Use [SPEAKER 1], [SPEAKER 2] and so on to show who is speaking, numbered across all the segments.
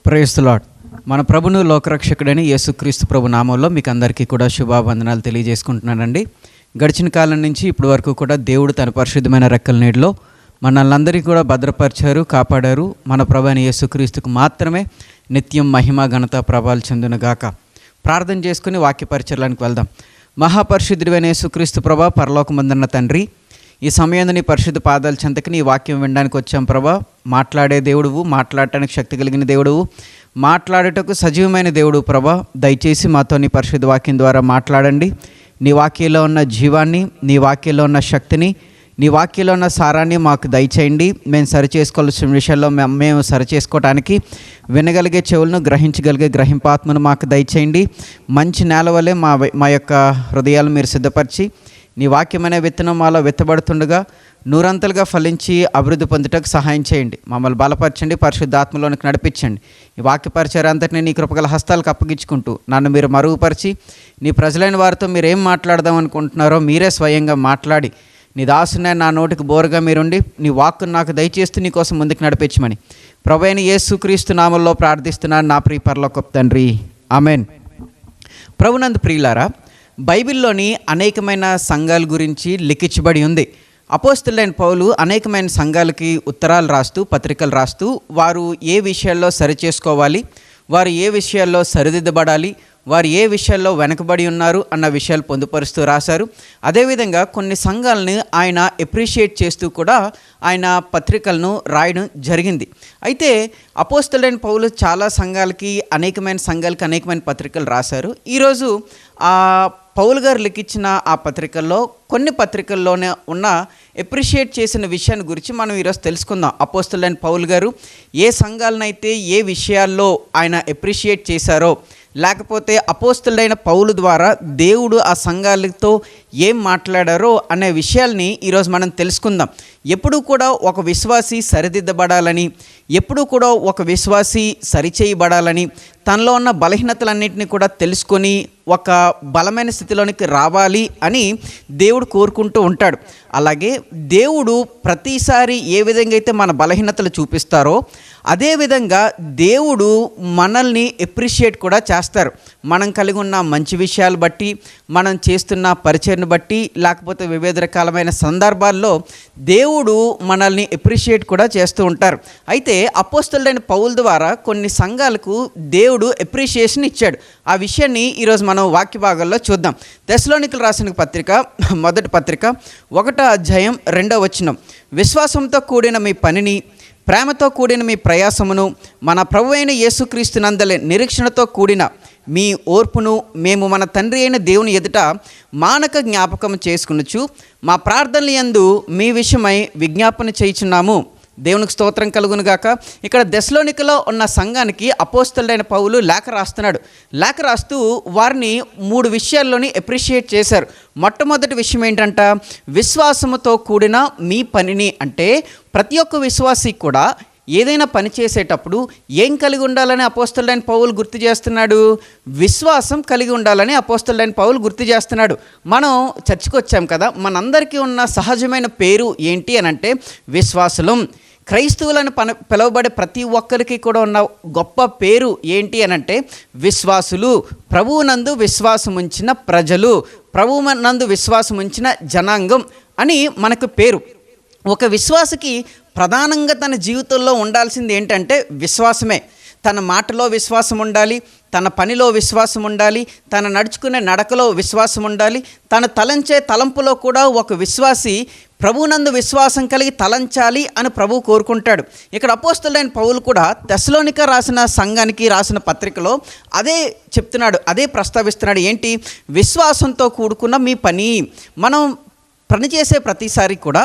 [SPEAKER 1] Praise the lord. మన ప్రభును లోకరక్షకుడైన యేసుక్రీస్తు ప్రభు నామంలో మీకు అందరికీ కూడా శుభావందనాలు తెలియజేసుకుంటున్నానండి. గడిచిన కాలం నుంచి ఇప్పటి వరకు కూడా దేవుడు తన పరిశుద్ధమైన రెక్కల నీడలో మనల్ని కూడా భద్రపరిచారు, కాపాడారు. మన ప్రభు అయిన యేసుక్రీస్తుకు మాత్రమే నిత్యం మహిమ ఘనత ప్రభావాలు చెందునుగాక. ప్రార్థన చేసుకుని వాక్య పరిచర్యానికి వెళ్దాం. మహాపరిశుద్ధుడైన యేసుక్రీస్తు ప్రభా, పరలోకమందున్న తండ్రి, ఈ సమయంలో నీ పరిశుద్ధ పాదాల చెంతకి నీ వాక్యం వినడానికి వచ్చాం ప్రభా. మాట్లాడే దేవుడువు, మాట్లాడటానికి శక్తి కలిగిన దేవుడువు, మాట్లాడటకు సజీవమైన దేవుడు ప్రభా. దయచేసి మాతో నీ పరిశుద్ధ వాక్యం ద్వారా మాట్లాడండి. నీ వాక్యంలో ఉన్న జీవాన్ని, నీ వాక్యంలో ఉన్న శక్తిని, నీ వాక్యంలో ఉన్న సారాన్ని మాకు దయచేయండి. మేము సరిచేసుకోవాల్సిన విషయాల్లో మేము సరిచేసుకోవడానికి వినగలిగే చెవులను, గ్రహించగలిగే గ్రహింపాత్మను మాకు దయచేయండి. మంచి నేల వలె మా యొక్క హృదయాలు మీరు సిద్ధపరిచి నీ వాక్యమనే విత్తనం మాలో విత్తబడుతుండగా నూరంతలుగా ఫలించి అభివృద్ధి పొందుటకు సహాయం చేయండి. మమ్మల్ని బలపరచండి, పరిశుద్ధాత్మలోనికి నడిపించండి. ఈ వాక్య పరిచర్య అంతటిని నీ కృపగల హస్తాలకు అప్పగించుకుంటూ నన్ను మీరు మరుగుపరిచి నీ ప్రజలైన వారితో మీరు ఏం మాట్లాడదాం అనుకుంటున్నారో మీరే స్వయంగా మాట్లాడి నీ దాసునే నా నోటికి బోరుగా మీరుండి నీ వాక్కును నాకు దయచేస్తూ నీ కోసం ముందుకు నడిపించమని ప్రభువైన యేసుక్రీస్తు నామములో ప్రార్థిస్తున్నాను నా ప్రియ పరలోకపు తండ్రి, ఆమెన్. ప్రభునందు ప్రియులారా, బైబిల్లోని అనేకమైన సంఘాల గురించి లిఖించబడి ఉంది. అపోస్తలుడైన పౌలు అనేకమైన సంఘాలకి ఉత్తరాలు రాస్తూ, పత్రికలు రాస్తూ వారు ఏ విషయాల్లో సరిచేసుకోవాలి, వారు ఏ విషయాల్లో సరిదిద్దబడాలి, వారు ఏ విషయాల్లో వెనకబడి ఉన్నారు అన్న విషయాలు పొందుపరుస్తూ రాశారు. అదేవిధంగా కొన్ని సంఘాలని ఆయన ఎప్రిషియేట్ చేస్తూ కూడా ఆయన పత్రికలను రాయడం జరిగింది. అయితే అపోస్తలుడైన పౌలు చాలా సంఘాలకి, అనేకమైన పత్రికలు రాశారు. ఈరోజు ఆ పౌలు గారు లిఖించిన ఆ పత్రికల్లో కొన్ని పత్రికల్లోనే ఉన్న ఎప్రిషియేట్ చేసిన విషయాన్ని గురించి మనం ఈరోజు తెలుసుకుందాం. అపోస్తలుడైన పౌలు గారు ఏ సంఘాలనైతే ఏ విషయాల్లో ఆయన ఎప్రిషియేట్ చేశారో, లేకపోతే అపోస్తలుడైన పౌలు ద్వారా దేవుడు ఆ సంఘాలతో ఏం మాట్లాడారో అనే విషయాల్ని ఈరోజు మనం తెలుసుకుందాం. ఎప్పుడూ కూడా ఒక విశ్వాసి సరిదిద్దబడాలని, ఎప్పుడూ కూడా ఒక విశ్వాసి సరిచేయబడాలని, తనలో ఉన్న బలహీనతలన్నింటినీ కూడా తెలుసుకొని ఒక బలమైన స్థితిలోనికి రావాలి అని దేవుడు కోరుకుంటూ ఉంటాడు. అలాగే దేవుడు ప్రతిసారి ఏ విధంగా అయితే మన బలహీనతలు చూపిస్తారో అదేవిధంగా దేవుడు మనల్ని ఎప్రిషియేట్ కూడా చేస్తారు. మనం కలిగి ఉన్న మంచి విషయాలు బట్టి, మనం చేస్తున్న పరిచయను బట్టి, లేకపోతే వివిధ రకాలమైన సందర్భాల్లో దేవుడు మనల్ని ఎప్రిషియేట్ కూడా చేస్తూ ఉంటారు. అయితే అపోస్తలుడైన పౌలు ద్వారా కొన్ని సంఘాలకు దేవుడు ఎప్రిషియేషన్ ఇచ్చాడు. ఆ విషయాన్ని ఈరోజు మనం వాక్య భాగాల్లో చూద్దాం. తెస్సలోనికీయులకు రాసిన పత్రిక, మొదటి పత్రిక 1వ అధ్యాయం 2వ వచనం. విశ్వాసంతో కూడిన మీ పనిని, ప్రేమతో కూడిన మీ ప్రయాసమును, మన ప్రభువైన యేసుక్రీస్తునందలి నిరీక్షణతో కూడిన మీ ఓర్పును మేము మన తండ్రి అయిన దేవుని ఎదుట మానక జ్ఞాపకం చేసుకునొచ్చు మా ప్రార్థనల యందు మీ విషయమై విజ్ఞాపన చేయుచున్నాము. దేవునికి స్తోత్రం కలుగునుగాక. ఇక్కడ తెస్సలోనికలో ఉన్న సంఘానికి అపోస్తలుడైన పౌలు లేఖ రాస్తున్నాడు. లేఖ రాస్తూ వారిని 3 విషయాల్లోని ఎప్రిషియేట్ చేశారు. మొట్టమొదటి విషయం ఏంటంట, విశ్వాసముతో కూడిన మీ పనిని. అంటే ప్రతి ఒక్క విశ్వాసి కూడా ఏదైనా పని చేసేటప్పుడు ఏం కలిగి ఉండాలని అపోస్తలుడైన పౌలు గుర్తు చేస్తున్నాడు? విశ్వాసం కలిగి ఉండాలని అపోస్తలుడైన పౌలు గుర్తు చేస్తున్నాడు. మనం చర్చికి వచ్చాం కదా, మనందరికీ ఉన్న సహజమైన పేరు ఏంటి అని అంటే విశ్వాసులం. క్రైస్తవులను పిలువబడే ప్రతి ఒక్కరికి కూడా ఉన్న గొప్ప పేరు ఏంటి అని అంటే విశ్వాసులు. ప్రభువునందు విశ్వాసం ఉంచిన ప్రజలు, ప్రభువునందు విశ్వాసం ఉంచిన జనాంగం అని మనకు పేరు. ఒక విశ్వాసకి ప్రధానంగా తన జీవితంలో ఉండాల్సింది ఏంటంటే విశ్వాసమే. తన మాటలో విశ్వాసం ఉండాలి, తన పనిలో విశ్వాసం ఉండాలి, తన నడుచుకునే నడకలో విశ్వాసం ఉండాలి, తన తలంచే తలంపులో కూడా ఒక విశ్వాసి ప్రభువునందు విశ్వాసం కలిగి తలంచాలి అని ప్రభువు కోరుకుంటాడు. ఇక్కడ అపోస్తలుడైన పౌలు కూడా తెస్సలోనిక రాసిన సంఘానికి రాసిన పత్రికలో అదే చెప్తున్నాడు, అదే ప్రస్తావిస్తున్నాడు. ఏంటి? విశ్వాసంతో కూడుకున్న మీ పని. మనం పనిచేసే ప్రతిసారి కూడా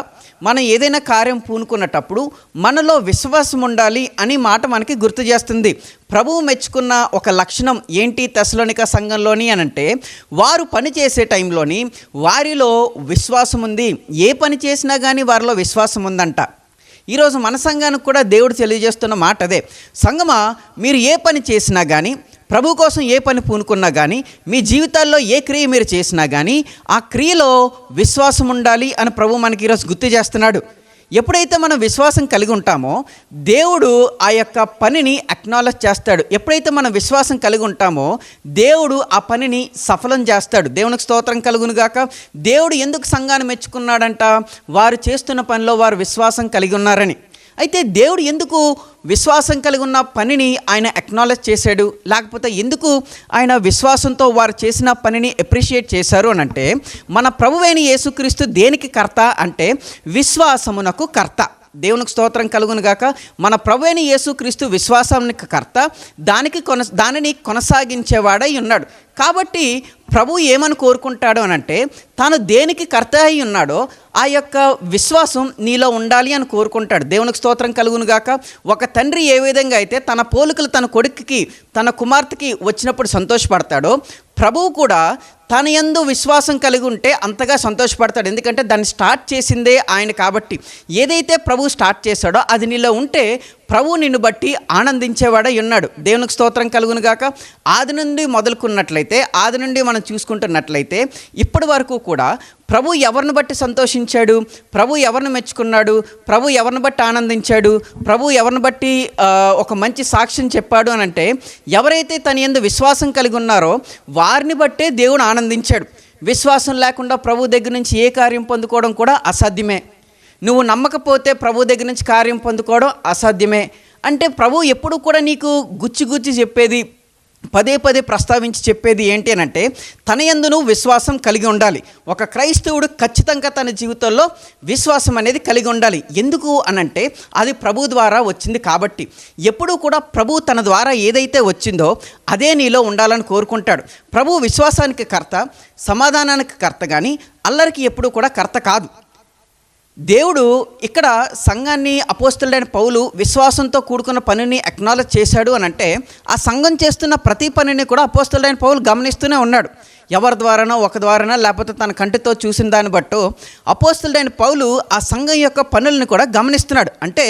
[SPEAKER 1] మనం ఏదైనా కార్యం పూనుకున్నటప్పుడు మనలో విశ్వాసం ఉండాలి అని మాట మనకి గుర్తు చేస్తుంది. ప్రభువు మెచ్చుకున్న ఒక లక్షణం ఏంటి తెస్సలోనిక సంఘంలోని అని అంటే, వారు పని చేసే టైంలోని వారిలో విశ్వాసం ఉంది. ఏ పని చేసినా కానీ వారిలో విశ్వాసం ఉందంట. ఈరోజు మన సంఘానికి కూడా దేవుడు తెలియజేస్తున్న మాట అదే. సంఘమా, మీరు ఏ పని చేసినా కానీ, ప్రభు కోసం ఏ పని పూనుకున్నా కానీ, మీ జీవితాల్లో ఏ క్రియ మీరు చేసినా కానీ ఆ క్రియలో విశ్వాసం ఉండాలి అని ప్రభు మనకి ఈరోజు గుర్తు చేస్తున్నాడు. ఎప్పుడైతే మనం విశ్వాసం కలిగి ఉంటామో దేవుడు ఆ యొక్క పనిని అక్నాలెడ్జ్ చేస్తాడు. ఎప్పుడైతే మనం విశ్వాసం కలిగి ఉంటామో దేవుడు ఆ పనిని సఫలం చేస్తాడు. దేవునికి స్తోత్రం కలుగును గాక. దేవుడు ఎందుకు సంఘాన్ని మెచ్చుకున్నాడంట? వారు చేస్తున్న పనిలో వారు విశ్వాసం కలిగి ఉన్నారని. అయితే దేవుడు ఎందుకు విశ్వాసం కలిగి ఉన్న పనిని ఆయన అక్నాలెడ్జ్ చేశాడు, లేకపోతే ఎందుకు ఆయన విశ్వాసంతో వారు చేసిన పనిని అప్రిషియేట్ చేశారు అని అంటే, మన ప్రభువైన యేసుక్రీస్తు దేనికి కర్త అంటే విశ్వాసమునకు కర్త. దేవునికి స్తోత్రం కలుగును గాక. మన ప్రభువైన యేసుక్రీస్తు విశ్వాసానికి కర్త, దానిని కొనసాగించేవాడై ఉన్నాడు. కాబట్టి ప్రభు ఏమని కోరుకుంటాడు అని అంటే, తాను దేనికి కర్త అయి ఉన్నాడో ఆ యొక్క విశ్వాసం నీలో ఉండాలి అని కోరుకుంటాడు. దేవునికి స్తోత్రం కలుగును గాక. ఒక తండ్రి ఏ విధంగా అయితే తన పోలికలు తన కొడుకుకి తన కుమార్తెకి వచ్చినప్పుడు సంతోషపడతాడో, ప్రభువు కూడా తన యందు విశ్వాసం కలిగి ఉంటే అంతగా సంతోషపడతాడు. ఎందుకంటే దాన్ని స్టార్ట్ చేసిందే ఆయన కాబట్టి. ఏదైతే ప్రభు స్టార్ట్ చేశాడో అది నీలో ఉంటే ప్రభు నిన్ను బట్టి ఆనందించేవాడై ఉన్నాడు. దేవునికి స్తోత్రం కలుగును గాక. ఆది నుండి మొదలుకున్నట్లయితే, ఆది నుండి మనం చూసుకుంటున్నట్లయితే ఇప్పటి వరకు కూడా ప్రభు ఎవరిని బట్టి సంతోషించాడు, ప్రభు ఎవరిని మెచ్చుకున్నాడు, ప్రభు ఎవరిని బట్టి ఆనందించాడు, ప్రభు ఎవరిని బట్టి ఒక మంచి సాక్ష్యం చెప్పాడు అని అంటే, ఎవరైతే తన యందు విశ్వాసం కలిగి ఉన్నారో వారిని బట్టే దేవుడు ఆనందించాడు. విశ్వాసం లేకుండా ప్రభు దగ్గర నుంచి ఏ కార్యం పొందుకోవడం కూడా అసాధ్యమే. నువ్వు నమ్మకపోతే ప్రభు దగ్గర నుంచి కార్యం పొందుకోవడం అసాధ్యమే. అంటే ప్రభు ఎప్పుడు కూడా నీకు గుచ్చి చెప్పేది, పదే పదే ప్రస్తావించి చెప్పేది ఏంటి అని అంటే, తన యందు నువ్వు విశ్వాసం కలిగి ఉండాలి. ఒక క్రైస్తవుడు ఖచ్చితంగా తన జీవితంలో విశ్వాసం అనేది కలిగి ఉండాలి. ఎందుకు అనంటే అది ప్రభు ద్వారా వచ్చింది కాబట్టి. ఎప్పుడూ కూడా ప్రభు తన ద్వారా ఏదైతే వచ్చిందో అదే నీలో ఉండాలని కోరుకుంటాడు. ప్రభు విశ్వాసానికి కర్త, సమాధానానికి కర్త, కానీ అల్లరికి ఎప్పుడూ కూడా కర్త కాదు. దేవుడు ఇక్కడ సంఘాన్ని అపోస్తలుడైన పౌలు విశ్వాసంతో కూడుకున్న పనిని అక్నాలెడ్జ్ చేశాడు అని అంటే, ఆ సంఘం చేస్తున్న ప్రతి పనిని కూడా అపోస్తలుడైన పౌలు గమనిస్తూనే ఉన్నాడు. ఎవరి ద్వారానో ఒక ద్వారానో లేకపోతే తన కంటితో చూసిన దాన్ని బట్టు అపోస్తలుడైన పౌలు ఆ సంఘం యొక్క పనులను కూడా గమనిస్తున్నాడు. అంటే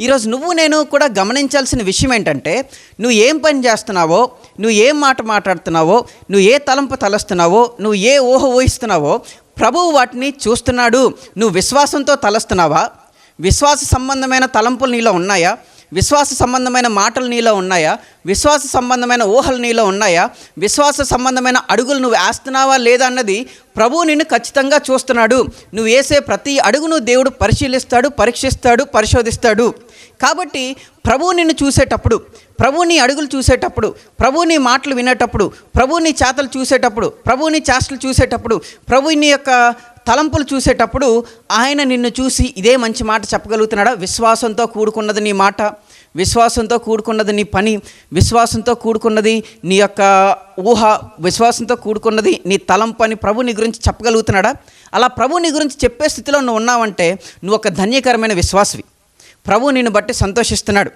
[SPEAKER 1] ఈరోజు నువ్వు నేను కూడా గమనించాల్సిన విషయం ఏంటంటే, నువ్వు ఏం పని చేస్తున్నావో, నువ్వు ఏం మాట మాట్లాడుతున్నావో, నువ్వు ఏ తలంపు తలస్తున్నావో, నువ్వు ఏ ఊహ ఊహిస్తున్నావో ప్రభువు వాటిని చూస్తున్నాడు. నువ్వు విశ్వాసంతో తలస్తున్నావా? విశ్వాస సంబంధమైన తలంపులు నీలో ఉన్నాయా? విశ్వాస సంబంధమైన మాటలు నీలో ఉన్నాయా? విశ్వాస సంబంధమైన ఊహలు నీలో ఉన్నాయా? విశ్వాస సంబంధమైన అడుగులు నువ్వు వేస్తున్నావా లేదా అన్నది ప్రభువు నిన్ను ఖచ్చితంగా చూస్తున్నాడు. నువ్వు వేసే ప్రతి అడుగును దేవుడు పరిశీలిస్తాడు, పరీక్షిస్తాడు, పరిశోధిస్తాడు. కాబట్టి ప్రభువు నిన్ను చూసేటప్పుడు, ప్రభువు నీ అడుగులు చూసేటప్పుడు, ప్రభువు నీ మాటలు వినేటప్పుడు, ప్రభువు నీ చేతలు చూసేటప్పుడు, ప్రభువు నీ చేష్టలు చూసేటప్పుడు, ప్రభువు నీ యొక్క తలంపులు చూసేటప్పుడు ఆయన నిన్ను చూసి ఇదే మంచి మాట చెప్పగలుగుతున్నాడా? విశ్వాసంతో కూడుకున్నది నీ మాట, విశ్వాసంతో కూడుకున్నది నీ పని, విశ్వాసంతో కూడుకున్నది నీ యొక్క ఊహ, విశ్వాసంతో కూడుకున్నది నీ తలంపు అని ప్రభు నీ గురించి చెప్పగలుగుతున్నాడా? అలా ప్రభు నీ గురించి చెప్పే స్థితిలో నువ్వు ఉన్నావంటే నువ్వు ఒక ధన్యకరమైన విశ్వాసివి. ప్రభు నిన్ను బట్టి సంతోషిస్తున్నాడు.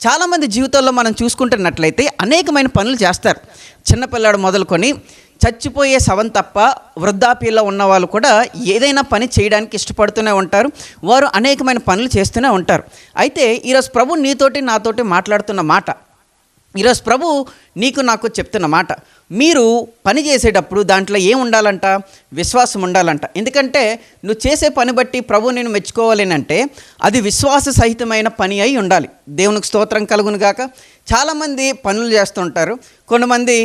[SPEAKER 1] చాలామంది జీవితంలో మనం చూసుకుంటున్నట్లయితే అనేకమైన పనులు చేస్తారు. చిన్నపిల్లాడు మొదలుకొని చచ్చిపోయే శవం తప్ప వృద్ధాప్యంలో ఉన్న వాళ్ళు కూడా ఏదైనా పని చేయడానికి ఇష్టపడుతూనే ఉంటారు. వారు అనేకమైన పనులు చేస్తూనే ఉంటారు. అయితే ఈరోజు ప్రభు నీతోటి నాతోటి మాట్లాడుతున్న మాట, ఈరోజు ప్రభు నీకు నాకు చెప్తున్న మాట, మీరు పని చేసేటప్పుడు దాంట్లో ఏం ఉండాలంట? విశ్వాసం ఉండాలంట. ఎందుకంటే నువ్వు చేసే పని బట్టి ప్రభు నేను మెచ్చుకోవాలేనంటే అది విశ్వాస సహితమైన పని అయి ఉండాలి. దేవునికి స్తోత్రం కలుగును గాక. చాలామంది పనులు చేస్తుంటారు. కొంతమంది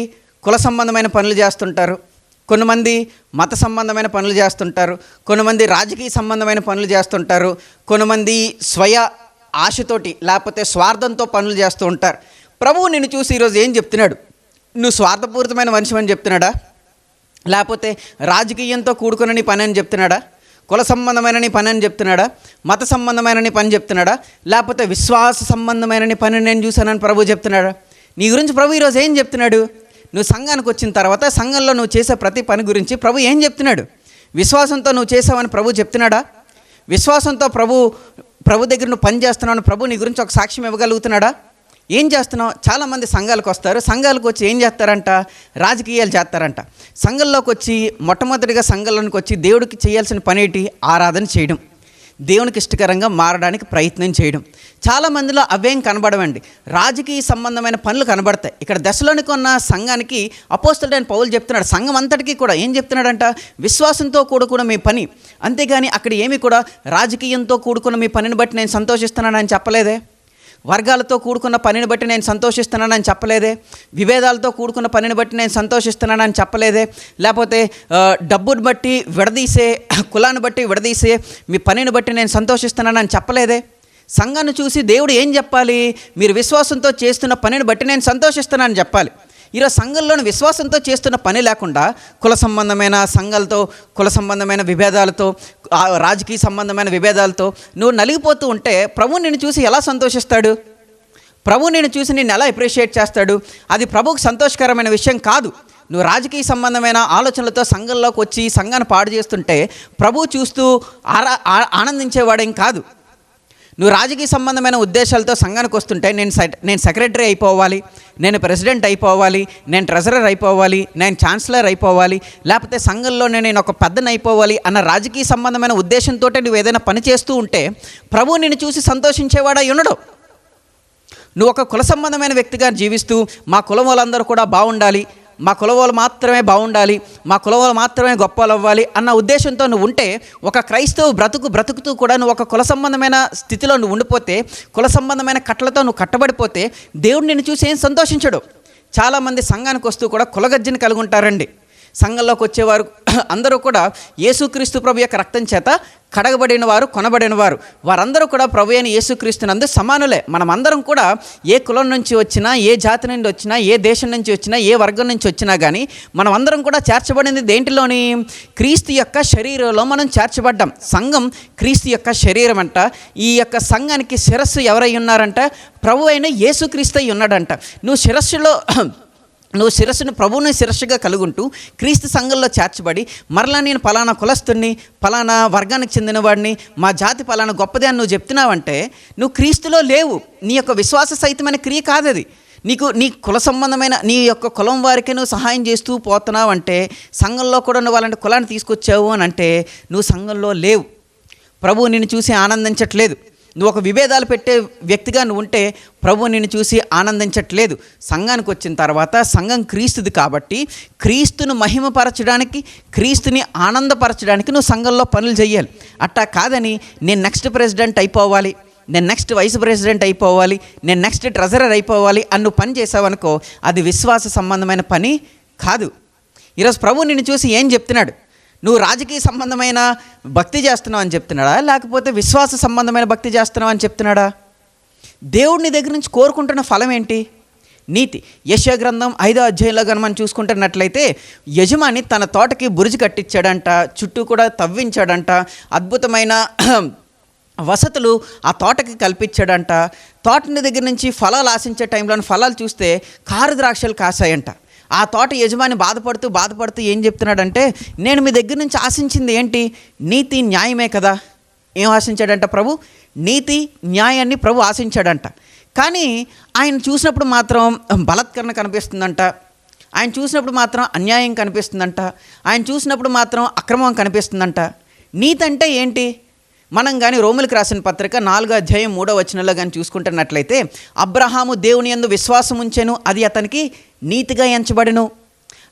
[SPEAKER 1] కుల సంబంధమైన పనులు చేస్తుంటారు, కొంతమంది మత సంబంధమైన పనులు చేస్తుంటారు, కొంతమంది రాజకీయ సంబంధమైన పనులు చేస్తుంటారు, కొంతమంది స్వయ ఆశతోటి లేకపోతే స్వార్థంతో పనులు చేస్తూ ఉంటారు. ప్రభువు నిన్ను చూసి ఈరోజు ఏం చెప్తున్నాడు? నువ్వు స్వార్థపూరితమైన మనిషి అని చెప్తున్నాడా? లేకపోతే రాజకీయంతో కూడుకున్న నీ పని అని చెప్తున్నాడా? కుల సంబంధమైన నీ పని అని చెప్తున్నాడా? మత సంబంధమైన నీ పని చెప్తున్నాడా? లేకపోతే విశ్వాస సంబంధమైన నీ పని నేను చూశానని ప్రభు చెప్తున్నాడా? నీ గురించి ప్రభు ఈరోజు ఏం చెప్తున్నాడు? నువ్వు సంఘానికి వచ్చిన తర్వాత సంఘంలో నువ్వు చేసే ప్రతి పని గురించి ప్రభు ఏం చెప్తున్నాడు? విశ్వాసంతో నువ్వు చేసావని ప్రభు చెప్తున్నాడా? విశ్వాసంతో ప్రభు దగ్గర నువ్వు పని చేస్తున్నావు ప్రభు నీ గురించి ఒక సాక్ష్యం ఇవ్వగలుగుతున్నాడా? ఏం చేస్తున్నావు? చాలామంది సంఘాలకు వస్తారు. సంఘాలకు వచ్చి ఏం చేస్తారంట? రాజకీయాలు చేస్తారంట. సంఘంలోకి వచ్చి మొట్టమొదటిగా సంఘంలోకి వచ్చి దేవుడికి చేయాల్సిన పని ఏంటి? ఆరాధన చేయడం. దేవునికి ఇష్టకరంగా మారడానికి ప్రయత్నం చేయడం. చాలామందిలో అవేం కనబడవండి, రాజకీయ సంబంధమైన పనులు కనబడతాయి. ఇక్కడ దశలోనికి ఉన్న సంఘానికి అపోస్తలుడైన పౌలు చెప్తున్నాడు, సంఘం అంతటికీ కూడా ఏం చెప్తున్నాడంట, విశ్వాసంతో కూడుకున్న మీ పని, అంతేగాని అక్కడ ఏమి కూడా రాజకీయంతో కూడుకున్న మీ పనిని బట్టి నేను సంతోషిస్తున్నానని చెప్పలేదే, వర్గాలతో కూడుకున్న పనిని బట్టి నేను సంతోషిస్తున్నానని చెప్పలేదే, విభేదాలతో కూడుకున్న పనిని బట్టి నేను సంతోషిస్తున్నానని చెప్పలేదే, లేకపోతే డబ్బుని బట్టి విడదీసే, కులాన్ని బట్టి విడదీసే మీ పనిని బట్టి నేను సంతోషిస్తున్నానని చెప్పలేదే. సంఘాన్ని చూసి దేవుడు ఏం చెప్పాలి, మీరు విశ్వాసంతో చేస్తున్న పనిని బట్టి నేను సంతోషిస్తున్నానని చెప్పాలి. ఈరోజు సంఘంలోని విశ్వాసంతో చేస్తున్న పని లేకుండా కుల సంబంధమైన సంఘాలతో, కుల సంబంధమైన విభేదాలతో, రాజకీయ సంబంధమైన విభేదాలతో నువ్వు నలిగిపోతూ ఉంటే ప్రభువు నిన్ను చూసి ఎలా సంతోషిస్తాడు? ప్రభువు నిన్ను చూసి నిన్ను ఎలా అప్రిషియేట్ చేస్తాడు? అది ప్రభువుకు సంతోషకరమైన విషయం కాదు. నువ్వు రాజకీయ సంబంధమైన ఆలోచనలతో సంఘంలోకి వచ్చి సంఘాన్ని పాడు చేస్తుంటే ప్రభువు చూస్తూ ఆనందించేవాడేం కాదు. నువ్వు రాజకీయ సంబంధమైన ఉద్దేశాలతో సంఘానికి వస్తుంటే నేను సెక్రటరీ అయిపోవాలి, నేను ప్రెసిడెంట్ అయిపోవాలి, నేను ట్రెజరర్ అయిపోవాలి, నేను ఛాన్సలర్ అయిపోవాలి, లేకపోతే సంఘంలో నేను ఒక పెద్దని అయిపోవాలి అన్న రాజకీయ సంబంధమైన ఉద్దేశంతో నువ్వు ఏదైనా పని చేస్తూ ఉంటే ప్రభువు నిన్ను చూసి సంతోషించేవాడా ఉండడు. నువ్వు ఒక కుల సంబంధమైన వ్యక్తిగా జీవిస్తూ మా కులం వాళ్ళందరూ కూడా బాగుండాలి, మా కులం వాళ్ళు మాత్రమే బాగుండాలి, మా కులం వాళ్ళు మాత్రమే గొప్ప వాళ్ళు అవ్వాలి అన్న ఉద్దేశంతో నువ్వు ఉంటే, ఒక క్రైస్తవ బ్రతుకుతూ కూడా నువ్వు ఒక కుల సంబంధమైన స్థితిలో నువ్వు ఉండిపోతే, కుల సంబంధమైన కట్టలతో నువ్వు కట్టబడిపోతే దేవుడు నిన్ను చూసి ఏం సంతోషించడు. చాలామంది సంఘానికి వస్తూ కూడా కులగజ్జని కలిగి ఉంటారండి. సంఘంలోకి వచ్చేవారు అందరూ కూడా యేసుక్రీస్తు ప్రభు యొక్క రక్తం చేత కడగబడిన వారు, కొనబడిన వారు, వారందరూ కూడా ప్రభు అయిన యేసుక్రీస్తునందు సమానులే. మనమందరం కూడా ఏ కులం నుంచి వచ్చినా, ఏ జాతి నుండి వచ్చినా, ఏ దేశం నుంచి వచ్చినా, ఏ వర్గం నుంచి వచ్చినా కానీ మనం అందరం కూడా చేర్చబడింది దేంట్లోని? క్రీస్తు యొక్క శరీరంలో మనం చేర్చబడ్డాం. సంఘం క్రీస్తు యొక్క శరీరం అంట. ఈ యొక్క సంఘానికి శిరస్సు ఎవరై ఉన్నారంట? ప్రభు అయిన యేసుక్రీస్తు అయి ఉన్నాడంట. నువ్వు శిరస్సును ప్రభువుని శిరస్సుగా కలుగుంటూ క్రీస్తు సంఘంలో చేర్చబడి మరలా నేను పలానా కులస్తుని, పలానా వర్గానికి చెందినవాడిని, మా జాతి పలానా గొప్పదే అని నువ్వు చెప్తున్నావంటే నువ్వు క్రీస్తులో లేవు. నీ యొక్క విశ్వాస సహితమైన క్రియ కాదది. నీ కుల సంబంధమైన నీ యొక్క కులం వారికే నువ్వు సహాయం చేస్తూ పోతున్నావు అంటే, సంఘంలో కూడా నువ్వు అలాంటి కులాన్ని తీసుకొచ్చావు అని అంటే నువ్వు సంఘంలో లేవు. ప్రభువు నిన్ను చూసి ఆనందించట్లేదు. నువ్వు ఒక విభేదాలు పెట్టే వ్యక్తిగా నువ్వు ఉంటే ప్రభువు నిన్ను చూసి ఆనందించట్లేదు. సంఘానికి వచ్చిన తర్వాత సంఘం క్రీస్తుది కాబట్టి క్రీస్తును మహిమపరచడానికి, క్రీస్తుని ఆనందపరచడానికి నువ్వు సంఘంలో పనులు చేయాలి. అట్టా కాదని నేను నెక్స్ట్ ప్రెసిడెంట్ అయిపోవాలి, నేను నెక్స్ట్ వైస్ ప్రెసిడెంట్ అయిపోవాలి, నేను నెక్స్ట్ ట్రెజరర్ అయిపోవాలి అని నువ్వు పని చేసావనుకో, అది విశ్వాస సంబంధమైన పని కాదు. ఈరోజు ప్రభువు నిన్ను చూసి ఏం చెప్తున్నాడు? నువ్వు రాజకీయ సంబంధమైన భక్తి చేస్తున్నావు అని చెప్తున్నాడా, లేకపోతే విశ్వాస సంబంధమైన భక్తి చేస్తున్నావు అని చెప్తున్నాడా? దేవుడిని దగ్గర నుంచి కోరుకుంటున్న ఫలం ఏంటి? నీతి. యెషయా గ్రంథం 5వ అధ్యాయంలో కానీ మనం చూసుకుంటున్నట్లయితే, యజమాని తన తోటకి బురుజు కట్టించాడంట, చుట్టూ కూడా తవ్వించాడంట, అద్భుతమైన వసతులు ఆ తోటకి కల్పించాడంట. తోటని దగ్గర నుంచి ఫలాలు ఆశించే టైంలో ఫలాలు చూస్తే కారు ద్రాక్షలు కాసాయంట. ఆ తోట యజమాని బాధపడుతూ ఏం చెప్తున్నాడంటే, నేను మీ దగ్గర నుంచి ఆశించింది ఏంటి? నీతి, న్యాయమే కదా. ఏం ఆశించాడంట ప్రభు? నీతి, న్యాయాన్ని ప్రభు ఆశించాడంట. కానీ ఆయన చూసినప్పుడు మాత్రం బలత్కరణ కనిపిస్తుందంట, ఆయన చూసినప్పుడు మాత్రం అన్యాయం కనిపిస్తుందంట, ఆయన చూసినప్పుడు మాత్రం అక్రమం కనిపిస్తుందంట. నీతి అంటే ఏంటి? మనం కానీ రోమిలకు రాసిన పత్రిక 4వ అధ్యాయం 3వ వచనంలో కానీ చూసుకుంటున్నట్లయితే, అబ్రహాము దేవుని యందు విశ్వాసం ఉంచెను, అది అతనికి నీతిగా ఎంచబడెను.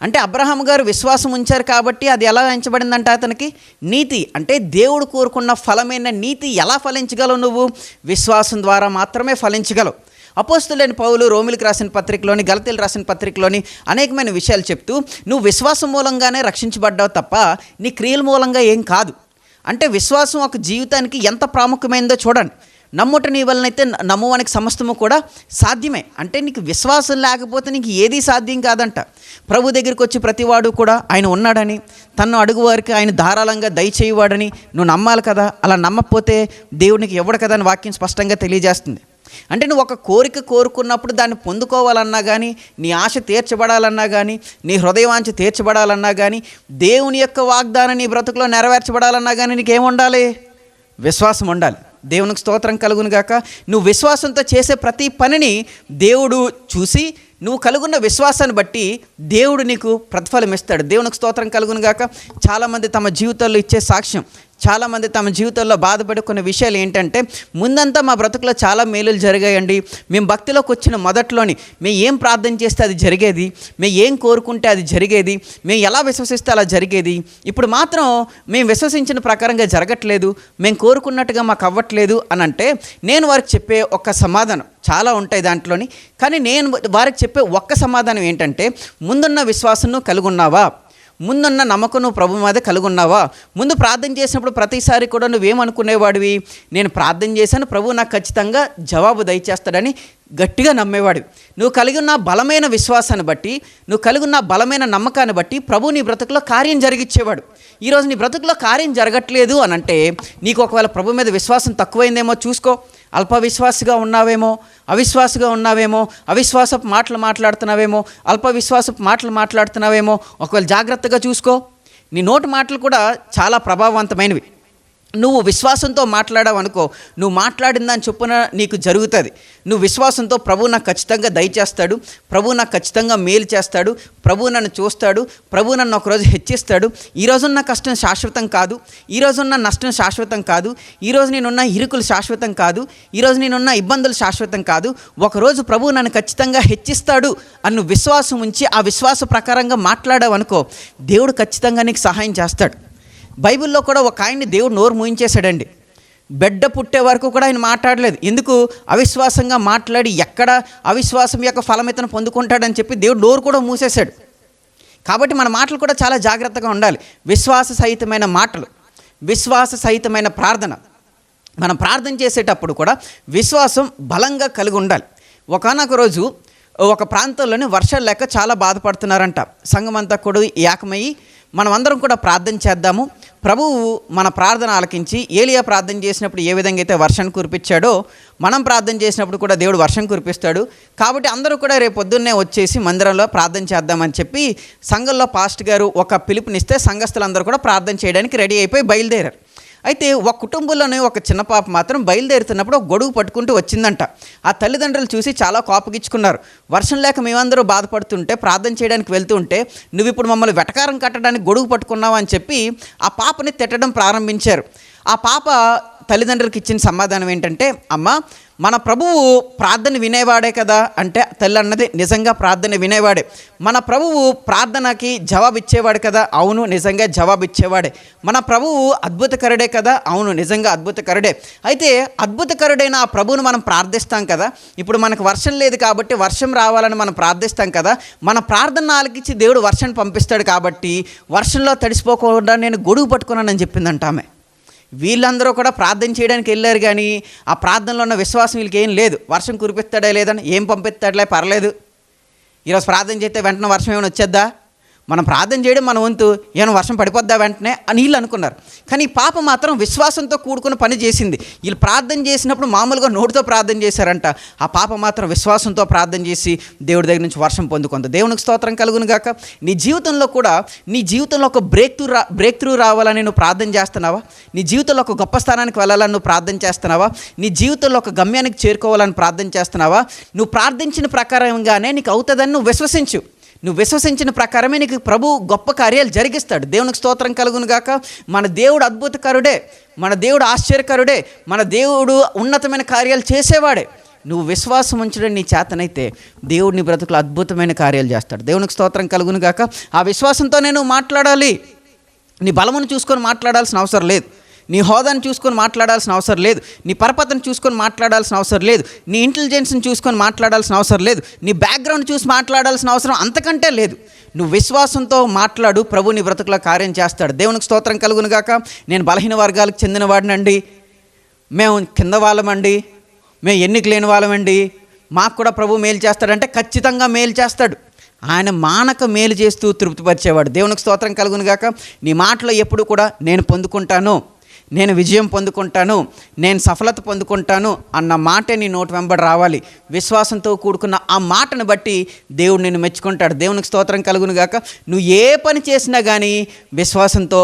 [SPEAKER 1] అంటే అబ్రహాము గారు విశ్వాసం ఉంచారు కాబట్టి అది ఎలా ఎంచబడిందంట? అతనికి నీతి. అంటే దేవుడు కోరుకున్న ఫలమైన నీతి ఎలా ఫలించగలవు? నువ్వు విశ్వాసం ద్వారా మాత్రమే ఫలించగలవు. అపోస్తలుడైన పౌలు రోమిలకు రాసిన పత్రికలోని, గలతీయులకు రాసిన పత్రికలోని అనేకమైన విషయాలు చెప్తూ, నువ్వు విశ్వాసం మూలంగానే రక్షించబడ్డావు తప్ప నీ క్రియల మూలంగా ఏం కాదు. అంటే విశ్వాసం ఒక జీవితానికి ఎంత ప్రాముఖ్యమైందో చూడండి. నమ్ముట నీ వలనైతే నమ్మువానికి సమస్తము కూడా సాధ్యమే. అంటే నీకు విశ్వాసం లేకపోతే నీకు ఏదీ సాధ్యం కాదంట. ప్రభు దగ్గరికి వచ్చి ప్రతివాడు కూడా ఆయన ఉన్నాడని, తన్ను అడుగువారికి ఆయన ధారాళంగా దయచేయవాడని నువ్వు నమ్మాలి కదా. అలా నమ్మకపోతే దేవునికి ఇవ్వడు కదా అని వాక్యం స్పష్టంగా తెలియజేస్తుంది. అంటే నువ్వు ఒక కోరిక కోరుకున్నప్పుడు దాన్ని పొందుకోవాలన్నా కానీ, నీ ఆశ తీర్చబడాలన్నా కానీ, నీ హృదయవాంఛ తీర్చబడాలన్నా కానీ, దేవుని యొక్క వాగ్దానం నీ బ్రతుకులో నెరవేర్చబడాలన్నా కానీ నీకేముండాలి? విశ్వాసం ఉండాలి. దేవునికి స్తోత్రం కలుగును గాక. నువ్వు విశ్వాసంతో చేసే ప్రతి పనిని దేవుడు చూసి నువ్వు కలుగున్న విశ్వాసాన్ని బట్టి దేవుడు నీకు ప్రతిఫలం ఇస్తాడు. దేవునికి స్తోత్రం కలుగును గాక. చాలామంది తమ జీవితాల్లో ఇచ్చే సాక్ష్యం, చాలామంది తమ జీవితంలో బాధపడే కొన్ని విషయాలు ఏంటంటే, ముందంతా మా బ్రతుకులో చాలా మేలులు జరిగాయండి, మేము భక్తిలోకి వచ్చిన మొదట్లోని మేము ఏం ప్రార్థన చేస్తే అది జరిగేది, మేము ఏం కోరుకుంటే అది జరిగేది, మేము ఎలా విశ్వసిస్తే అలా జరిగేది, ఇప్పుడు మాత్రం మేము విశ్వసించిన ప్రకారంగా జరగట్లేదు, మేము కోరుకున్నట్టుగా మాకు అవ్వట్లేదు అని అంటే, నేను వారికి చెప్పే ఒక్క సమాధానం, చాలా ఉంటాయి దాంట్లోని, కానీ నేను వారికి చెప్పే ఒక్క సమాధానం ఏంటంటే, ముందున్న విశ్వాసం కలిగి ఉన్నావా, ముందున్న నమ్మకం నువ్వు ప్రభు మీద కలిగి ఉన్నావా? ముందు ప్రార్థన చేసినప్పుడు ప్రతిసారి కూడా నువ్వేమనుకునేవాడివి, నేను ప్రార్థన చేశాను, ప్రభు నాకు ఖచ్చితంగా జవాబు దయచేస్తాడని గట్టిగా నమ్మేవాడివి. నువ్వు కలిగి ఉన్న బలమైన విశ్వాసాన్ని బట్టి, నువ్వు కలిగి ఉన్న బలమైన నమ్మకాన్ని బట్టి ప్రభు నీ బ్రతుకులో కార్యం జరిగిచ్చేవాడు. ఈరోజు నీ బ్రతుకులో కార్యం జరగట్లేదు అని అంటే, నీకు ఒకవేళ ప్రభు మీద విశ్వాసం తక్కువైందేమో చూసుకో, అల్ప విశ్వాసగా ఉన్నావేమో, అవిశ్వాసగా ఉన్నావేమో, అవిశ్వాసపు మాటలు మాట్లాడుతున్నావేమో, అల్ప విశ్వాసపు మాటలు మాట్లాడుతున్నావేమో, ఒకవేళ జాగ్రత్తగా చూసుకో. నీ నోటి మాటలు కూడా చాలా ప్రభావవంతమైనవి. నువ్వు విశ్వాసంతో మాట్లాడావు అనుకో, నువ్వు మాట్లాడిన దాని చొప్పున నీకు జరుగుతుంది. నువ్వు విశ్వాసంతో ప్రభు నాకు ఖచ్చితంగా దయచేస్తాడు, ప్రభు నాకు ఖచ్చితంగా మేలు చేస్తాడు, ప్రభు నన్ను చూస్తాడు, ప్రభు నన్ను ఒకరోజు హెచ్చిస్తాడు, ఈరోజున్న కష్టం శాశ్వతం కాదు, ఈరోజున్న నష్టం శాశ్వతం కాదు, ఈరోజు నేనున్న ఇరుకులు శాశ్వతం కాదు, ఈరోజు నేనున్న ఇబ్బందులు శాశ్వతం కాదు, ఒకరోజు ప్రభు నన్ను ఖచ్చితంగా హెచ్చిస్తాడు అన్న విశ్వాసం ఉంచి ఆ విశ్వాస ప్రకారంగా మాట్లాడావు అనుకో, దేవుడు ఖచ్చితంగా నీకు సహాయం చేస్తాడు. బైబిల్లో కూడా ఒక ఆయన్ని దేవుడు నోరు మూయించేశాడండి. బిడ్డ పుట్టే వరకు కూడా ఆయన మాట్లాడలేదు. ఎందుకు? అవిశ్వాసంగా మాట్లాడి ఎక్కడ అవిశ్వాసం యొక్క ఫలమితను పొందుకుంటాడని చెప్పి దేవుడు నోరు కూడా మూసేశాడు. కాబట్టి మన మాటలు కూడా చాలా జాగ్రత్తగా ఉండాలి. విశ్వాస సహితమైన మాటలు, విశ్వాస సహితమైన ప్రార్థన. మనం ప్రార్థన చేసేటప్పుడు కూడా విశ్వాసం బలంగా కలిగి ఉండాలి. ఒకానొక రోజు ఒక ప్రాంతంలోని వర్షాలు లేక చాలా బాధపడుతున్నారంట. సంఘమంతా కూడా ఏకమయ్యి మనమందరం కూడా ప్రార్థన చేద్దాము, ప్రభువు మన ప్రార్థన ఆలకించి ఏలియా ప్రార్థన చేసినప్పుడు ఏ విధంగా అయితే వర్షాన్ని కురిపించాడో మనం ప్రార్థన చేసినప్పుడు కూడా దేవుడు వర్షం కురిపిస్తాడు. కాబట్టి అందరూ కూడా రేపు పొద్దున్నే వచ్చేసి మందిరంలో ప్రార్థన చేద్దామని చెప్పి సంఘంలో పాస్టర్ గారు ఒక పిలుపునిస్తే సంఘస్థులందరూ కూడా ప్రార్థన చేయడానికి రెడీ అయిపోయి బయలుదేరారు. అయితే ఒక కుటుంబంలోనే ఒక చిన్న పాప మాత్రం బయలుదేరుతున్నప్పుడు ఒక గొడుగు పట్టుకుంటూ వచ్చిందంట. ఆ తల్లిదండ్రులు చూసి చాలా కోపగించుకున్నారు. వర్షం లేక మేమందరూ బాధపడుతుంటే ప్రార్థన చేయడానికి వెళ్తూ ఉంటే నువ్వు ఇప్పుడు మమ్మల్ని వెటకారం కట్టడానికి గొడుగు పట్టుకున్నావు అని చెప్పి ఆ పాపని తిట్టడం ప్రారంభించారు. ఆ పాప తల్లిదండ్రులకు ఇచ్చిన సమాధానం ఏంటంటే, అమ్మ మన ప్రభువు ప్రార్థన వినేవాడే కదా అంటే, తల్లి అన్నది నిజంగా ప్రార్థన వినేవాడే. మన ప్రభువు ప్రార్థనకి జవాబు ఇచ్చేవాడు కదా, అవును నిజంగా జవాబు ఇచ్చేవాడే. మన ప్రభువు అద్భుతకరుడే కదా, అవును నిజంగా అద్భుతకరుడే. అయితే అద్భుతకరుడైన ఆ ప్రభువును మనం ప్రార్థిస్తాం కదా, ఇప్పుడు మనకు వర్షం లేదు కాబట్టి వర్షం రావాలని మనం ప్రార్థిస్తాం కదా, మన ప్రార్థన ఆలకించి దేవుడు వర్షాన్ని పంపిస్తాడు కాబట్టి వర్షంలో తడిసిపోకుండా నేను గొడుగు పట్టుకున్నానని చెప్పిందంట ఆమె. వీళ్ళందరూ కూడా ప్రార్థన చేయడానికి వెళ్ళారు, కానీ ఆ ప్రార్థనలో ఉన్న విశ్వాసం వీళ్ళకి ఏం లేదు. వర్షం కురిపిస్తాడా లేదని, ఏం పంపిస్తాడులే పర్లేదు, ఈరోజు ప్రార్థన చేస్తే వెంటనే వర్షం ఏమైనా వచ్చేద్దా, మనం ప్రార్థన చేయడం మన వంతు, ఏమైనా వర్షం పడిపోద్దా వెంటనే అని వీళ్ళు అనుకున్నారు. కానీ ఈ పాప మాత్రం విశ్వాసంతో కూడుకున్న పని చేసింది. వీళ్ళు ప్రార్థన చేసినప్పుడు మామూలుగా నోటితో ప్రార్థన చేశారంట, ఆ పాప మాత్రం విశ్వాసంతో ప్రార్థన చేసి దేవుడి దగ్గర నుంచి వర్షం పొందుకుంది. దేవునికి స్తోత్రం కలుగును గాక. నీ జీవితంలో కూడా, నీ జీవితంలో ఒక బ్రేక్ త్రూ రావాలని నువ్వు ప్రార్థన చేస్తున్నావా? నీ జీవితంలో ఒక గొప్ప స్థానానికి వెళ్ళాలని నువ్వు ప్రార్థన చేస్తున్నావా? నీ జీవితంలో ఒక గమ్యానికి చేరుకోవాలని ప్రార్థన చేస్తున్నావా? నువ్వు ప్రార్థించిన ప్రకారంగానే నీకు అవుతుందని నువ్వు విశ్వసించు. నువ్వు విశ్వసించిన ప్రకారమే నీకు ప్రభు గొప్ప కార్యాలు జరిగిస్తాడు. దేవునికి స్తోత్రం కలుగును గాక. మన దేవుడు అద్భుతకరుడే, మన దేవుడు ఆశ్చర్యకరుడే, మన దేవుడు ఉన్నతమైన కార్యాలు చేసేవాడే. నువ్వు విశ్వాసం ఉంచడం నీ చేతనైతే దేవుడు నీ బ్రతుకులో అద్భుతమైన కార్యాలు చేస్తాడు. దేవునికి స్తోత్రం కలుగును గాక. ఆ విశ్వాసంతో నేను మాట్లాడాలి. నీ బలమును చూసుకొని మాట్లాడాల్సిన అవసరం లేదు, నీ హోదాను చూసుకొని మాట్లాడాల్సిన అవసరం లేదు, నీ పరపతిని చూసుకొని మాట్లాడాల్సిన అవసరం లేదు, నీ ఇంటెలిజెన్స్ని చూసుకొని మాట్లాడాల్సిన అవసరం లేదు, నీ బ్యాక్గ్రౌండ్ చూసి మాట్లాడాల్సిన అవసరం అంతకంటే లేదు. నువ్వు విశ్వాసంతో మాట్లాడు, ప్రభు నీ బ్రతుకులో కార్యం చేస్తాడు. దేవునికి స్తోత్రం కలుగును గాక. నేను బలహీన వర్గాలకు చెందిన వాడినండి, మేము కింద వాళ్ళమండి, మేము ఎన్నిక లేని వాళ్ళమండి, మాకు కూడా ప్రభు మేలు చేస్తాడంటే ఖచ్చితంగా మేలు చేస్తాడు. ఆయన మానక మేలు చేస్తూ తృప్తిపరిచేవాడు. దేవునికి స్తోత్రం కలుగును గాక. నీ మాటలో ఎప్పుడు కూడా నేను పొందుకుంటాను, నేను విజయం పొందుకుంటాను, నేను సఫలత పొందుకుంటాను అన్న మాటే నీ నోటి వెంబడి రావాలి. విశ్వాసంతో కూడుకున్న ఆ మాటను బట్టి దేవుడు నిన్ను మెచ్చుకుంటాడు. దేవునికి స్తోత్రం కలుగును గాక. నువ్వు ఏ పని చేసినా కానీ విశ్వాసంతో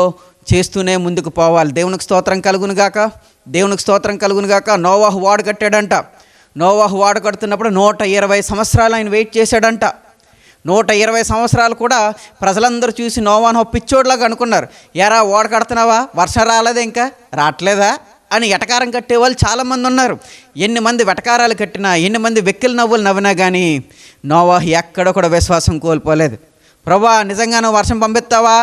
[SPEAKER 1] చేస్తూనే ముందుకు పోవాలి. దేవునికి స్తోత్రం కలుగును గాక. దేవునికి స్తోత్రం కలుగును గాక. నోవాహు ఓడ కట్టాడంట. నోవాహు ఓడ కడుతున్నప్పుడు 120 సంవత్సరాలు ఆయన వెయిట్ చేశాడంట. 120 సంవత్సరాలు కూడా ప్రజలందరూ చూసి నోవాహు పిచ్చోడ్లాగా అనుకున్నారు. ఎరా ఓడ కడుతున్నావా, వర్షం రాలేదా, ఇంకా రావట్లేదా అని ఎటకారం కట్టేవాళ్ళు చాలామంది ఉన్నారు. ఎన్ని మంది వెటకారాలు కట్టినా, ఎన్ని మంది వెక్కిలి నవ్వులు నవ్వినా కానీ నోవాహు ఎక్కడ కూడా విశ్వాసం కోల్పోలేదు. ప్రభా నిజంగా నువ్వు వర్షం పంపిస్తావా,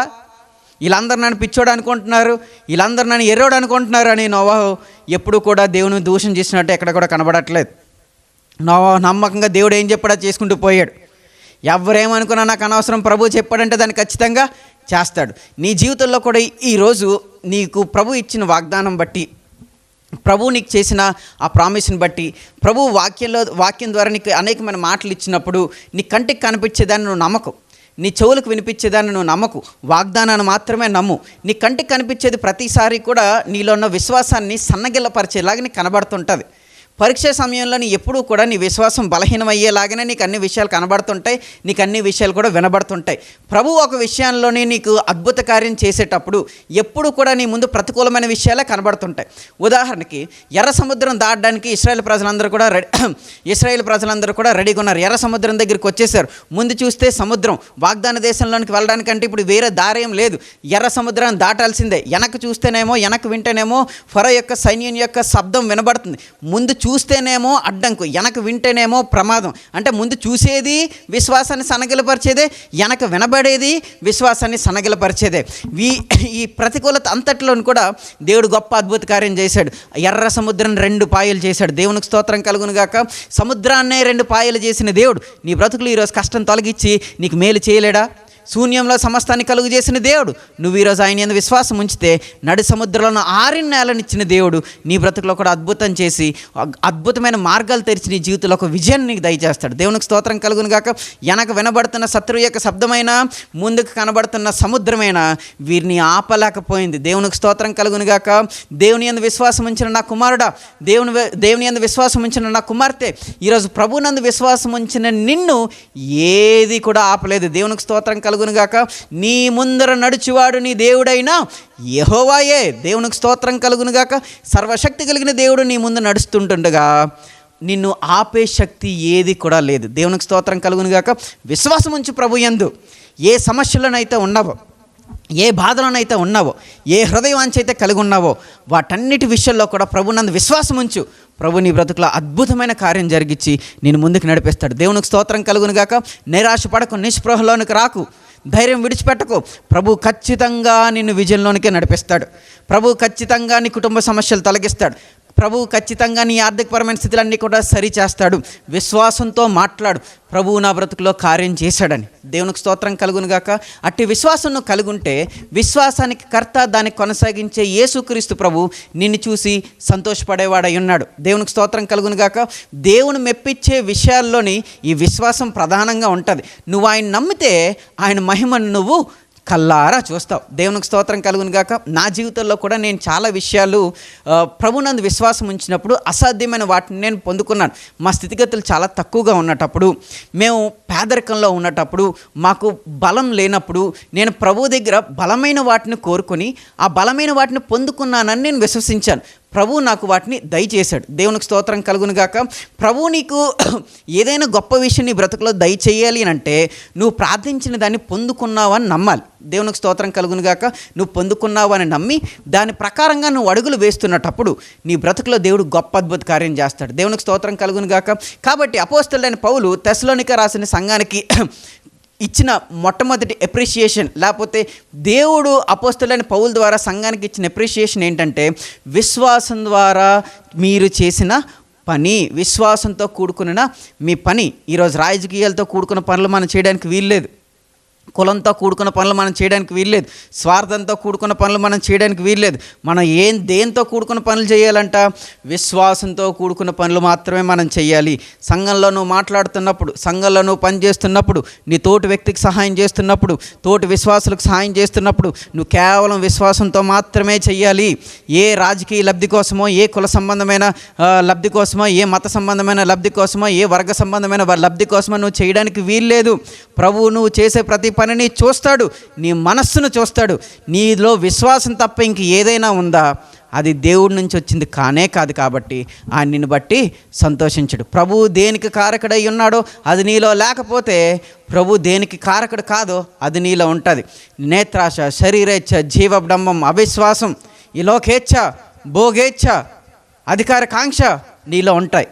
[SPEAKER 1] వీళ్ళందరూ నన్ను పిచ్చోడు అనుకుంటున్నారు, వీళ్ళందరూ నన్ను ఎర్రోడు అనుకుంటున్నారు అని నోవాహు ఎప్పుడు కూడా దేవుని దూషణ చేసినట్టు ఎక్కడ కూడా కనబడట్లేదు. నోవాహు నమ్మకంగా దేవుడు ఏం చెప్పాడో చేసుకుంటూ పోయాడు. ఎవరేమనుకున్నా నాకు అనవసరం, ప్రభు చెప్పాడంటే దాన్ని ఖచ్చితంగా చేస్తాడు. నీ జీవితంలో కూడా ఈరోజు నీకు ప్రభు ఇచ్చిన వాగ్దానం బట్టి, ప్రభు నీకు చేసిన ఆ ప్రామిస్ని బట్టి, ప్రభు వాక్యం ద్వారా నీకు అనేకమైన మాటలు ఇచ్చినప్పుడు నీ కంటికి కనిపించేదాన్ని నువ్వు నమ్మకు, నీ చెవులకు వినిపించేదాన్ని నువ్వు నమ్మకు, వాగ్దానాన్ని మాత్రమే నమ్ము. నీ కంటికి కనిపించేది ప్రతిసారి కూడా నీలో ఉన్న విశ్వాసాన్ని సన్నగిల్లపరిచేలాగా నీకు కనబడుతుంటుంది. పరీక్ష సమయంలో నీ ఎప్పుడూ కూడా నీ విశ్వాసం బలహీనమయ్యేలాగానే నీకు అన్ని విషయాలు కనబడుతుంటాయి, నీకు అన్ని విషయాలు కూడా వినబడుతుంటాయి. ప్రభు ఒక విషయంలోనే నీకు అద్భుత కార్యం చేసేటప్పుడు ఎప్పుడు కూడా నీ ముందు ప్రతికూలమైన విషయాలే కనబడుతుంటాయి. ఉదాహరణకి ఎర్ర సముద్రం దాటడానికి ఇశ్రాయేల్ ప్రజలందరూ కూడా రెడీగా ఉన్నారు. ఎర్ర సముద్రం దగ్గరికి వచ్చేసారు. ముందు చూస్తే సముద్రం, వాగ్దాన దేశంలోనికి వెళ్ళడానికంటే ఇప్పుడు వేరే దారేం లేదు, ఎర్ర సముద్రాన్ని దాటాల్సిందే. వెనక్కి వింటేనేమో ఫరో యొక్క సైన్యం యొక్క శబ్దం వినబడుతుంది. ముందు చూస్తేనేమో అడ్డంకు, వెనక వింటేనేమో ప్రమాదం. అంటే ముందు చూసేది విశ్వాసాన్ని సన్నగిలపరిచేదే, వెనక వినబడేది విశ్వాసాన్ని సన్నగిలపరిచేదే. ఈ ప్రతికూలత అంతట్లోని కూడా దేవుడు గొప్ప అద్భుత కార్యం చేశాడు. ఎర్ర సముద్రం 2 పాయలు చేశాడు. దేవునికి స్తోత్రం కలుగును గాక. సముద్రాన్నే 2 పాయలు చేసిన దేవుడు నీ బ్రతుకులు ఈరోజు కష్టం తొలగించి నీకు మేలు చేయలేడా? శూన్యంలో సమస్తాన్ని కలుగు చేసిన దేవుడు నువ్వు ఈరోజు ఆయన యందు విశ్వాసం ఉంచితే నడి సముద్రంలో 6 నేలనిచ్చిన దేవుడు నీ బ్రతుకులో కూడా అద్భుతం చేసి అద్భుతమైన మార్గాలు తెరిచి నీ జీవితంలో ఒక విజయాన్ని నీకు దయచేస్తాడు. దేవునికి స్తోత్రం కలుగును గాక. వెనక వినబడుతున్న శత్రువు యొక్క శబ్దమైన, ముందుకు కనబడుతున్న సముద్రమైన వీరిని ఆపలేకపోయింది. దేవునికి స్తోత్రం కలుగును గాక. దేవుని యందు విశ్వాసం ఉంచిన నా కుమారుడా, దేవుని యందు విశ్వాసం ఉంచిన నా కుమార్తె, ఈరోజు ప్రభునందు విశ్వాసం ఉంచిన నిన్ను ఏది కూడా ఆపలేదు. దేవునికి స్తోత్రం కలుగునుగాక. నీ ముందర నడుచువాడు నీ దేవుడైనా యెహోవాయే. దేవునికి స్తోత్రం కలుగునుగాక. సర్వశక్తి కలిగిన దేవుడు నీ ముందు నడుస్తుంటుండగా నిన్ను ఆపే శక్తి ఏది కూడా లేదు. దేవునికి స్తోత్రం కలుగునుగాక. విశ్వాసం ఉంచు ప్రభు యందు. ఏ సమస్యలనైతే ఉన్నావో, ఏ బాధలనైతే ఉన్నావో, ఏ హృదయవాంఛ అయితే కలిగి ఉన్నావో వాటన్నిటి విషయంలో కూడా ప్రభునందు విశ్వాసం ఉంచు. ప్రభు నీ బ్రతుకులో అద్భుతమైన కార్యం జరిగించి నేను ముందుకు నడిపిస్తాడు. దేవునికి స్తోత్రం కలుగునుగాక. నిరాశ పడకు, నిస్పృహలోనికి రాకు, ధైర్యం విడిచిపెట్టకు. ప్రభు ఖచ్చితంగా నిన్ను విజయంలోనికే నడిపిస్తాడు. ప్రభు ఖచ్చితంగా నీ కుటుంబ సమస్యలు తొలగిస్తాడు. ప్రభు ఖచ్చితంగా నీ ఆర్థికపరమైన స్థితులన్నీ కూడా సరి చేస్తాడు. విశ్వాసంతో మాట్లాడు, ప్రభువు నా బ్రతుకులో కార్యం చేశాడని. దేవునికి స్తోత్రం కలుగునుగాక. అట్టి విశ్వాసం నువ్వు కలుగుంటే విశ్వాసానికి కర్త, దాన్ని కొనసాగించే యేసుక్రీస్తు ప్రభు నిన్ను చూసి సంతోషపడేవాడై ఉన్నాడు. దేవునికి స్తోత్రం కలుగునుగాక. దేవుని మెప్పించే విషయాల్లోని ఈ విశ్వాసం ప్రధానంగా ఉంటుంది. నువ్వు ఆయన నమ్మితే ఆయన మహిమను నువ్వు కల్లారా చూస్తావు. దేవునికి స్తోత్రం కలుగును గాక. నా జీవితంలో కూడా నేను చాలా విషయాలు ప్రభునందు విశ్వాసం ఉంచినప్పుడు అసాధ్యమైన వాటిని నేను పొందుకున్నాను. మా స్థితిగతులు చాలా తక్కువగా ఉన్నటప్పుడు, మేము పేదరికంలో ఉన్నటప్పుడు, మాకు బలం లేనప్పుడు నేను ప్రభు దగ్గర బలమైన వాటిని కోరుకొని ఆ బలమైన వాటిని పొందుకున్నానని నేను విశ్వసించాను. ప్రభు నాకు వాటిని దయచేశాడు. దేవునికి స్తోత్రం కలుగును గాక. ప్రభు నీకు ఏదైనా గొప్ప విషయం నీ బ్రతుకులో దయచేయాలి అని అంటే నువ్వు ప్రార్థించిన దాన్ని పొందుకున్నావని నమ్మాలి. దేవునికి స్తోత్రం కలుగును గాక. నువ్వు పొందుకున్నావని నమ్మి దాని ప్రకారంగా నువ్వు అడుగులు వేస్తున్నటప్పుడు నీ బ్రతుకులో దేవుడు గొప్ప అద్భుత కార్యం చేస్తాడు. దేవునికి స్తోత్రం కలుగును గాక. కాబట్టి అపోస్తలుడైన పౌలు తెస్సలోనిక రాసిన సంఘానికి ఇచ్చిన మొట్టమొదటి అప్రిషియేషన్, లేకపోతే దేవుడు అపోస్తలుడైన పౌలు ద్వారా సంఘానికి ఇచ్చిన అప్రిషియేషన్ ఏంటంటే విశ్వాసం ద్వారా మీరు చేసిన పని, విశ్వాసంతో కూడుకున్న మీ పని. ఈరోజు రాజకీయాలతో కూడుకున్న పనులు మనం చేయడానికి వీల్లేదు, కులంతో కూడుకున్న పనులు మనం చేయడానికి వీల్లేదు, స్వార్థంతో కూడుకున్న పనులు మనం చేయడానికి వీల్లేదు. మనం దేంతో కూడుకున్న పనులు చేయాలంట? విశ్వాసంతో కూడుకున్న పనులు మాత్రమే మనం చేయాలి. సంఘంలో నువ్వు మాట్లాడుతున్నప్పుడు, సంఘంలో నువ్వు పనిచేస్తున్నప్పుడు, నీ తోటి వ్యక్తికి సహాయం చేస్తున్నప్పుడు, తోటి విశ్వాసులకు సహాయం చేస్తున్నప్పుడు నువ్వు కేవలం విశ్వాసంతో మాత్రమే చేయాలి. ఏ రాజకీయ లబ్ధి కోసమో, ఏ కుల సంబంధమైన లబ్ధి కోసమో, ఏ మత సంబంధమైన లబ్ధి కోసమో, ఏ వర్గ సంబంధమైన లబ్ధి కోసమో నువ్వు చేయడానికి వీల్లేదు. ప్రభువు నువ్వు చేసే ప్రతి పనిని చూస్తాడు, నీ మనస్సును చూస్తాడు. నీలో విశ్వాసం తప్ప ఇంక ఏదైనా ఉందా, అది దేవుడి నుంచి వచ్చింది కానే కాదు. కాబట్టి ఆయన నిన్ను బట్టి సంతోషించడు. ప్రభువు దేనికి కారకుడై ఉన్నాడో అది నీలో లేకపోతే, ప్రభు దేనికి కారకుడు కాదో అది నీలో ఉంటుంది. నేత్రాశ, శరీరేచ్ఛ, జీవడంబం, అవిశ్వాసం, ఈ లోకేచ్ఛ, భోగేచ్ఛ, అధికార కాంక్ష నీలో ఉంటాయి.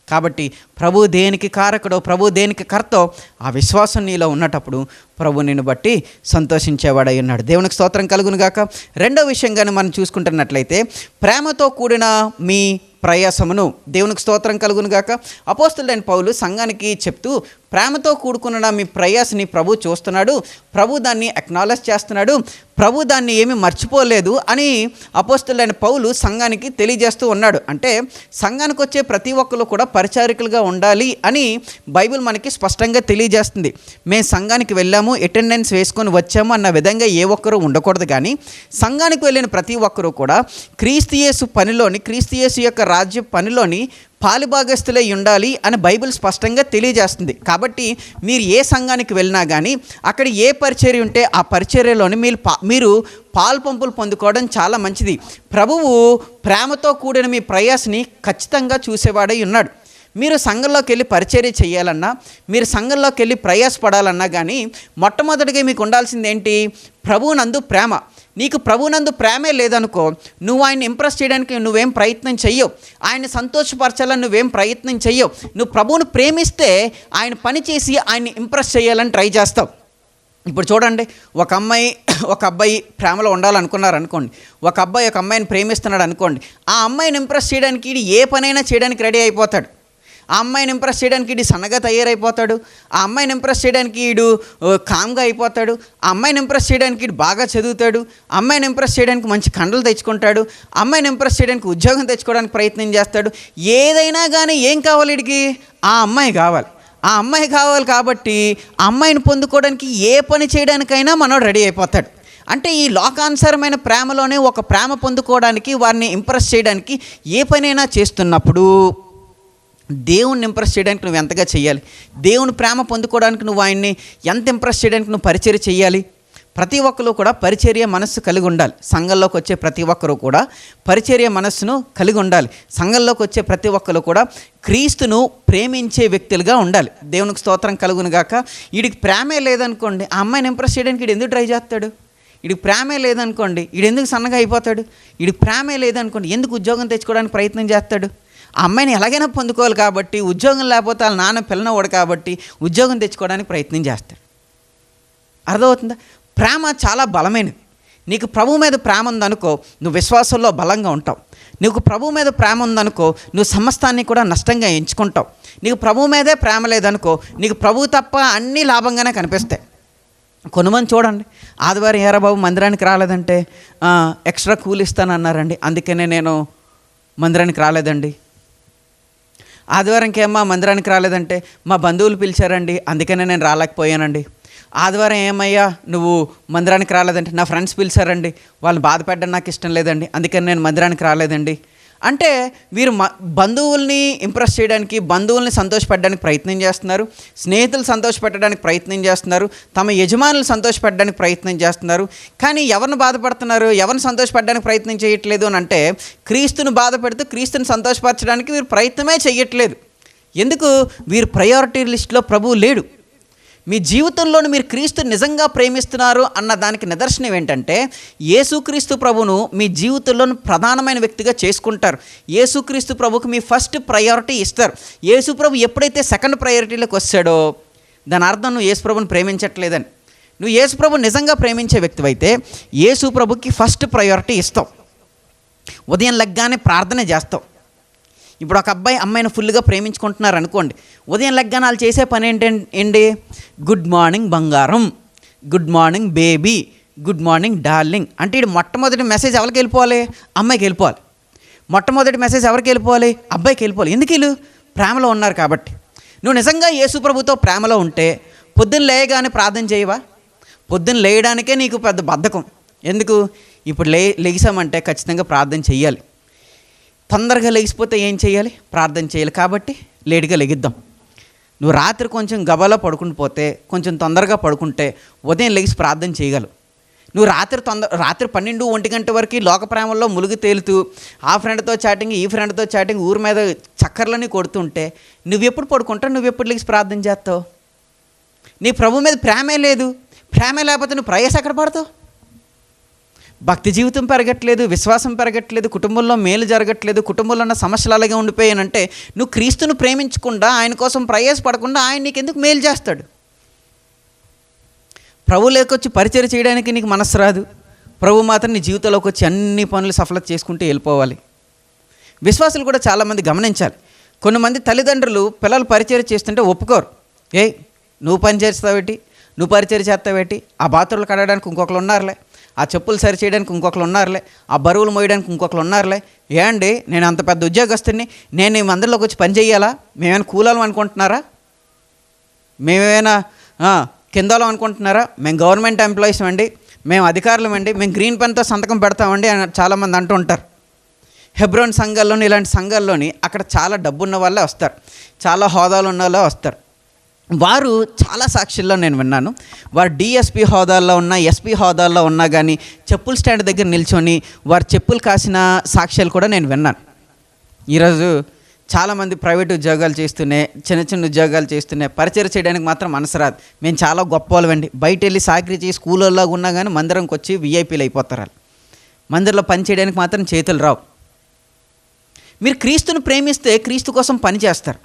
[SPEAKER 1] కాబట్టి ప్రభు దేనికి కారకుడో, ప్రభు దేనికి కర్తో ఆ విశ్వాసం నీలో ఉన్నటప్పుడు ప్రభు నిన్ను బట్టి సంతోషించేవాడై ఉన్నాడు. దేవునికి స్తోత్రం కలుగును గాక. రెండో విషయంగానే మనం చూసుకుంటున్నట్లయితే, ప్రేమతో కూడిన మీ ప్రయాసమును, దేవునికి స్తోత్రం కలుగును గాక. అపోస్తలుడైన పౌలు సంఘానికి చెప్తూ, ప్రేమతో కూడుకున్న మీ ప్రయాసని ప్రభు చూస్తున్నాడు, ప్రభు దాన్ని అక్నాలెడ్జ్ చేస్తున్నాడు, ప్రభు దాన్ని ఏమీ మర్చిపోలేదు అని అపోస్తలుడైన పౌలు సంఘానికి తెలియజేస్తూ ఉన్నాడు. అంటే సంఘానికి వచ్చే ప్రతి ఒక్కరు కూడా పరిచారికులుగా ఉండాలి అని బైబిల్ మనకి స్పష్టంగా తెలియజేస్తుంది. మేము సంఘానికి వెళ్ళాము, అటెండెన్స్ వేసుకొని వచ్చాము అన్న విధంగా ఏ ఒక్కరూ ఉండకూడదు. కానీ సంఘానికి వెళ్ళిన ప్రతి ఒక్కరూ కూడా క్రీస్తు యేసు పనిలోని, క్రీస్తు యేసు యొక్క రాజ్య పనిలోని పాలుభాగస్తులై ఉండాలి అని బైబిల్ స్పష్టంగా తెలియజేస్తుంది. కాబట్టి మీరు ఏ సంఘానికి వెళ్ళినా కానీ అక్కడ ఏ పరిచర్య ఉంటే ఆ పరిచర్యలోని మీరు పాలు పంపులు పొందుకోవడం చాలా మంచిది. ప్రభువు ప్రేమతో కూడిన మీ ప్రయాసని ఖచ్చితంగా చూసేవాడై ఉన్నాడు. మీరు సంఘంలోకి వెళ్ళి పరిచర్య చేయాలన్నా, మీరు సంఘంలోకి వెళ్ళి ప్రయాసపడాలన్నా కానీ మొట్టమొదటిగా మీకు ఉండాల్సింది ఏంటి? ప్రభువునందు ప్రేమ. నీకు ప్రభువునందు ప్రేమే లేదనుకో, నువ్వు ఆయన్ని ఇంప్రెస్ చేయడానికి నువ్వేం ప్రయత్నం చెయ్యవు, ఆయన్ని సంతోషపరచాలని నువ్వేం ప్రయత్నం చెయ్యవు. నువ్వు ప్రభువును ప్రేమిస్తే ఆయన పని చేసి ఆయన్ని ఇంప్రెస్ చేయాలని ట్రై చేస్తావు. ఇప్పుడు చూడండి, ఒక అబ్బాయి ప్రేమలో ఉండాలనుకున్నారనుకోండి, ఒక అమ్మాయిని ప్రేమిస్తున్నాడు అనుకోండి, ఆ అమ్మాయిని ఇంప్రెస్ చేయడానికి ఇది ఏ పనైనా చేయడానికి రెడీ అయిపోతాడు. ఆ అమ్మాయిని ఇంప్రెస్ చేయడానికి వీడు సన్నగా తయారైపోతాడు, ఆ అమ్మాయిని ఇంప్రెస్ చేయడానికి వీడు కామ్గా అయిపోతాడు, ఆ అమ్మాయిని ఇంప్రెస్ చేయడానికి వీడు బాగా చదువుతాడు, ఆ అమ్మాయిని ఇంప్రెస్ చేయడానికి మంచి కండలు తెచ్చుకుంటాడు, ఆ అమ్మాయిని ఇంప్రెస్ చేయడానికి ఉద్యోగం తెచ్చుకోవడానికి ప్రయత్నం చేస్తాడు. ఏదైనా కానీ ఏం కావాలి వీడికి? ఆ అమ్మాయి కావాలి. ఆ అమ్మాయి కావాలి కాబట్టి ఆ అమ్మాయిని పొందుకోవడానికి ఏ పని చేయడానికైనా మనోడు రెడీ అయిపోతాడు. అంటే ఈ లోకానుసారమైన ప్రేమలోనే ఒక ప్రేమ పొందుకోవడానికి, వారిని ఇంప్రెస్ చేయడానికి ఏ పనైనా చేస్తున్నప్పుడు దేవుణ్ణి ఇంప్రెస్ చేయడానికి నువ్వు ఎంతగా చేయాలి? దేవుని ప్రేమ పొందుకోవడానికి నువ్వు ఆయన్ని ఎంత ఇంప్రెస్ చేయడానికి నువ్వు పరిచర్య చేయాలి? ప్రతి ఒక్కరు కూడా పరిచర్య మనస్సు కలిగి ఉండాలి. సంఘంలోకి వచ్చే ప్రతి ఒక్కరు కూడా పరిచర్య మనస్సును కలిగి ఉండాలి. సంఘంలోకి వచ్చే ప్రతి ఒక్కరు కూడా క్రీస్తును ప్రేమించే వ్యక్తులుగా ఉండాలి. దేవునికి స్తోత్రం కలుగును గాక. వీడికి ప్రేమే లేదనుకోండి, ఆ అమ్మాయిని ఇంప్రెస్ చేయడానికి వీడు ఎందుకు ట్రై చేస్తాడు? వీడికి ప్రేమే లేదనుకోండి, వీడు ఎందుకు సన్నగా అయిపోతాడు? వీడికి ప్రేమే లేదనుకోండి, ఎందుకు ఉద్యోగం తెచ్చుకోవడానికి ప్రయత్నం చేస్తాడు? ఆ అమ్మాయిని ఎలాగైనా పొందుకోవాలి కాబట్టి, ఉద్యోగం లేకపోతే వాళ్ళ నాన్న పిల్లనవాడు కాబట్టి ఉద్యోగం తెచ్చుకోవడానికి ప్రయత్నం చేస్తాడు. అర్థమవుతుందా? ప్రేమ చాలా బలమైనది. నీకు ప్రభు మీద ప్రేమ ఉందనుకో, నువ్వు విశ్వాసంలో బలంగా ఉంటావు. నీకు ప్రభు మీద ప్రేమ ఉందనుకో, నువ్వు సమస్తాన్ని కూడా నష్టంగా ఎంచుకుంటావు. నీకు ప్రభు మీదే ప్రేమ లేదనుకో, నీకు ప్రభు తప్ప అన్నీ లాభంగానే కనిపిస్తాయి. కొంతమంది చూడండి, ఆదివారం ఏరా బాబు మందిరానికి రాలేదంటే ఎక్స్ట్రా కూలి ఇస్తానన్నారండి, అందుకనే నేను మందిరానికి రాలేదండి. ఆదివారంకేమో మందిరానికి రాలేదంటే మా బంధువులు పిలిచారండి, అందుకనే నేను రాలేకపోయానండి. ఆదివారం ఏమయ్యా నువ్వు మందిరానికి రాలేదంటే నా ఫ్రెండ్స్ పిలిచారండి, వాళ్ళు బాధ పెట్టడం నాకు ఇష్టం లేదండి, అందుకని నేను మందిరానికి రాలేదండి. అంటే వీరు బంధువుల్ని ఇంప్రెస్ చేయడానికి, బంధువుల్ని సంతోషపెట్టడానికి ప్రయత్నం చేస్తున్నారు, స్నేహితులు సంతోషపెట్టడానికి ప్రయత్నం చేస్తున్నారు, తమ యజమానులు సంతోషపెట్టడానికి ప్రయత్నం చేస్తున్నారు. కానీ ఎవరిని బాధపడుతున్నారు, ఎవరిని సంతోషపెట్టడానికి ప్రయత్నం చేయట్లేదు అని అంటే, క్రీస్తుని బాధపెడుతూ క్రీస్తుని సంతోషపరచడానికి వీరు ప్రయత్నమే చేయట్లేదు. ఎందుకు? వీరు ప్రయారిటీ లిస్టులో ప్రభువు లేడు. మీ జీవితంలోని మీరు క్రీస్తు నిజంగా ప్రేమిస్తున్నారు అన్న దానికి నిదర్శనం ఏంటంటే, యేసుక్రీస్తు ప్రభును మీ జీవితంలోని ప్రధానమైన వ్యక్తిగా చేసుకుంటారు. యేసుక్రీస్తు ప్రభుకు మీ ఫస్ట్ ప్రయారిటీ ఇస్తారు. యేసు ప్రభు ఎప్పుడైతే సెకండ్ ప్రయారిటీలోకి వస్తాడో దాని అర్థం నువ్వు యేసు ప్రభుని ప్రేమించట్లేదని. నువ్వు యేసు ప్రభు నిజంగా ప్రేమించే వ్యక్తివైతే యేసు ప్రభుకి ఫస్ట్ ప్రయారిటీ ఇస్తావు. ఉదయం లెగ్గానే ప్రార్థన చేస్తావు. ఇప్పుడు ఒక అమ్మాయిని ఫుల్గా ప్రేమించుకుంటున్నారు అనుకోండి, ఉదయం లెగ్గానే వాళ్ళు చేసే పని ఏంటి? గుడ్ మార్నింగ్ బంగారం, good morning baby, good morning darling. అంటే ఇది మొట్టమొదటి మెసేజ్ ఎవరికి వెళ్ళిపోవాలి? అమ్మాయికి వెళ్ళిపోవాలి. మొట్టమొదటి మెసేజ్ ఎవరికి వెళ్ళిపోవాలి? అబ్బాయికి వెళ్ళిపోవాలి. ఎందుకు? వీళ్ళు ప్రేమలో ఉన్నారు కాబట్టి. నువ్వు నిజంగా యేసు ప్రభుతో ప్రేమలో ఉంటే పొద్దున్న లేయగానే ప్రార్థన చేయవా? పొద్దున్న లేయడానికే నీకు పెద్ద బద్ధకం. ఎందుకు? ఇప్పుడు లేచామంటే ఖచ్చితంగా ప్రార్థన చెయ్యాలి. తొందరగా లేచిపోతే ఏం చేయాలి? ప్రార్థన చేయాలి. కాబట్టి లేటుగా లెగిద్దాం. నువ్వు రాత్రి కొంచెం గబాలో పడుకుని పోతే, కొంచెం తొందరగా పడుకుంటే ఉదయం లెగిసి ప్రార్థన చేయగలవు. నువ్వు రాత్రి 12-1 గంట వరకు లోక ప్రేమల్లో ములుగు తేలుతూ ఆ ఫ్రెండ్తో చాటింగ్, ఈ ఫ్రెండ్తో చాటింగ్, ఊరి మీద చక్కర్లని కొడుతుంటే నువ్వెప్పుడు పడుకుంటావు? నువ్వెప్పుడు లెగిసి ప్రార్థన చేస్తావు? నీ ప్రభు మీద ప్రేమే లేదు. ప్రేమే లేకపోతే నువ్వు ప్రయాస ఎక్కడ పడతావు? భక్తి జీవితం పెరగట్లేదు, విశ్వాసం పెరగట్లేదు, కుటుంబంలో మేలు జరగట్లేదు, కుటుంబంలో ఉన్న సమస్యలు అలాగే ఉండిపోయానంటే నువ్వు క్రీస్తును ప్రేమించకుండా, ఆయన కోసం ప్రయాసపడకుండా ఆయన నీకు ఎందుకు మేలు చేస్తాడు? ప్రభు లేకొచ్చి పరిచయం చేయడానికి నీకు మనసు రాదు. ప్రభు మాత్రం నీ జీవితంలోకి వచ్చి అన్ని పనులు సఫలత చేసుకుంటూ వెళ్ళిపోవాలి. విశ్వాసులు కూడా చాలామంది గమనించాలి. కొంతమంది తల్లిదండ్రులు పిల్లలు పరిచయం చేస్తుంటే ఒప్పుకోరు. నువ్వు పని చేస్తావేటి, నువ్వు పరిచయం చేస్తావేటి, ఆ బాత్రూంలు కడగడానికి ఇంకొకరు ఉన్నారులే, ఆ చెప్పులు సరి చేయడానికి ఇంకొకరు ఉన్నారులే, ఆ బరువులు మోయడానికి ఇంకొకరు ఉన్నారులే. ఏండి నేను అంత పెద్ద ఉద్యోగస్తుని, నేను ఈ మందిరంలోకి వచ్చి పని చేయాలా? మేమేమైనా కూలాలం అనుకుంటున్నారా? మేమేమైనా కిందలో అనుకుంటున్నారా? మేము గవర్నమెంట్ ఎంప్లాయీస్ అండి, మేము అధికారులం అండి, మేము గ్రీన్ పెన్తో సంతకం పెడతామండి అని చాలామంది అంటూ ఉంటారు. హెబ్రోన్ సంఘాల్లోని, ఇలాంటి సంఘాల్లోని అక్కడ చాలా డబ్బున్న వాళ్ళే వస్తారు, చాలా హోదాలు ఉన్న వాళ్ళే వస్తారు. వారు చాలా సాక్షుల్లో నేను విన్నాను. వారు డిఎస్పీ హోదాల్లో ఉన్నా, ఎస్పీ హోదాల్లో ఉన్నా కానీ చెప్పుల స్టాండ్ దగ్గర నిల్చొని వారు చెప్పులు కాసిన సాక్ష్యాలు కూడా నేను విన్నాను. ఈరోజు చాలామంది ప్రైవేట్ ఉద్యోగాలు చేస్తూనే, చిన్న చిన్న ఉద్యోగాలు చేస్తూనే పరిచయం చేయడానికి మాత్రం మనసు రాదు. మేము చాలా గొప్ప వాళ్ళండి, బయట వెళ్ళి సాకరీ చేసి స్కూళ్ళల్లో ఉన్నా కానీ మందిరంకి వచ్చి విఐపీలు అయిపోతారు. వాళ్ళు మందిరంలో పని చేయడానికి మాత్రం చేతులు రావు. మీరు క్రీస్తును ప్రేమిస్తే క్రీస్తు కోసం పని చేస్తారు.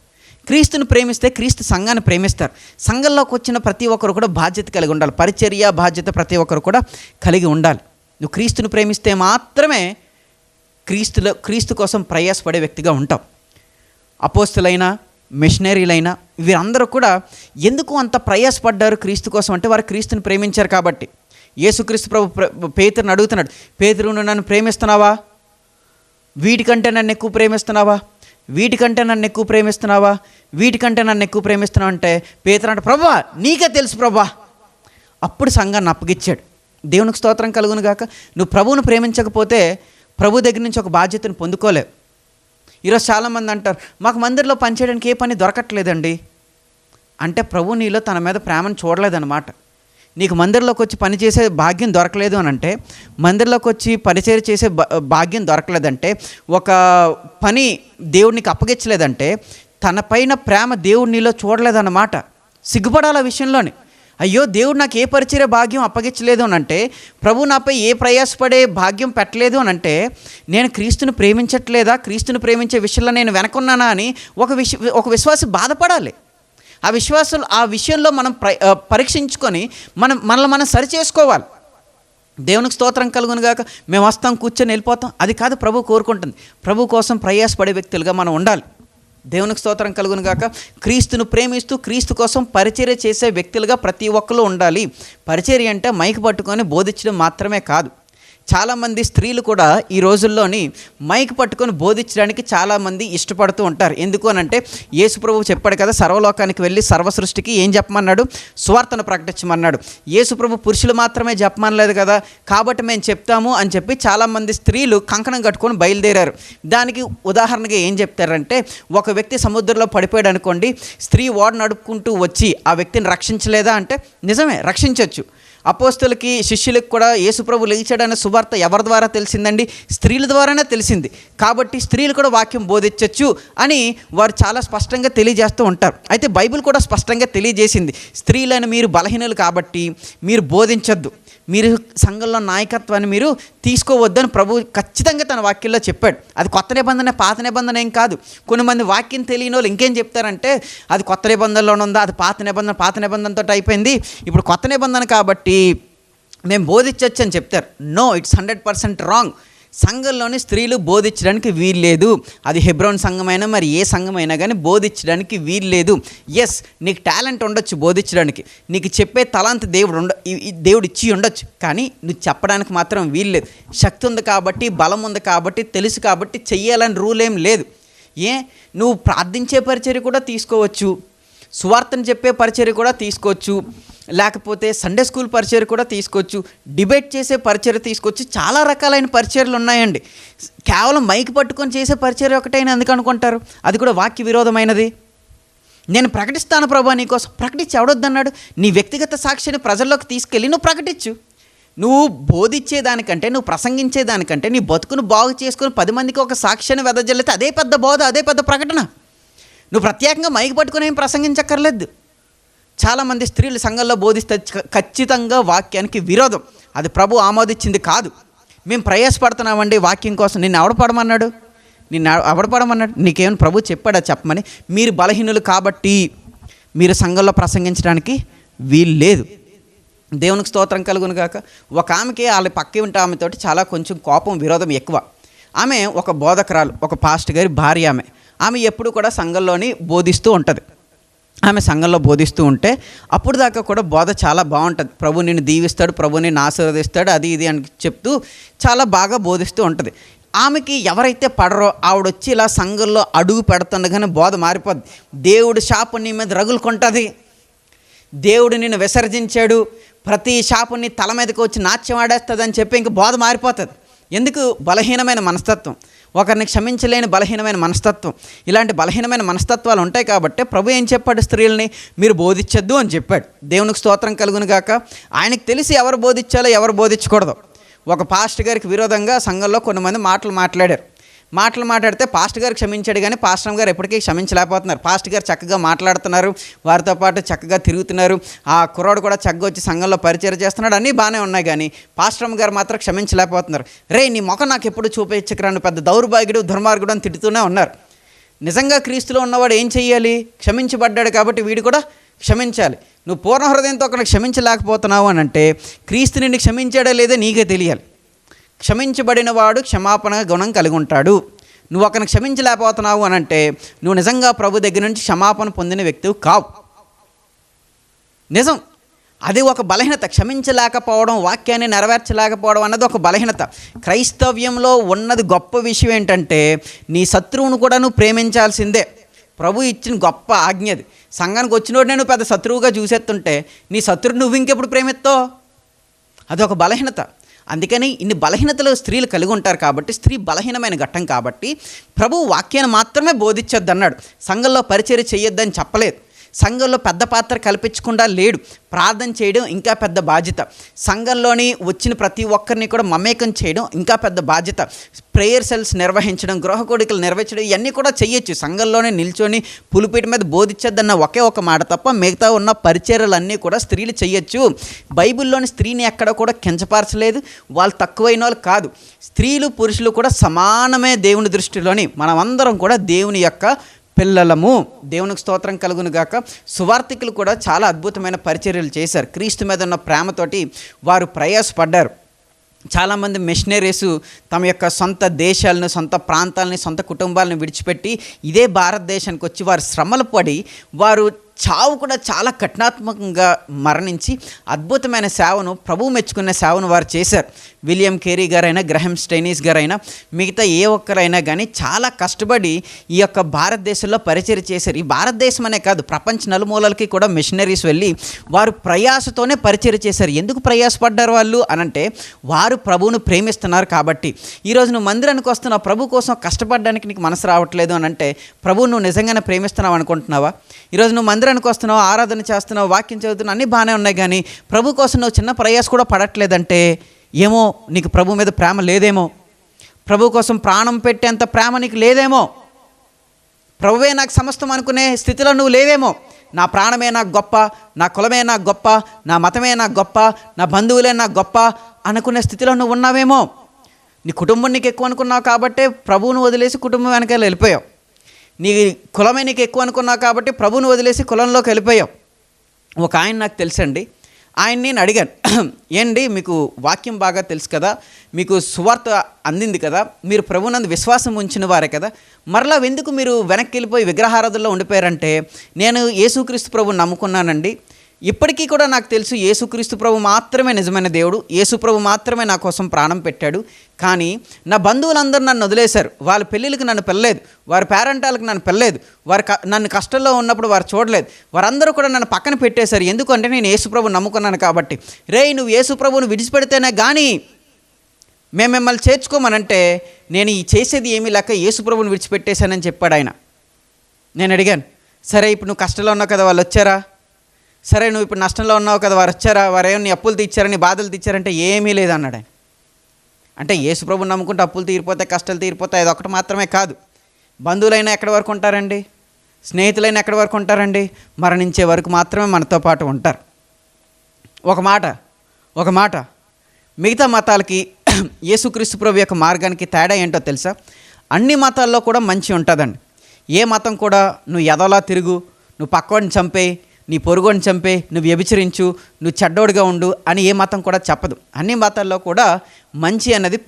[SPEAKER 1] క్రీస్తును ప్రేమిస్తే క్రీస్తు సంఘాన్ని ప్రేమిస్తారు. సంఘంలోకి వచ్చిన ప్రతి ఒక్కరు కూడా బాధ్యత కలిగి ఉండాలి. పరిచర్య బాధ్యత ప్రతి ఒక్కరు కూడా కలిగి ఉండాలి. నువ్వు క్రీస్తును ప్రేమిస్తే మాత్రమే క్రీస్తు కోసం ప్రయాసపడే వ్యక్తిగా ఉంటావు. అపోస్తులైనా, మిషనరీలైనా వీరందరూ కూడా ఎందుకు అంత ప్రయాసపడ్డారు క్రీస్తు కోసం అంటే వారు క్రీస్తుని ప్రేమించారు కాబట్టి. యేసుక్రీస్తు ప్రభు పేతురుని అడుగుతున్నాడు, పేతురు నువ్వు నన్ను ప్రేమిస్తున్నావా? వీటికంటే నన్ను ఎక్కువ ప్రేమిస్తున్నావా? వీటికంటే నన్ను ఎక్కువ ప్రేమిస్తున్నావా? వీటికంటే నన్ను ఎక్కువ ప్రేమిస్తున్నావు అంటే పేతురు అంటే, ప్రభువా నీకే తెలుసు ప్రభువా. అప్పుడు సంఘాన్ని అప్పగిచ్చాడు. దేవునికి స్తోత్రం కలుగును గాక. నువ్వు ప్రభువును ప్రేమించకపోతే ప్రభు దగ్గర నుంచి ఒక బాధ్యతను పొందుకోలేవు. ఈరోజు చాలామంది అంటారు, మాకు మందిరంలో పనిచేయడానికి ఏ పని దొరకట్లేదండి అంటే ప్రభు నీలో తన మీద ప్రేమను చూడలేదన్నమాట. నీకు మందిరంలోకి వచ్చి పనిచేసే భాగ్యం దొరకలేదు అని అంటే, మందిరంలోకి వచ్చి పరిచయం చేసే భాగ్యం దొరకలేదంటే, ఒక పని దేవుడు నీకు అప్పగించలేదంటే తన పైన ప్రేమ దేవుడు నీలో చూడలేదన్నమాట. సిగ్గుపడాలి ఆ విషయంలోని. అయ్యో దేవుడు నాకు ఏ పరిచయ భాగ్యం అప్పగించలేదు అని అంటే, ప్రభు నాపై ఏ ప్రయాసపడే భాగ్యం పెట్టలేదు అని అంటే, నేను క్రీస్తుని ప్రేమించట్లేదా, క్రీస్తుని ప్రేమించే విషయంలో నేను వెనకున్నానా అని ఒక విశ్వాసి బాధపడాలి. ఆ విషయంలో మనం పరీక్షించుకొని మనల్ని మనం సరి చేసుకోవాలి. దేవునికి స్తోత్రం కలుగును గాక. మేము వస్తాం, కూర్చొని వెళ్ళిపోతాం, అది కాదు ప్రభు కోరుకుంటుంది. ప్రభు కోసం ప్రయాసపడే వ్యక్తులుగా మనం ఉండాలి. దేవునికి స్తోత్రం కలుగును గాక. క్రీస్తును ప్రేమిస్తూ క్రీస్తు కోసం పరిచర్య చేసే వ్యక్తులుగా ప్రతి ఒక్కరు ఉండాలి. పరిచర్య అంటే మైక్ పట్టుకొని బోధించడం మాత్రమే కాదు. చాలామంది స్త్రీలు కూడా ఈ రోజుల్లోని మైక్ పట్టుకొని బోధించడానికి చాలామంది ఇష్టపడుతూ ఉంటారు. ఎందుకు అని అంటే, యేసు ప్రభువు చెప్పాడు కదా, సర్వలోకానికి వెళ్ళి సర్వ సృష్టికి ఏం చెప్పమన్నాడు? సువార్తను ప్రకటించమన్నాడు. యేసు ప్రభు పురుషులు మాత్రమే చెప్పమనలేదు కదా, కాబట్టి మేము చెప్తాము అని చెప్పి చాలామంది స్త్రీలు కంకణం కట్టుకొని బయలుదేరారు. దానికి ఉదాహరణగా ఏం చెప్తారంటే, ఒక వ్యక్తి సముద్రంలో పడిపోయాడు అనుకోండి, స్త్రీ ఓడ నడుపుకుంటూ వచ్చి ఆ వ్యక్తిని రక్షించలేదా అంటే నిజమే, రక్షించవచ్చు. అపోస్తులకి శిష్యులకు కూడా యేసుప్రభు లేచాడనే సువార్త ఎవరి ద్వారా తెలిసిందండి? స్త్రీల ద్వారానే తెలిసింది. కాబట్టి స్త్రీలు కూడా వాక్యం బోధించవచ్చు అని వారు చాలా స్పష్టంగా తెలియజేస్తూ ఉంటారు. అయితే బైబిల్ కూడా స్పష్టంగా తెలియజేసింది, స్త్రీలను మీరు బలహీనులు కాబట్టి మీరు బోధించొద్దు, మీరు సంఘంలో నాయకత్వాన్ని మీరు తీసుకోవద్దని ప్రభు ఖచ్చితంగా తన వాక్యంలో చెప్పాడు. అది కొత్త నిబంధన, పాత నిబంధన ఏం కాదు. కొంతమంది వాక్యం తెలియని వాళ్ళు ఇంకేం చెప్తారంటే, అది కొత్త నిబంధనలోనే ఉందా, అది పాత నిబంధనతో అయిపోయింది, ఇప్పుడు కొత్త నిబంధన కాబట్టి మేము బోధించవచ్చు అని చెప్తారు. No, it's 100% wrong. సంఘంలోని స్త్రీలు బోధించడానికి వీల్లేదు. అది హెబ్రోన్ సంఘమైనా మరి ఏ సంఘమైనా కానీ బోధించడానికి వీల్లేదు. ఎస్, నీకు టాలెంట్ ఉండొచ్చు బోధించడానికి, నీకు చెప్పే తలాంత దేవుడు ఇచ్చి ఉండొచ్చు, కానీ నువ్వు చెప్పడానికి మాత్రం వీల్లేదు. శక్తి ఉంది కాబట్టి, బలం ఉంది కాబట్టి, తెలుసు కాబట్టి చెయ్యాలని రూల్ ఏం లేదు. నువ్వు ప్రార్థించే పరిచర్య కూడా తీసుకోవచ్చు, సువార్తను చెప్పే పరిచర్య కూడా తీసుకోవచ్చు, లేకపోతే సండే స్కూల్ పరిచర్య కూడా తీసుకోవచ్చు, డిబేట్ చేసే పరిచర్య తీసుకోవచ్చు. చాలా రకాలైన పరిచర్యలు ఉన్నాయండి. కేవలం మైక్ పట్టుకొని చేసే పరిచర్య ఒకటైనా ఎందుకు అనుకుంటారు? అది కూడా వాక్య విరోధమైనది. నేను ప్రకటిస్తాను ప్రభా నీకోసం. ప్రకటించి ఎవడొద్దన్నాడు? నీ వ్యక్తిగత సాక్ష్యాన్ని ప్రజల్లోకి తీసుకెళ్ళి నువ్వు ప్రకటించు. నువ్వు బోధించేదానికంటే, నువ్వు ప్రసంగించేదానికంటే నీ బతుకును బాగు చేసుకుని 10 మందికి ఒక సాక్ష్యాన్ని వెదజల్లితే అదే పెద్ద బోధ, అదే పెద్ద ప్రకటన. నువ్వు ప్రత్యేకంగా మైకి పట్టుకుని ఏం ప్రసంగించక్కర్లేదు. చాలామంది స్త్రీలు సంఘంలో బోధిస్తే ఖచ్చితంగా వాక్యానికి విరోధం. అది ప్రభు ఆమోదించింది కాదు. మేము ప్రయాసపడుతున్నామండి వాక్యం కోసం. నిన్ను ఎవడపడమన్నాడు? నీకేమైనా ప్రభు చెప్పాడా చెప్పమని? మీరు బలహీనులు కాబట్టి మీరు సంఘంలో ప్రసంగించడానికి వీలు లేదు. దేవునికి స్తోత్రం కలుగును గాక. ఒక ఆమెకి వాళ్ళ పక్కే ఉంటే ఆమెతోటి చాలా కొంచెం కోపం, విరోధం ఎక్కువ. ఆమె ఒక బోధకురాలు, ఒక పాస్టర్ గారి భార్య. ఆమె ఎప్పుడు కూడా సంఘంలోని బోధిస్తూ ఉంటుంది. ఆమె సంఘంలో బోధిస్తూ ఉంటే అప్పుడు దాకా కూడా బోధ చాలా బాగుంటుంది. ప్రభు నిన్ను దీవిస్తాడు, ప్రభు నిన్ను ఆశీర్వదిస్తాడు, అది ఇది అని చెప్తూ చాలా బాగా బోధిస్తూ ఉంటుంది. ఆమెకి ఎవరైతే పడరో ఆవిడొచ్చి ఇలా సంఘంలో అడుగు పెడుతుండగానే బోధ మారిపోద్ది. దేవుడు శాపం నీ మీద రగులుకుంటుంది, దేవుడు నిన్ను విసర్జించాడు, ప్రతి శాపం నీ తల మీదకి వచ్చి నాట్యం ఆడేస్తుంది అని చెప్పి ఇంక బోధ మారిపోతుంది. ఎందుకు? బలహీనమైన మనస్తత్వం, ఒకరిని క్షమించలేని బలహీనమైన మనస్తత్వం. ఇలాంటి బలహీనమైన మనస్తత్వాలు ఉంటాయి కాబట్టి ప్రభు ఏం చెప్పాడు? స్త్రీలని మీరు బోధించద్దు అని చెప్పాడు. దేవునికి స్తోత్రం కలుగును గాక. ఆయనకు తెలిసి ఎవరు బోధించాలో ఎవరు బోధించకూడదు. ఒక పాస్టర్ గారికి విరోధంగా సంఘంలో కొంతమంది మాట్లాడితే పాస్టర్ గారు క్షమించాడు, కానీ పాస్టర్ గారు ఎప్పటికీ క్షమించలేకపోతున్నారు. పాస్టర్ గారు చక్కగా మాట్లాడుతున్నారు, వారితో పాటు చక్కగా తిరుగుతున్నారు, ఆ కుర్రాడు కూడా చక్కగా వచ్చి సంఘంలో పరిచయం చేస్తున్నాడు, అన్నీ బాగానే ఉన్నాయి, కానీ పాస్టర్ గారు మాత్రం క్షమించలేకపోతున్నారు. నీ ముఖం నాకు ఎప్పుడు చూపించకరాను, పెద్ద దౌర్భాగ్యుడు, దుర్మార్గుడు అని తిడుతూనే ఉన్నారు. నిజంగా క్రీస్తులో ఉన్నవాడు ఏం చెయ్యాలి? క్షమించబడ్డాడు కాబట్టి వీడు కూడా క్షమించాలి. నువ్వు పూర్ణ హృదయంతో ఒకరిని క్షమించలేకపోతున్నావు అని అంటే క్రీస్తు నిన్ను క్షమించాడా లేదా నీకే తెలియాలి. క్షమించబడిన వాడు క్షమాపణ గుణం కలిగి ఉంటాడు. నువ్వు ఒకరిని క్షమించలేకపోతున్నావు అని అంటే నువ్వు నిజంగా ప్రభు దగ్గర నుంచి క్షమాపణ పొందిన వ్యక్తివి కావు. నిజం, అది ఒక బలహీనత. క్షమించలేకపోవడం, వాక్యాన్ని నెరవేర్చలేకపోవడం అన్నది ఒక బలహీనత. క్రైస్తవ్యంలో ఉన్నది గొప్ప విషయం ఏంటంటే నీ శత్రువును కూడా నువ్వు ప్రేమించాల్సిందే. ప్రభు ఇచ్చిన గొప్ప ఆజ్ఞది. సంఘానికి వచ్చినోడు నేను పెద్ద శత్రువుగా చూసేస్తుంటే నీ శత్రువు నువ్వు ఇంకెప్పుడు ప్రేమిస్తావు? అదొక బలహీనత. అందుకని ఇన్ని బలహీనతలు స్త్రీలు కలిగి ఉంటారు కాబట్టి, స్త్రీ బలహీనమైన ఘట్టం కాబట్టి ప్రభు వాక్యాన్ని మాత్రమే బోధించొద్దు అన్నాడు. సంఘంలో పరిచర్య చేయొద్దని చెప్పలేదు. సంఘంలో పెద్ద పాత్ర కల్పించకుండా లేడు. ప్రార్థన చేయడం ఇంకా పెద్ద బాధ్యత. సంఘంలోని వచ్చిన ప్రతి ఒక్కరిని కూడా మమేకం చేయడం ఇంకా పెద్ద బాధ్యత. ప్రేయర్ సెల్స్ నిర్వహించడం, గృహ కోడికలు నిర్వహించడం, ఇవన్నీ కూడా చెయ్యొచ్చు. సంఘంలోనే నిల్చొని పులిపీట మీద బోధించొద్దన్న ఒకే ఒక మాట తప్ప మిగతా ఉన్న పరిచర్యలన్నీ కూడా స్త్రీలు చెయ్యొచ్చు. బైబిల్లోని స్త్రీని ఎక్కడ కూడా కించపరచలేదు. వాళ్ళు తక్కువైన వాళ్ళు కాదు. స్త్రీలు పురుషులు కూడా సమానమే దేవుని దృష్టిలోని. మనమందరం కూడా దేవుని యొక్క పిల్లలము. దేవునికి స్తోత్రం కలుగును గాక. సువార్థికులు కూడా చాలా అద్భుతమైన పరిచర్యలు చేశారు. క్రీస్తు మీద ఉన్న ప్రేమతోటి వారు ప్రయాసపడ్డారు. చాలామంది మిషనరీస్ తమ యొక్క సొంత దేశాలను, సొంత ప్రాంతాలని, సొంత కుటుంబాలను విడిచిపెట్టి ఇదే భారతదేశానికి వచ్చి వారు శ్రమలు పడి వారు చావు కూడా చాలా కఠినాత్మకంగా మరణించి అద్భుతమైన సేవను, ప్రభువు మెచ్చుకున్న సేవను వారు చేశారు. విలియం కేరీ గారైనా, గ్రహం స్టైనీస్ గారైనా, మిగతా ఏ ఒక్కరైనా కానీ చాలా కష్టపడి ఈ యొక్క భారతదేశంలో పరిచర్య చేశారు. ఈ భారతదేశం అనే కాదు, ప్రపంచ నలుమూలలకి కూడా మిషనరీస్ వెళ్ళి వారు ప్రయాసతోనే పరిచర్య చేశారు. ఎందుకు ప్రయాసపడ్డారు వాళ్ళు అనంటే వారు ప్రభువును ప్రేమిస్తున్నారు కాబట్టి. ఈరోజు నువ్వు మందిరానికి వస్తున్నావు, ప్రభు కోసం కష్టపడడానికి నీకు మనసు రావట్లేదు అని అంటే ప్రభువు నువ్వు నిజంగానే ప్రేమిస్తున్నావు అనుకుంటున్నావా? ఈరోజు నువ్వు మందిరానికి వస్తున్నావు, ఆరాధన చేస్తున్నావు, వాక్యం చదువుతున్నావు, అన్నీ బాగానే ఉన్నాయి, కానీ ప్రభు కోసం నువ్వు చిన్న ప్రయాస కూడా పడట్లేదంటే ఏమో నీకు ప్రభు మీద ప్రేమ లేదేమో, ప్రభు కోసం ప్రాణం పెట్టేంత ప్రేమ నీకు లేదేమో, ప్రభువే నాకు సమస్తం అనుకునే స్థితిలో నువ్వు లేవేమో. నా ప్రాణమే నాకు గొప్ప, నా కులమే నాకు గొప్ప, నా మతమే నాకు గొప్ప, నా బంధువులే నాకు గొప్ప అనుకునే స్థితిలో నువ్వు ఉన్నావేమో. నీ కుటుంబం నీకు ఎక్కువ అనుకున్నావు కాబట్టే ప్రభువును వదిలేసి కుటుంబం వెనకాల వెళ్ళిపోయావు. నీ కులమే నీకు ఎక్కువ అనుకున్నావు కాబట్టి ప్రభువును వదిలేసి కులంలోకి వెళ్ళిపోయావు. ఒక ఆయన నాకు తెలుసండి, ఆయన నేను అడిగాను, ఏంటి మీకు వాక్యం బాగా తెలుసు కదా, మీకు సువార్త అందింది కదా, మీరు ప్రభువునందు విశ్వాసం ఉంచిన వారే కదా, మరలా ఎందుకు మీరు వెనక్కి వెళ్ళిపోయి విగ్రహారాధనలో ఉండిపోయారంటే, నేను యేసుక్రీస్తు ప్రభువుని నమ్ముకున్నానండి, ఇప్పటికీ కూడా నాకు తెలుసు యేసుక్రీస్తు ప్రభు మాత్రమే నిజమైన దేవుడు, యేసు ప్రభు మాత్రమే నా కోసం ప్రాణం పెట్టాడు, కానీ నా బంధువులందరూ నన్ను వదిలేశారు. వాళ్ళ పెళ్ళిళ్ళకి నన్ను పిల్లలేదు, వారి పేరెంటాలకు నన్ను పిల్లలేదు, నన్ను కష్టంలో ఉన్నప్పుడు వారు చూడలేదు, వారందరూ కూడా నన్ను పక్కన పెట్టేశారు. ఎందుకంటే నేను యేసు ప్రభుని నమ్ముకున్నాను కాబట్టి. నువ్వు యేసు ప్రభువును విడిచిపెడితేనే కానీ మేము మిమ్మల్ని చేర్చుకోమనంటే నేను ఈ చేసేది ఏమీ లేక యేసు ప్రభువుని విడిచిపెట్టేశానని చెప్పాడు ఆయన. నేను అడిగాను, సరే ఇప్పుడు నువ్వు కష్టంలో ఉన్నావు కదా, వాళ్ళు వచ్చారా? సరే నువ్వు ఇప్పుడు నష్టంలో ఉన్నావు కదా, వారు వచ్చారా? వారు ఏమో నీ అప్పులు తీర్చారా, నీ బాధలు తీర్చారంటే ఏమీ లేదన్నాడు ఆయన. అంటే యేసుప్రభుని నమ్ముకుంటే అప్పులు తీరిపోతాయి, కష్టాలు తీరిపోతాయి, అది ఒకటి మాత్రమే కాదు. బంధువులైనా ఎక్కడి వరకు ఉంటారండి? స్నేహితులైనా ఎక్కడి వరకు ఉంటారండి? మరణించే వరకు మాత్రమే మనతో పాటు ఉంటారు. ఒక మాట మిగతా మతాలకి యేసుక్రీస్తు ప్రభు యొక్క మార్గానికి తేడా ఏంటో తెలుసా? అన్ని మతాల్లో కూడా మంచి ఉంటుందండి. ఏ మతం కూడా నువ్వు ఎదలా తిరుగు, నువ్వు పక్కవాడిని చంపే, నీ పొరుగుని చంపే, నువ్వు వ్యభిచరించు, నువ్వు చెడ్డోడిగా ఉండు అని ఏ మతం కూడా చెప్పదు. అన్ని మతాల్లో కూడా మంచి అన్నది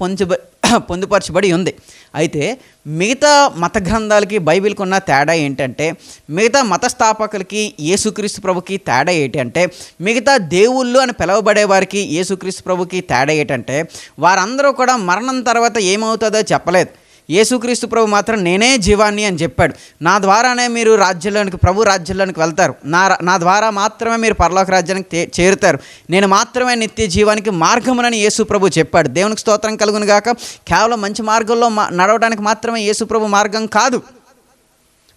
[SPEAKER 1] పొందుపరచబడి ఉంది. అయితే మిగతా మత గ్రంథాలకి బైబిల్కి ఉన్న తేడా ఏంటంటే, మిగతా మత స్థాపకులకి యేసుక్రీస్తు ప్రభుకి తేడా ఏంటంటే, మిగతా దేవుళ్ళు అని పిలువబడే వారికి యేసుక్రీస్తు ప్రభుకి తేడా ఏంటంటే, వారందరూ కూడా మరణం తర్వాత ఏమవుతుందో చెప్పలేదు. యేసుక్రీస్తు ప్రభు మాత్రం నేనే జీవాన్ని అని చెప్పాడు. నా ద్వారానే మీరు ప్రభు రాజ్యంలోనికి వెళ్తారు, నా ద్వారా మాత్రమే మీరు పరలోక రాజ్యానికి చేరుతారు, నేను మాత్రమే నిత్య జీవానికి మార్గమునని యేసు ప్రభు చెప్పాడు. దేవునికి స్తోత్రం కలుగును గాక. కేవలం మంచి మార్గంలో నడవడానికి మాత్రమే యేసు ప్రభు మార్గం కాదు,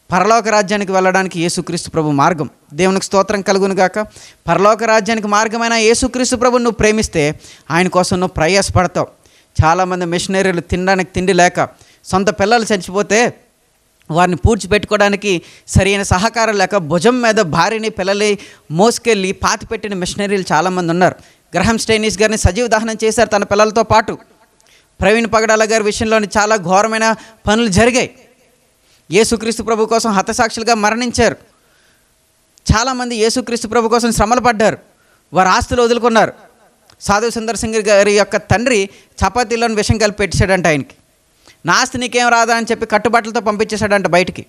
[SPEAKER 1] పరలోక రాజ్యానికి వెళ్ళడానికి యేసుక్రీస్తు ప్రభు మార్గం. దేవునికి స్తోత్రం కలుగును గాక. పరలోక రాజ్యానికి మార్గమైన యేసుక్రీస్తు ప్రభుని నువ్వు ప్రేమిస్తే ఆయన కోసం నువ్వు ప్రయాసపడతావు. చాలామంది మిషనరీలు తినడానికి తిండి లేక, సొంత పిల్లలు చచ్చిపోతే వారిని పూడ్చిపెట్టుకోవడానికి సరైన సహకారం లేక భుజం మీద భార్యని పిల్లల్ని మోసుకెళ్ళి పాతిపెట్టిన మిషనరీలు చాలామంది ఉన్నారు. గ్రహం స్టెయినిస్ గారిని సజీవ దహనం చేశారు తన పిల్లలతో పాటు. ప్రవీణ్ పగడాల గారి విషయంలోని చాలా ఘోరమైన పనులు జరిగాయి. యేసుక్రీస్తు ప్రభు కోసం హతసాక్షులుగా మరణించారు. చాలామంది యేసుక్రీస్తు ప్రభు కోసం శ్రమలు పడ్డారు, వారు ఆస్తులు వదులుకున్నారు. సాధు సుందర్ సింగ్ గారి యొక్క తండ్రి చపాతీలోని విషం కలిపి పెట్టేశాడంట ఆయనకి. నా ఆస్తి నీకేం రాదా అని చెప్పి కట్టుబట్టలతో పంపించేశాడంట బయటికి.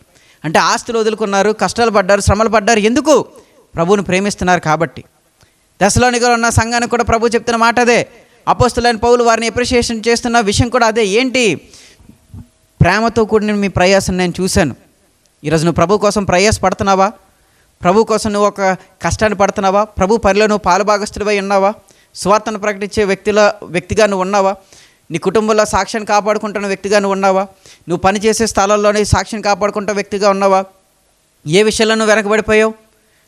[SPEAKER 1] అంటే ఆస్తులు వదులుకున్నారు, కష్టాలు పడ్డారు, శ్రమలు పడ్డారు. ఎందుకు? ప్రభువుని ప్రేమిస్తున్నారు కాబట్టి. దశలోనికలో ఉన్న సంఘానికి కూడా ప్రభు చెప్తున్న మాట అదే. అపోస్తులైన పౌలు వారిని అప్రిషియేషన్ చేస్తున్న విషయం కూడా అదే. ఏంటి? ప్రేమతో కూడిన మీ ప్రయాసం నేను చూశాను. ఈరోజు నువ్వు ప్రభు కోసం ప్రయాస పడుతున్నావా? ప్రభు కోసం నువ్వు ఒక కష్టాన్ని పడుతున్నావా? ప్రభు పనిలో నువ్వు పాలుభాగస్తుడివై ఉన్నావా? స్వార్థను ప్రకటించే వ్యక్తిగా నువ్వు ఉన్నావా? నీ కుటుంబంలో సాక్ష్యాన్ని కాపాడుకుంటున్న వ్యక్తిగా నువ్వు ఉన్నావా? నువ్వు పనిచేసే స్థలాల్లోనే సాక్ష్యాన్ని కాపాడుకుంటున్న వ్యక్తిగా ఉన్నావా? ఏ విషయంలో నువ్వు వెనకబడిపోయావు?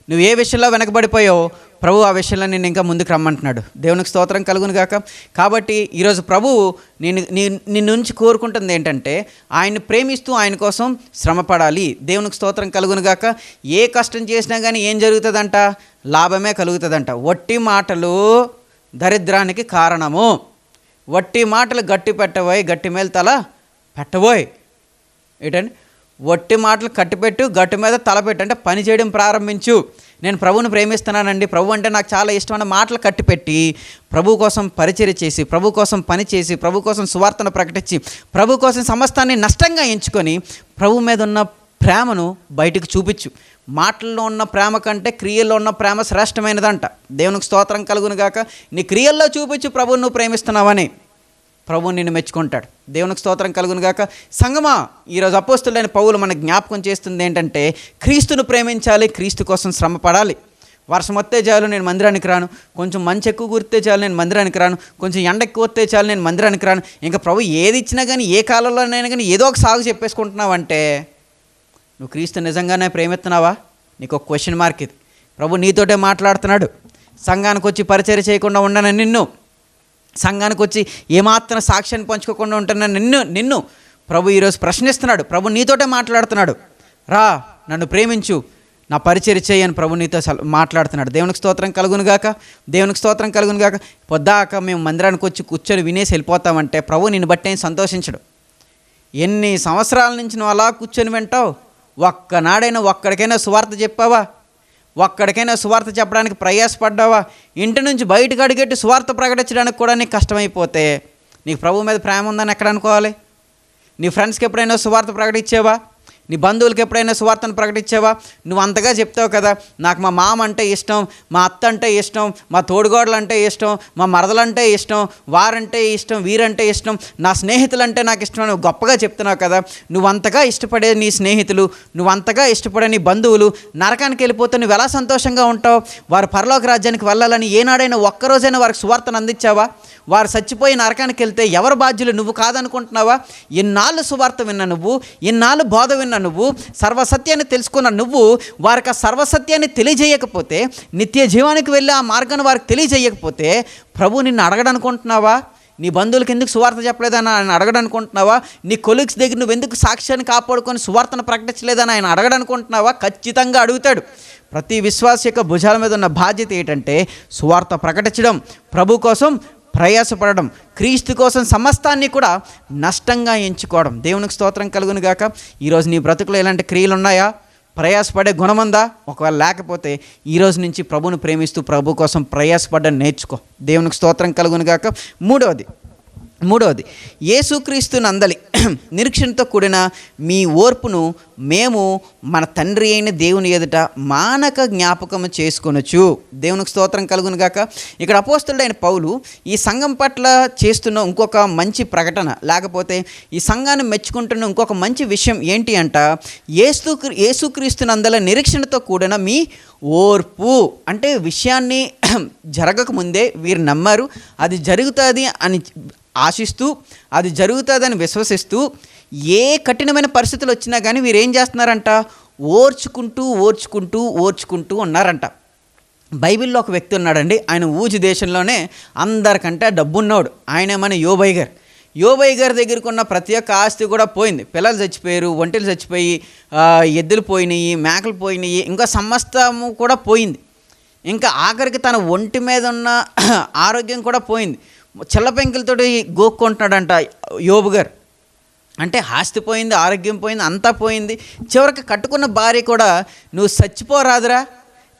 [SPEAKER 1] నువ్వు ఏ విషయంలో వెనకబడిపోయావో ప్రభు ఆ విషయంలో నేను ఇంకా ముందుకు రమ్మంటున్నాడు. దేవునికి స్తోత్రం కలుగును గాక. కాబట్టి ఈరోజు ప్రభువు నిన్ను నుంచి కోరుకుంటుంది ఏంటంటే, ఆయన్ని ప్రేమిస్తూ ఆయన కోసం శ్రమపడాలి. దేవునికి స్తోత్రం కలుగును గాక. ఏ కష్టం చేసినా కానీ ఏం జరుగుతుందంట? లాభమే కలుగుతుందంట. వట్టి మాటలు దరిద్రానికి కారణము. వట్టి మాటలు గట్టి పెట్టబోయ్, గట్టి మీద తల పెట్టబోయ్. ఏంటండి? వట్టి మాటలు కట్టిపెట్టు, గట్టి మీద తలపెట్టు. అంటే పని చేయడం ప్రారంభించు. నేను ప్రభువుని ప్రేమిస్తున్నానండి, ప్రభు అంటే నాకు చాలా ఇష్టమైన మాటలు కట్టిపెట్టి ప్రభు కోసం పరిచర్య చేసి, ప్రభు కోసం పని చేసి, ప్రభు కోసం సువార్తను ప్రకటించి, ప్రభు కోసం సమస్తాన్ని నష్టంగా ఎంచుకొని ప్రభు మీద ఉన్న ప్రేమను బయటకు చూపించు. మాటల్లో ఉన్న ప్రేమ కంటే క్రియల్లో ఉన్న ప్రేమ శ్రేష్టమైనదంట. దేవునికి స్తోత్రం కలుగును గాక. నీ క్రియల్లో చూపించు ప్రభువు నువ్వు ప్రేమిస్తున్నావని. ప్రభువు నిన్ను మెచ్చుకుంటాడు. దేవునికి స్తోత్రం కలుగును గాక. సంగమా, ఈరోజు అపోస్తులైన పౌలు మనకు జ్ఞాపకం చేస్తుంది ఏంటంటే, క్రీస్తును ప్రేమించాలి, క్రీస్తు కోసం శ్రమ పడాలి. వర్షం వస్తే చాలు నేను మందిరానికి రాను, కొంచెం మంచు ఎక్కువ కురితే చాలు నేను మందిరానికి రాను, కొంచెం ఎండ ఎక్కువ వస్తే చాలు నేను మందిరానికి రాను. ఇంకా ప్రభు ఏది ఇచ్చినా కానీ, ఏ కాలంలోనైనా కానీ ఏదో ఒక సాగు చెప్పేసుకుంటున్నావంటే నువ్వు క్రీస్తు నిజంగానే ప్రేమిస్తున్నావా? నీకు ఒక క్వశ్చన్ మార్క్ ఇది. ప్రభు నీతోటే మాట్లాడుతున్నాడు. సంఘానికి వచ్చి పరిచర్య చేయకుండా ఉండను నిన్ను, సంఘానికి వచ్చి ఏమాత్రం సాక్ష్యాన్ని పంచుకోకుండా ఉంటున్నా నిన్ను ప్రభు ఈరోజు ప్రశ్నిస్తున్నాడు. ప్రభు నీతోటే మాట్లాడుతున్నాడు. రా, నన్ను ప్రేమించు, నా పరిచర్య చేయని ప్రభు నీతో మాట్లాడుతున్నాడు. దేవునికి స్తోత్రం కలుగును గాక. దేవునికి స్తోత్రం కలుగును గాక. పొద్దాక మేము మందిరానికి వచ్చి కూర్చొని వినేసి వెళ్ళిపోతామంటే ప్రభు నిన్ను బట్టి సంతోషించడు. ఎన్ని సంవత్సరాల నుంచి నువ్వు అలా కూర్చొని వింటావు? ఒక్కనాడైనా ఒక్కడికైనా సువార్త చెప్పావా? ఒక్కడికైనా సువార్త చెప్పడానికి ప్రయాసపడ్డావా? ఇంటి నుంచి బయటకు అడిగెట్టి సువార్త ప్రకటించడానికి కూడా నీకు కష్టమైపోతే నీకు ప్రభు మీద ప్రేమ ఉందని ఎక్కడ అనుకోవాలి? నీ ఫ్రెండ్స్కి ఎప్పుడైనా సువార్త ప్రకటించావా? నీ బంధువులకి ఎప్పుడైనా సువార్తను ప్రకటించావా? నువ్వు అంతగా చెప్తావు కదా, నాకు మా మామ అంటే ఇష్టం, మా అత్త అంటే ఇష్టం, మా తోడుగోడలు అంటే ఇష్టం, మా మరదలంటే ఇష్టం, వారంటే ఇష్టం, వీరంటే ఇష్టం, నా స్నేహితులు అంటే నాకు ఇష్టం అని గొప్పగా చెప్తున్నావు కదా. నువ్వు అంతగా ఇష్టపడే నీ స్నేహితులు, నువ్వు అంతగా ఇష్టపడే నీ బంధువులు నరకానికి వెళ్ళిపోతే నువ్వు ఎలా సంతోషంగా ఉంటావు? వారు పరలోక రాజ్యానికి వెళ్ళాలని ఏనాడైనా ఒక్కరోజైనా వారికి సువార్తను అందించావా? వారు చచ్చిపోయి నరకానికి వెళ్తే ఎవరు బాధ్యులు? నువ్వు కాదనుకుంటున్నావా? ఎన్నాళ్ళు సువార్త విన్నా నువ్వు, ఎన్నాళ్ళు బోధ విన్నా ఉన్న నువ్వు, సర్వసత్యాన్ని తెలుసుకున్న నువ్వు వారికి ఆ సర్వసత్యాన్ని తెలియజేయకపోతే, నిత్య జీవానికి వెళ్ళి ఆ మార్గాన్ని వారికి తెలియజేయకపోతే ప్రభు నిన్ను అడగడనుకుంటున్నావా? నీ బంధువులకి ఎందుకు సువార్త చెప్పలేదని ఆయన అడగడనుకుంటున్నావా? నీ కొలీగ్స్ దగ్గర నువ్వు ఎందుకు సాక్ష్యాన్ని కాపాడుకొని సువార్తను ప్రకటించలేదని ఆయన అడగడనుకుంటున్నావా? ఖచ్చితంగా అడుగుతాడు. ప్రతి విశ్వాస యొక్క భుజాల మీద ఉన్న బాధ్యత ఏంటంటే సువార్త ప్రకటించడం, ప్రభు కోసం ప్రయాసపడడం, క్రీస్తు కోసం సమస్తాన్ని కూడా నష్టంగా ఎంచుకోవడం. దేవునికి స్తోత్రం కలుగును గాక. ఈరోజు నీ బ్రతుకులో ఇలాంటి క్రియలు ఉన్నాయా? ప్రయాసపడే గుణముందా? ఒకవేళ లేకపోతే ఈరోజు నుంచి ప్రభుని ప్రేమిస్తూ ప్రభు కోసం ప్రయాసపడడం నేర్చుకో. దేవునికి స్తోత్రం కలుగును గాక. మూడవది యేసుక్రీస్తు నందలి నిరీక్షణతో కూడిన మీ ఓర్పును మేము మన తండ్రి అయిన దేవుని ఎదుట మానక జ్ఞాపకము చేసుకొనొచ్చు. దేవునికి స్తోత్రం కలుగును గాక. ఇక్కడ అపోస్తలుడైన పౌలు ఈ సంఘం పట్ల చేస్తున్న ఇంకొక మంచి ప్రకటన, లేకపోతే ఈ సంఘాన్ని మెచ్చుకుంటున్న ఇంకొక మంచి విషయం ఏంటి అంట, యేసుక్రీస్తు నందల నిరీక్షణతో కూడిన మీ ఓర్పు. అంటే విషయాన్ని జరగకముందే వీరు నమ్మారు, అది జరుగుతుంది అని ఆశిస్తూ, అది జరుగుతుందని విశ్వసిస్తూ, ఏ కఠినమైన పరిస్థితులు వచ్చినా కానీ వీరు ఏం చేస్తున్నారంట? ఓర్చుకుంటూ ఉన్నారంట. బైబిల్లో ఒక వ్యక్తి ఉన్నాడండి. ఆయన ఊజు దేశంలోనే అందరికంటే డబ్బున్నోడు. ఆయన మన యోబై గారి దగ్గరకు ఉన్న ప్రతి ఒక్క ఆస్తి కూడా పోయింది. పిల్లలు చచ్చిపోయారు, ఒంటెలు చచ్చిపోయి, ఎద్దులు పోయినాయి, మేకలు పోయినాయి, ఇంకా సమస్తము కూడా పోయింది. ఇంకా ఆఖరికి తన ఒంటి మీద ఉన్న ఆరోగ్యం కూడా పోయింది. చిల్లపెంకులతో గోక్కుంటున్నాడంట యోబు గారు. అంటే ఆస్తి పోయింది, ఆరోగ్యం పోయింది, అంతా పోయింది. చివరికి కట్టుకున్న భార్య కూడా నువ్వు చచ్చిపోరాదురా,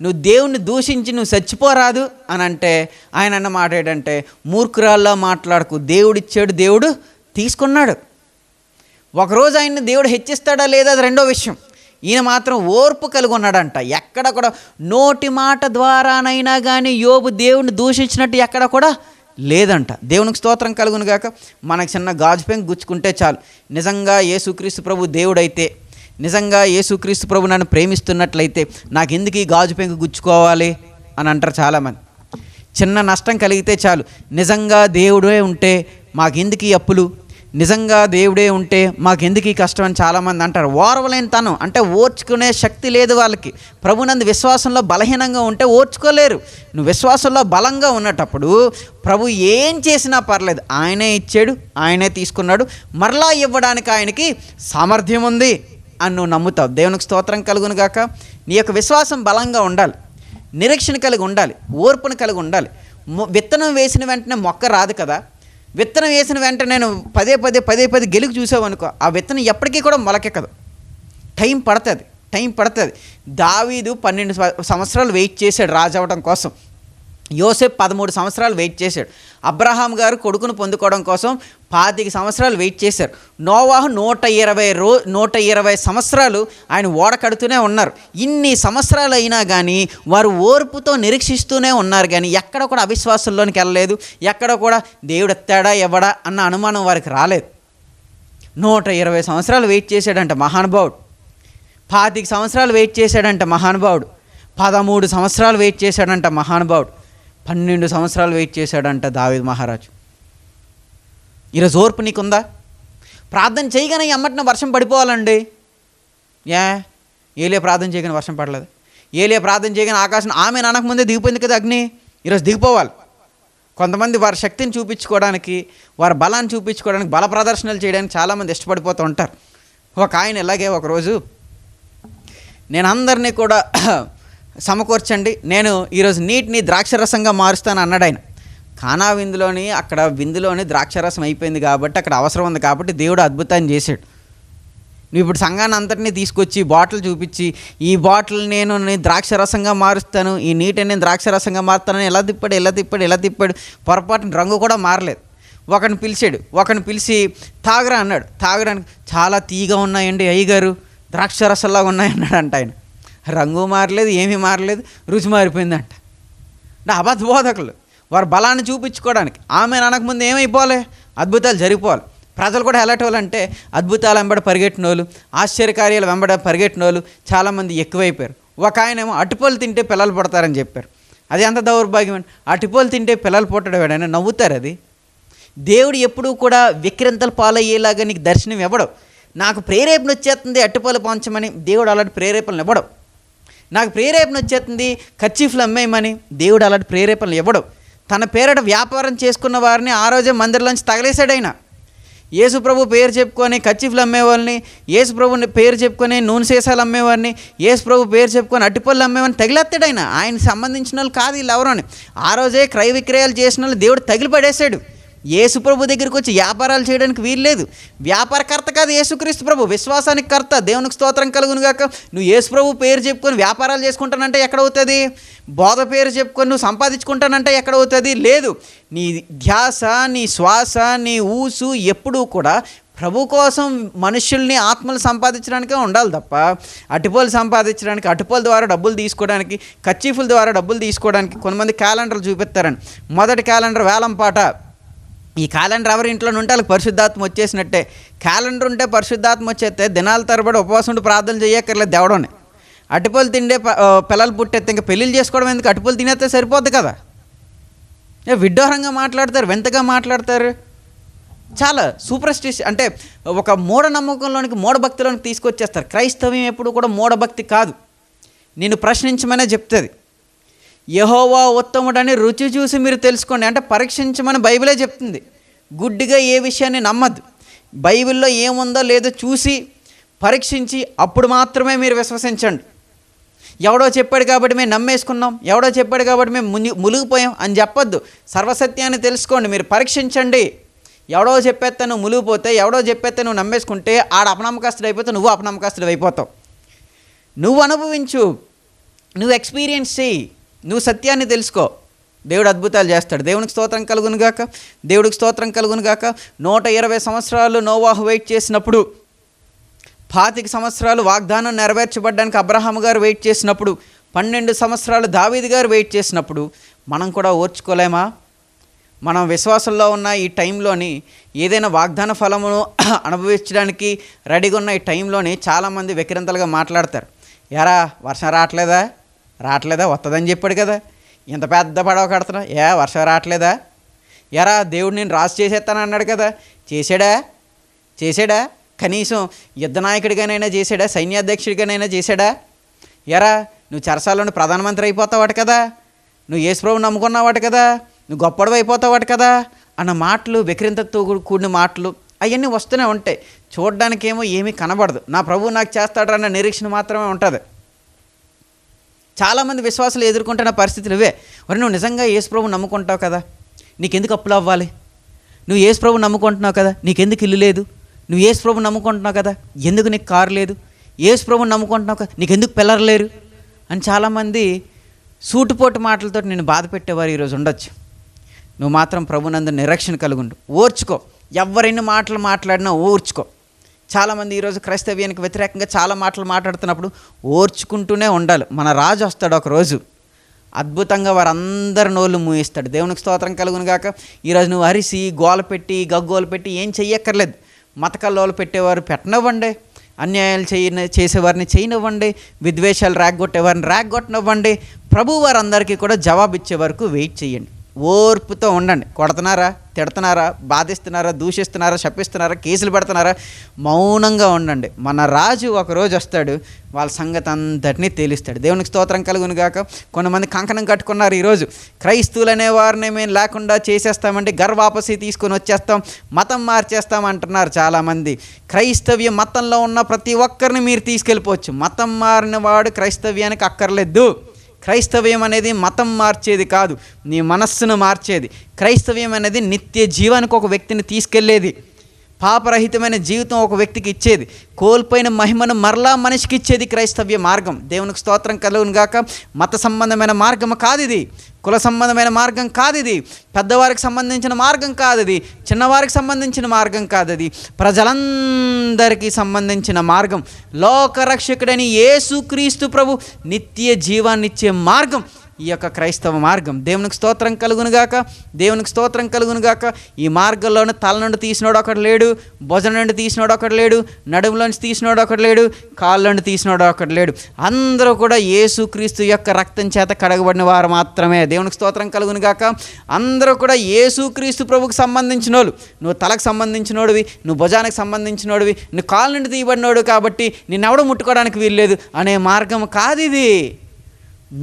[SPEAKER 1] నువ్వు దేవుణ్ణి దూషించి నువ్వు చచ్చిపోరాదు అని అంటే ఆయన అన్న మాట ఏంటంటే, మూర్ఖురాల్లో మాట్లాడకు, దేవుడిచ్చాడు, దేవుడు తీసుకున్నాడు. ఒకరోజు ఆయన్ని దేవుడు హెచ్చిస్తాడా లేదా అది రెండో విషయం. ఈయన మాత్రం ఓర్పు కలిగి ఉన్నాడంట. ఎక్కడ కూడా నోటి మాట ద్వారానైనా కానీ యోబు దేవుడిని దూషించినట్టు ఎక్కడ కూడా లేదంట. దేవునికి స్తోత్రం కలుగును గాక. మనకు చిన్న గాజు పెంకు గుచ్చుకుంటే చాలు, నిజంగా యేసుక్రీస్తు ప్రభు దేవుడైతే, నిజంగా యేసుక్రీస్తు ప్రభు నన్ను ప్రేమిస్తున్నట్లయితే నాకు ఎందుకు ఈ గాజు పెంకు గుచ్చుకోవాలి అని అంటారు చాలామంది. చిన్న నష్టం కలిగితే చాలు, నిజంగా దేవుడే ఉంటే మాకెందుకు ఈ అప్పులు, నిజంగా దేవుడే ఉంటే మాకెందుకు ఈ కష్టం అని చాలామంది అంటారు. ఓర్వలేని తనం అంటే ఓర్చుకునే శక్తి లేదు వాళ్ళకి. ప్రభునందు విశ్వాసంలో బలహీనంగా ఉంటే ఓర్చుకోలేరు. నువ్వు విశ్వాసంలో బలంగా ఉన్నటప్పుడు ప్రభు ఏం చేసినా పర్లేదు, ఆయనే ఇచ్చాడు, ఆయనే తీసుకున్నాడు, మరలా ఇవ్వడానికి ఆయనకి సామర్థ్యం ఉంది అని నువ్వు నమ్ముతావు. దేవునికి స్తోత్రం కలుగును గాక. నీ యొక్క విశ్వాసం బలంగా ఉండాలి, నిరీక్షణ కలిగి ఉండాలి, ఓర్పును కలిగి ఉండాలి. విత్తనం వేసిన వెంటనే మొక్క రాదు కదా. విత్తనం వేసిన వెంటనే నేను పదే పదే గెలుగు చూసావనుకో, ఆ విత్తనం ఎప్పటికీ కూడా మొలకెక్కదు. టైం పడుతుంది. దావీదు 12 సంవత్సరాలు వెయిట్ చేశాడు రాజు అవ్వడం కోసం. యోసేపు 13 సంవత్సరాలు వెయిట్ చేశాడు. అబ్రహాం గారు కొడుకును పొందుకోవడం కోసం 25 సంవత్సరాలు వెయిట్ చేశారు. నోవాహు 120 సంవత్సరాలు ఆయన ఓడ కడుతూనే ఉన్నారు. ఇన్ని సంవత్సరాలు అయినా కానీ వారు ఓర్పుతో నిరీక్షిస్తూనే ఉన్నారు. కానీ ఎక్కడ కూడా అవిశ్వాసంలోనికి వెళ్ళలేదు. ఎక్కడ కూడా దేవుడు ఎత్తాడా ఎవడా అన్న అనుమానం వారికి రాలేదు. 120 సంవత్సరాలు వెయిట్ చేశాడంట మహానుభావుడు. 25 సంవత్సరాలు వెయిట్ చేశాడంట మహానుభావుడు. 13 సంవత్సరాలు వెయిట్ చేశాడంట మహానుభావుడు. 12 సంవత్సరాలు వెయిట్ చేశాడంట దావీదు మహారాజు. ఈరోజు ఓర్పు నీకుందా? ప్రార్థన చేయగానే ఎమ్మటిన వర్షం పడిపోవాలండి. ఏలియా ప్రార్థన చేయగానే వర్షం పడలేదు. ఏలియా ప్రార్థన చేయగానే ఆకాశం ఆమె నానక ముందే దిగిపోయింది కదా అగ్ని. ఈరోజు దిగిపోవాలి. కొంతమంది వారి శక్తిని చూపించుకోవడానికి, వారి బలాన్ని చూపించుకోవడానికి, బల ప్రదర్శనలు చేయడానికి చాలామంది ఇష్టపడిపోతూ ఉంటారు. ఒక ఆయన ఇలాగే ఒకరోజు, నేను అందరినీ కూడా సమకూర్చండి, నేను ఈరోజు నీటిని ద్రాక్షరసంగా మారుస్తాను అన్నాడు ఆయన. కానా విందులోని అక్కడ విందులోని ద్రాక్షరసం అయిపోయింది కాబట్టి అక్కడ అవసరం ఉంది కాబట్టి దేవుడు అద్భుతాన్ని చేశాడు. నువ్వు ఇప్పుడు సంఘాన్ని అంతటినీ తీసుకొచ్చి బాటిల్ చూపించి, ఈ బాటిల్ నేను ద్రాక్షరసంగా మారుస్తాను, ఈ నీటిని నేను ద్రాక్షరసంగా మారుస్తానని ఎలా తిప్పాడు. పొరపాటున రంగు కూడా మారలేదు. ఒకరిని పిలిచి తాగరా అన్నాడు. తాగడానికి చాలా తీగా ఉన్నాయండి అయ్యగారు, ద్రాక్షరసంలాగా ఉన్నాయన్నాడు అంట ఆయన. రంగు మారలేదు, ఏమీ మారలేదు, రుచి మారిపోయిందంట. అంటే అబద్ధ బోధకులు వారి బలాన్ని చూపించుకోవడానికి ఆమె అనకముందు ఏమైపోవాలి, అద్భుతాలు జరిగిపోవాలి. ప్రజలు కూడా ఎలాంటి వాళ్ళు అంటే అద్భుతాలు వెంబడ పరిగెట్టిన వాళ్ళు, ఆశ్చర్యకార్యాలు వెంబడ పరిగెట్టిన వాళ్ళు చాలామంది ఎక్కువైపోయారు. ఒక ఆయనేమో అటుపళ్ళు తింటే పిల్లలు పుడతారని చెప్పారు. అది ఎంత దౌర్భాగ్యం అండి. అటుపళ్ళు తింటే పిల్లలు పుట్టడం నవ్వుతారు. అది దేవుడు ఎప్పుడూ కూడా విక్రింతలు పాలయ్యేలాగా నీకు దర్శనం ఇవ్వడు. నాకు ప్రేరేపణ వచ్చేస్తుంది అట్టుపళ్ళు పంచమని, దేవుడు అలాంటి ప్రేరేపణలు ఇవ్వడం. నాకు ప్రేరేపణ వచ్చేస్తుంది కర్చీఫ్లు అమ్మేయమని, దేవుడు అలాంటి ప్రేరేపణలు ఇవ్వడం. తన పేరిట వ్యాపారం చేసుకున్న వారిని ఆ రోజే మందిరంలోంచి తగలేశాడు ఆయన. యేసు ప్రభు పేరు చెప్పుకొని కర్చీఫ్లు అమ్మేవాళ్ళని, యేసు ప్రభు పేరు చెప్పుకొని నూనె సీసాలు అమ్మేవాడిని, యేసు ప్రభు పేరు చెప్పుకొని అట్టిపళ్ళు అమ్మేవాడిని తగిలేస్తాడు ఆయన. ఆయనకు సంబంధించిన వాళ్ళు కాదు వీళ్ళు ఎవరు అని. ఆ రోజే క్రయ విక్రయాలు చేసిన వాళ్ళు దేవుడు తగిలిపడేశాడు. యేసు ప్రభు దగ్గరికి వచ్చి వ్యాపారాలు చేయడానికి వీల్లేదు. వ్యాపారకర్త కాదు యేసుక్రీస్తు ప్రభు, విశ్వాసానికి కర్త. దేవునికి స్తోత్రం కలుగును గాక. నువ్వు యేసు ప్రభు పేరు చెప్పుకొని వ్యాపారాలు చేసుకుంటానంటే ఎక్కడవుతుంది? బోధ పేరు చెప్పుకొని నువ్వు సంపాదించుకుంటానంటే ఎక్కడవుతుంది? లేదు. నీ ధ్యాస, నీ శ్వాస, నీ ఊసు ఎప్పుడూ కూడా ప్రభు కోసం, మనుషుల్ని ఆత్మలు సంపాదించడానికే ఉండాలి తప్ప అటుపలు సంపాదించడానికి, అటుపల ద్వారా డబ్బులు తీసుకోవడానికి, కర్చీఫుల ద్వారా డబ్బులు తీసుకోవడానికి కొంతమంది క్యాలెండర్లు చూపిస్తారని. మొదటి క్యాలెండర్ వేలం పాట. ఈ క్యాలెండర్ ఎవరి ఇంట్లో ఉంటే వాళ్ళకి పరిశుద్ధాత్మ వచ్చేసినట్టే. క్యాలెండర్ ఉంటే పరిశుద్ధాత్మ వచ్చేస్తే దినాల తరబడి ఉపవాసం ఉండి ప్రార్థన చేయక్కర్లేదు దేవుడని. అటుపలు తిండే పిల్లలు పుట్టేస్తే ఇంకా పెళ్ళిళ్ళు చేసుకోవడం ఎందుకు? అటుపలు తినేస్తే సరిపోద్ది కదా. విడ్డూరంగా మాట్లాడతారు, వింతగా మాట్లాడతారు. చాలా సూపర్స్టిషన్, అంటే ఒక మూఢనమ్మకంలోనికి, మూఢభక్తిలోనికి తీసుకొచ్చేస్తారు. క్రైస్తవ్యం ఎప్పుడు కూడా మూఢభక్తి కాదు. నేను ప్రశ్నించమనే చెప్తుంది. యెహోవా ఉత్తముడని రుచి చూసి మీరు తెలుసుకోండి అంటే పరీక్షించమని బైబిలే చెప్తుంది. గుడ్డిగా ఏ విషయాన్ని నమ్మద్దు. బైబిల్లో ఏముందో లేదో చూసి పరీక్షించి అప్పుడు మాత్రమే మీరు విశ్వసించండి. ఎవడో చెప్పాడు కాబట్టి మేము నమ్మేసుకున్నాం, ఎవడో చెప్పాడు కాబట్టి మేము మునిగిపోయాం అని చెప్పొద్దు. సర్వసత్యాన్ని తెలుసుకోండి, మీరు పరీక్షించండి. ఎవడో చెప్పేస్తే నువ్వు మునిగిపోతే, ఎవడో చెప్పేస్తే నువ్వు నమ్మేసుకుంటే ఆడ అపనమ్మకస్తుడు అయిపోతే నువ్వు అపనమ్మకస్తుడు అయిపోతావు. నువ్వు అనుభవించు, నువ్వు ఎక్స్పీరియన్స్ చెయ్యి, నువ్వు సత్యాన్ని తెలుసుకో. దేవుడు అద్భుతాలు చేస్తాడు. దేవునికి స్తోత్రం కలుగును గాక. దేవుడికి స్తోత్రం కలుగును గాక. 120 సంవత్సరాలు నోవాహు వెయిట్ చేసినప్పుడు, 25 సంవత్సరాలు వాగ్దానం నెరవేర్చబడ్డానికి అబ్రహాము గారు వెయిట్ చేసినప్పుడు, 12 సంవత్సరాలు దావీదు గారు వెయిట్ చేసినప్పుడు మనం కూడా ఓర్చుకోలేమా? మనం విశ్వాసంలో ఉన్న ఈ టైంలోని ఏదైనా వాగ్దాన ఫలమును అనుభవించడానికి రెడీగా ఉన్న ఈ టైంలోని చాలామంది వెకిరింతలుగా మాట్లాడతారు. ఎరా వర్షం రావట్లేదా వస్తుందని చెప్పాడు కదా, ఇంత పెద్ద పడవ కడుతున్నా, వర్షం రావట్లేదా? ఎరా దేవుడు నేను రాజు చేసేస్తాను అన్నాడు కదా, చేశాడా? కనీసం యుద్ధ నాయకుడిగానైనా చేశాడా? సైన్యాధ్యక్షుడిగానైనా చేశాడా? ఎరా నువ్వు చెరసాలను ప్రధానమంత్రి అయిపోతావాట కదా, నువ్వు యేసు ప్రభువుని నమ్ముకున్నావాట కదా, నువ్వు గొప్పడు అయిపోతావాట కదా అన్న మాటలు, వెకిరింతతో కూడిన మాటలు అవన్నీ వస్తూనే ఉంటాయి. చూడడానికేమో ఏమీ కనబడదు. నా ప్రభువు నాకు చేస్తాడన్న నిరీక్షణ మాత్రమే ఉంటుంది. చాలామంది విశ్వాసాలు ఎదుర్కొంటున్న పరిస్థితులు ఇవే. మరి నువ్వు నిజంగా యేసు ప్రభువుని నమ్ముకుంటావు కదా, నీకెందుకు అప్పులు అవ్వాలి? నువ్వు యేసు ప్రభువుని నమ్ముకుంటున్నావు కదా, నీకెందుకు ఇల్లు లేదు? నువ్వు యేసు ప్రభువుని నమ్ముకుంటున్నావు కదా, ఎందుకు నీకు కారు లేదు? యేసు ప్రభువుని నమ్ముకుంటున్నావు కదా, నీకెందుకు పిల్లలు లేరు అని చాలామంది సూటుపోటు మాటలతో నేను బాధ పెట్టేవారు ఈరోజు ఉండొచ్చు. నువ్వు మాత్రం ప్రభునందు నిరీక్షణ కలుగుండు, ఓర్చుకో. ఎవరైనా మాటలు మాట్లాడినా ఓర్చుకో. చాలామంది ఈరోజు క్రైస్తవ్యానికి వ్యతిరేకంగా చాలా మాటలు మాట్లాడుతున్నప్పుడు ఓర్చుకుంటూనే ఉండాలి. మన రాజు వస్తాడు ఒకరోజు, అద్భుతంగా వారందరి నోళ్ళు మూయిస్తాడు. దేవునికి స్తోత్రం కలుగును గాక. ఈరోజు నువ్వు అరిసి గోల పెట్టి గగ్గోలు పెట్టి ఏం చెయ్యక్కర్లేదు. మతకల్లోలు పెట్టేవారు పెట్టనివ్వండి, అన్యాయాలు చేసేవారిని చేయనివ్వండి, విద్వేషాలు రాగ్గొట్టేవారిని రాగ్గొట్టనివ్వండి. ప్రభు వారందరికీ కూడా జవాబు ఇచ్చే వరకు వెయిట్ చేయండి. ఓర్పుతో ఉండండి. కొడుతున్నారా, తిడుతున్నారా, బాధిస్తున్నారా, దూషిస్తున్నారా, శపిస్తున్నారా, కేసులు పెడుతున్నారా, మౌనంగా ఉండండి. మన రాజు ఒకరోజు వస్తాడు, వాళ్ళ సంగతి అంతటినీ తేలిస్తాడు. దేవునికి స్తోత్రం కలుగును గాక. కొంతమంది కంకణం కట్టుకున్నారు ఈరోజు, క్రైస్తవులు అనేవారిని మేము లేకుండా చేసేస్తామండి, గర్వాపసి తీసుకొని వచ్చేస్తాం, మతం మార్చేస్తాం అంటున్నారు చాలామంది. క్రైస్తవ్యం మతంలో ఉన్న ప్రతి ఒక్కరిని మీరు తీసుకెళ్ళిపోవచ్చు. మతం మారిన వాడు క్రైస్తవ్యానికి అక్కర్లేదు. క్రైస్తవ్యం అనేది మతం మార్చేది కాదు, నీ మనస్సును మార్చేది. క్రైస్తవ్యం అనేది నిత్య జీవానికి ఒక వ్యక్తిని తీసుకెళ్లేది, పాపరహితమైన జీవితం ఒక వ్యక్తికి ఇచ్చేది, కోల్పోయిన మహిమను మరలా మనిషికి ఇచ్చేది క్రైస్తవ్య మార్గం. దేవునికి స్తోత్రం కలుగును గాక. మత సంబంధమైన మార్గం కాదు ఇది, కుల సంబంధమైన మార్గం కాదు ఇది, పెద్దవారికి సంబంధించిన మార్గం కాదు ఇది, చిన్నవారికి సంబంధించిన మార్గం కాదు ఇది, ప్రజలందరికీ సంబంధించిన మార్గం. లోకరక్షకుడని యేసుక్రీస్తు ప్రభు నిత్య జీవాన్నిచ్చే మార్గం. ఈ యొక్క క్రైస్తవ మార్గం. దేవునికి స్తోత్రం కలుగునుగాక, దేవునికి స్తోత్రం కలుగునుగాక. ఈ మార్గంలోనే తల నుండి తీసినోడు ఒకడు లేడు, భుజం నుండి తీసినోడు ఒకడు లేడు, నడుములోంచి తీసినోడు ఒకడు లేడు, కాళ్ళ నుండి తీసినోడు ఒకడు లేడు. అందరూ కూడా యేసుక్రీస్తు యొక్క రక్తం చేత కడగబడిన వారు మాత్రమే. దేవునికి స్తోత్రం కలుగునుగాక. అందరూ కూడా యేసుక్రీస్తు ప్రభువుకు సంబంధించిన వాళ్ళు. నువ్వు తలకు సంబంధించినోడివి, నువ్వు భుజానికి సంబంధించినోడివి, నువ్వు కాళ్ళ నుండి తీయబడినోడు కాబట్టి నిన్నెవడూ ముట్టుకోవడానికి వీల్లేదు అనే మార్గం కాదు ఇది.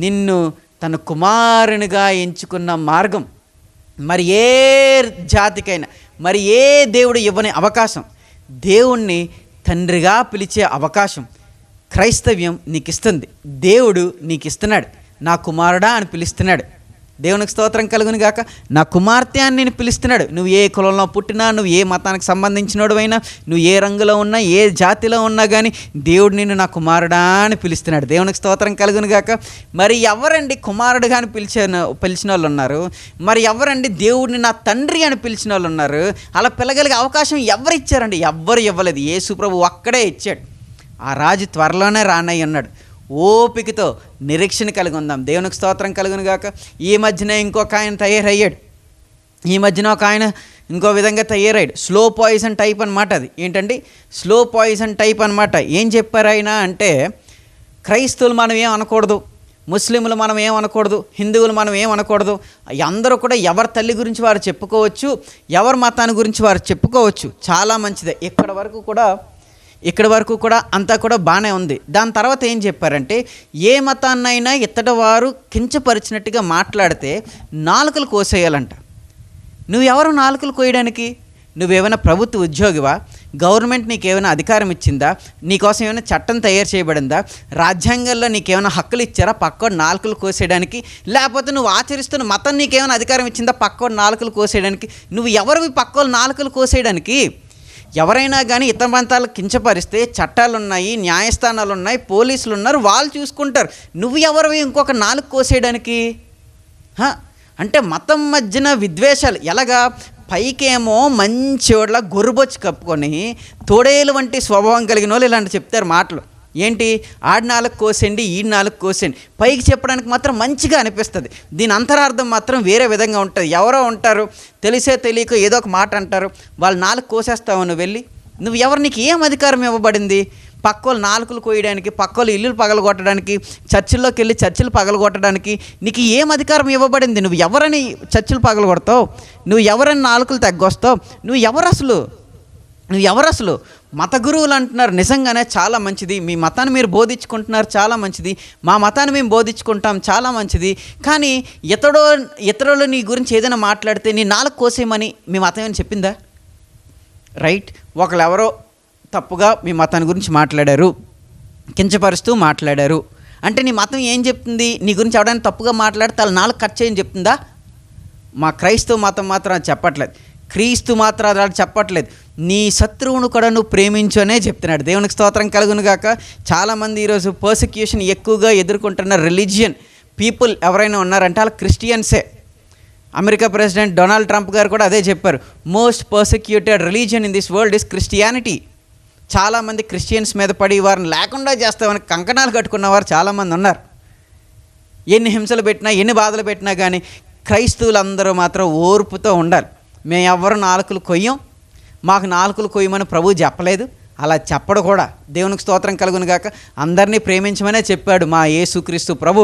[SPEAKER 1] నిన్ను తన కుమారునిగా ఎంచుకున్న మార్గం. మరి ఏ జాతికైనా, మరి ఏ దేవుడు ఇవ్వని అవకాశం, దేవుణ్ణి తండ్రిగా పిలిచే అవకాశం క్రైస్తవ్యం నీకు ఇస్తుంది. దేవుడు నీకు ఇస్తున్నాడు. నా కుమారుడా అని పిలుస్తున్నాడు. దేవునికి స్తోత్రం కలుగును గాక. నా కుమార్తె అని నేను పిలుస్తున్నాడు. నువ్వు ఏ కులంలో పుట్టినా, నువ్వు ఏ మతానికి సంబంధించినోడువైనా, నువ్వు ఏ రంగులో ఉన్నా, ఏ జాతిలో ఉన్నా కానీ దేవుడు నిన్ను నా కుమారుడా అని పిలుస్తున్నాడు. దేవునికి స్తోత్రం కలుగును గాక. మరి ఎవరండి కుమారుడుగా అని పిలిచిన వాళ్ళు ఉన్నారు? మరి ఎవరండి దేవుడిని నా తండ్రి అని పిలిచిన వాళ్ళు ఉన్నారు? అలా పిలగలిగే అవకాశం ఎవరు ఇచ్చారండి? ఎవ్వరు ఇవ్వలేదు. యేసు ప్రభు ఒక్కడే ఇచ్చాడు. ఆ రాజు త్వరలోనే రానయ్య ఉన్నాడు. ఓపికతో నిరీక్షణ కలిగి ఉందాం. దేవునికి స్తోత్రం కలుగును గాక. ఈ మధ్యన ఇంకొక ఆయన తయారయ్యాడు. ఈ మధ్యన ఒక ఆయన ఇంకో విధంగా తయారయ్యాడు. స్లో పాయిజన్ టైప్ అనమాట. అది ఏంటండి? స్లో పాయిజన్ టైప్ అనమాట. ఏం చెప్పారు ఆయన అంటే, క్రైస్తవులు మనం ఏం అనకూడదు, ముస్లింలు మనం ఏం అనకూడదు, హిందువులు మనం ఏం అనకూడదు, అందరూ కూడా ఎవరి తల్లి గురించి వారు చెప్పుకోవచ్చు, ఎవరి మతాన్ని గురించి వారు చెప్పుకోవచ్చు. చాలా మంచిదే. ఇక్కడ వరకు కూడా అంతా కూడా బాగానే ఉంది. దాని తర్వాత ఏం చెప్పారంటే, ఏ మతాన్నైనా ఇతడి వారు కించపరిచినట్టుగా మాట్లాడితే నాలుకలు కోసేయాలంట. నువ్వెవరు నాలుకలు కోయడానికి? నువ్వేమైనా ప్రభుత్వ ఉద్యోగివా? గవర్నమెంట్ నీకేమైనా అధికారం ఇచ్చిందా? నీకోసం ఏమైనా చట్టం తయారు చేయబడిందా? రాజ్యాంగంలో నీకేమైనా హక్కులు ఇచ్చారా పక్కోడు నాలుకలు కోసేయడానికి? లేకపోతే నువ్వు ఆచరిస్తున్న మతం నీకేమైనా అధికారం ఇచ్చిందా పక్కోడు నాలుకలు కోసేయడానికి? నువ్వు ఎవరివి పక్కోళ్ళు నాలుకలు కోసేయడానికి? ఎవరైనా కానీ ఇతర ప్రాంతాలకు కించపరిస్తే చట్టాలు ఉన్నాయి, న్యాయస్థానాలు ఉన్నాయి, పోలీసులు ఉన్నారు, వాళ్ళు చూసుకుంటారు. నువ్వు ఎవరివి ఇంకొక నాలుగు కోసేయడానికి? అంటే మతం మధ్యన విద్వేషాలు ఎలాగా? పైకేమో మంచివాళ్ళ గొర్రుబొచ్చి కప్పుకొని తోడేలు వంటి స్వభావం కలిగిన వాళ్ళు ఇలాంటి చెప్తారు మాటలు. ఏంటి? ఆడి నాలుగు కోసేయండి, ఈ నాలుగు కోసేయండి. పైకి చెప్పడానికి మాత్రం మంచిగా అనిపిస్తుంది. దీని అంతరార్థం మాత్రం వేరే విధంగా ఉంటుంది. ఎవరో ఉంటారు, తెలిసే తెలియక ఏదో ఒక మాట అంటారు, వాళ్ళు నాలుగు కోసేస్తావు. నువ్వు వెళ్ళి నువ్వు ఎవరు? నీకు ఏం అధికారం ఇవ్వబడింది? పక్కోళ్ళు నాలుకలు కోయడానికి, పక్కోళ్ళు ఇల్లులు పగలగొట్టడానికి, చర్చిల్లోకి వెళ్ళి చర్చిలు పగలగొట్టడానికి నీకు ఏం అధికారం ఇవ్వబడింది? నువ్వు ఎవరని చర్చిలు పగలగొడతావు? నువ్వు ఎవరని నాలుకలు తగ్గొస్తావు? నువ్వు ఎవరు అసలు? మత గురువులు అంటున్నారు. నిజంగానే చాలా మంచిది. మీ మతాన్ని మీరు బోధించుకుంటున్నారు, చాలా మంచిది. మా మతాన్ని మేము బోధించుకుంటాం, చాలా మంచిది. కానీ ఇతరులు నీ గురించి ఏదైనా మాట్లాడితే నీ నాలుగు కోసేయమని మీ మతం ఏమని చెప్పిందా? రైట్. ఒకళ్ళు ఎవరో తప్పుగా మీ మతాన్ని గురించి మాట్లాడారు, కించపరుస్తూ మాట్లాడారు అంటే నీ మతం ఏం చెప్తుంది? నీ గురించి ఎవడైనా తప్పుగా మాట్లాడితే వాళ్ళ నాలుగు కట్ చేయని చెప్తుందా? మా క్రైస్తవ మతం మాత్రం అది చెప్పట్లేదు. క్రీస్తు మాత్రం అది చెప్పట్లేదు. నీ శత్రువును కూడా నువ్వు ప్రేమించు అనే చెప్తున్నాడు. దేవునికి స్తోత్రం కలుగును గాక. చాలామంది ఈరోజు పర్సిక్యూషన్ ఎక్కువగా ఎదుర్కొంటున్న రిలీజియన్ పీపుల్ ఎవరైనా ఉన్నారంటే వాళ్ళు క్రిస్టియన్సే. అమెరికా ప్రెసిడెంట్ డొనాల్డ్ ట్రంప్ గారు కూడా అదే చెప్పారు. Most persecuted religion in this world is Christianity. చాలామంది క్రిస్టియన్స్ మీద పడి వారిని లేకుండా చేస్తామని కంకణాలు కట్టుకున్నవారు చాలామంది ఉన్నారు. ఎన్ని హింసలు పెట్టినా, ఎన్ని బాధలు పెట్టినా కానీ క్రైస్తవులందరూ మాత్రం ఓర్పుతో ఉండాలి. మేము ఎవరు నాలుకలు కొయ్యం, మాకు నాలుకలు కొయ్యమని ప్రభువు చెప్పలేదు, అలా చెప్పడు కూడా. దేవునికి స్తోత్రం కలుగును గాక. అందరినీ ప్రేమించమనే చెప్పాడు మా యేసుక్రీస్తు ప్రభు.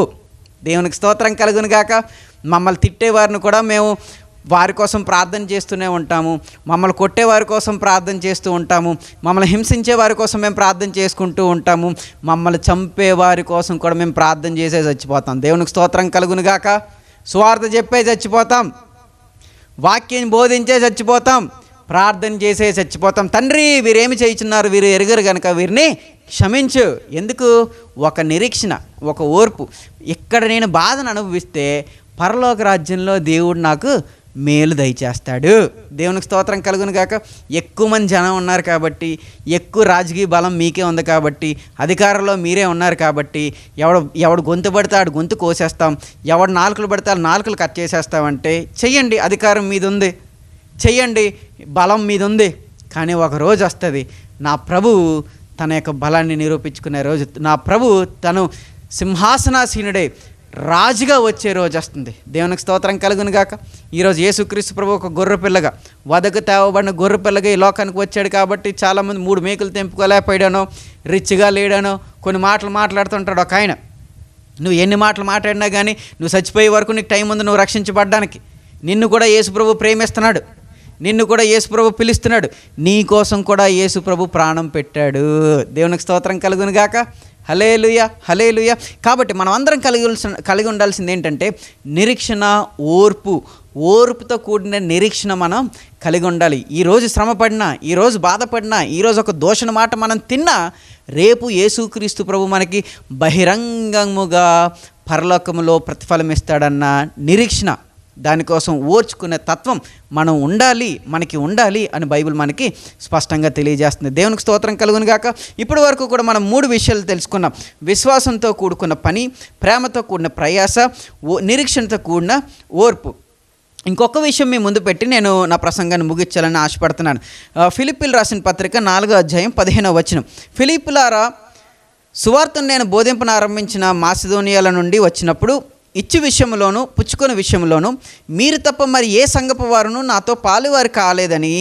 [SPEAKER 1] దేవునికి స్తోత్రం కలుగును గాక. మమ్మల్ని తిట్టేవారిని కూడా మేము వారి కోసం ప్రార్థన చేస్తూనే ఉంటాము, మమ్మల్ని కొట్టేవారి కోసం ప్రార్థన చేస్తూ ఉంటాము, మమ్మల్ని హింసించే వారి కోసం మేము ప్రార్థన చేసుకుంటూ ఉంటాము, మమ్మల్ని చంపే వారి కోసం కూడా మేము ప్రార్థన చేసే చచ్చిపోతాం. దేవునికి స్తోత్రం కలుగును గాక. సువార్త చెప్పే చచ్చిపోతాం, వాక్యం బోధించే చచ్చిపోతాం, ప్రార్థన చేసే చచ్చిపోతాం. తండ్రి వీరేమి చేయుచున్నారు, వీరు ఎరుగరు కనుక వీరిని క్షమించు. ఎందుకు? ఒక నిరీక్షణ, ఒక ఓర్పు. ఇక్కడ నేను బాధను అనుభవిస్తే పరలోక రాజ్యంలో దేవుడు నాకు మేలు దయచేస్తాడు. దేవునికి స్తోత్రం కలుగును గాక. ఎక్కువ మంది జనం ఉన్నారు కాబట్టి, ఎక్కువ రాజకీయ బలం మీకే ఉంది కాబట్టి, అధికారంలో మీరే ఉన్నారు కాబట్టి, ఎవడు గొంతు పడితే ఆడు గొంతు కోసేస్తాం, ఎవడు నాలుకలు పడితే ఆడు నాలుకలు కట్ చేసేస్తామంటే చెయ్యండి. అధికారం మీద ఉంది, చెయ్యండి, బలం మీద ఉంది. కానీ ఒక రోజు వస్తుంది, నా ప్రభువు తన యొక్క బలాన్ని నిరూపించుకునే రోజు. నా ప్రభువు తను సింహాసనాసీనుడై రాజుగా వచ్చే రోజు వస్తుంది. దేవునికి స్తోత్రం కలుగును గాక. ఈరోజు యేసుక్రీస్తు ప్రభు ఒక గొర్రె పిల్లగా, వదకు తేవబడిన గొర్రె పిల్లగా ఈ లోకానికి వచ్చాడు కాబట్టి చాలామంది 3 మేకులు తెంపుకోలేకపోయాడనో, రిచ్గా లేడానో కొన్ని మాటలు మాట్లాడుతుంటాడు ఒక ఆయన. నువ్వు ఎన్ని మాటలు మాట్లాడినా కానీ నువ్వు చచ్చిపోయే వరకు నీకు టైం ఉంది నువ్వు రక్షించబడ్డానికి. నిన్ను కూడా యేసు ప్రభు ప్రేమిస్తున్నాడు, నిన్ను కూడా యేసు ప్రభు పిలుస్తున్నాడు. నీ కోసం కూడా యేసు ప్రభు ప్రాణం పెట్టాడు. దేవునికి స్తోత్రం కలుగును గాక. హల్లెలూయా, హల్లెలూయా. కాబట్టి మనం అందరం కలిగి ఉండాల్సింది ఏంటంటే నిరీక్షణ, ఓర్పుతో కూడిన నిరీక్షణ మనం కలిగి ఉండాలి. ఈరోజు శ్రమపడినా, ఈరోజు బాధపడినా, ఈరోజు ఒక దోషణ మాట మనం తిన్నా, రేపు యేసుక్రీస్తు ప్రభు మనకి బహిరంగముగా పరలోకములో ప్రతిఫలం ఇస్తాడన్న నిరీక్షణ, దానికోసం ఓర్చుకునే తత్వం మనకి ఉండాలి అని బైబిల్ మనకి స్పష్టంగా తెలియజేస్తుంది. దేవునికి స్తోత్రం కలుగును గాక. ఇప్పటి వరకు కూడా మనం 3 విషయాలు తెలుసుకున్నాం. విశ్వాసంతో కూడుకున్న పని, ప్రేమతో కూడిన ప్రయాస, నిరీక్షణతో కూడిన ఓర్పు. ఇంకొక విషయం మీ ముందు పెట్టి నేను నా ప్రసంగాన్ని ముగించాలని ఆశపడుతున్నాను. ఫిలిప్పీలు రాసిన పత్రిక 4వ అధ్యాయం 15వ వచనం. ఫిలిప్పీలారా, సువార్తను నేను బోధింపనారంభించిన మాసిదోనియాల నుండి వచ్చినప్పుడు ఇచ్చు విషయంలోనూ పుచ్చుకొని విషయంలోనూ మీరు తప్ప మరి ఏ సంఘపు వారును నాతో పాలువారు కాలేదని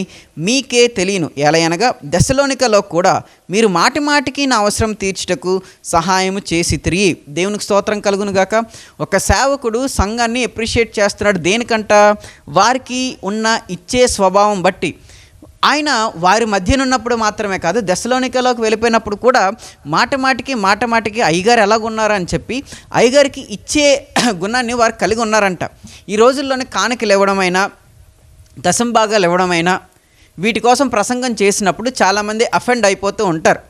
[SPEAKER 1] మీకే తెలియను. ఎలయనగా దెస్సలోనికలో కూడా మీరు మాటిమాటికి నా అవసరం తీర్చుటకు సహాయము చేసి తిరిగి. దేవునికి స్తోత్రం కలుగును గాక. ఒక సేవకుడు సంఘాన్ని అప్రిషియేట్ చేస్తున్నాడు. దేనికంట? వారికి ఉన్న ఇచ్చే స్వభావం బట్టి. ఆయన వారి మధ్యనున్నప్పుడు మాత్రమే కాదు, దెస్సలోనికలోకి వెళ్ళిపోయినప్పుడు కూడా మాటమాటికి అయ్యగారు ఎలాగున్నారా అని చెప్పి అయ్యగారికి ఇచ్చే గుణాన్ని వారు కలిగి ఉన్నారంట. ఈ రోజుల్లోని కానుకలు ఇవ్వడమైనా, దశంభాగాలు ఇవ్వడమైనా, వీటి కోసం ప్రసంగం చేసినప్పుడు చాలామంది అఫెండ్ అయిపోతూ ఉంటారు.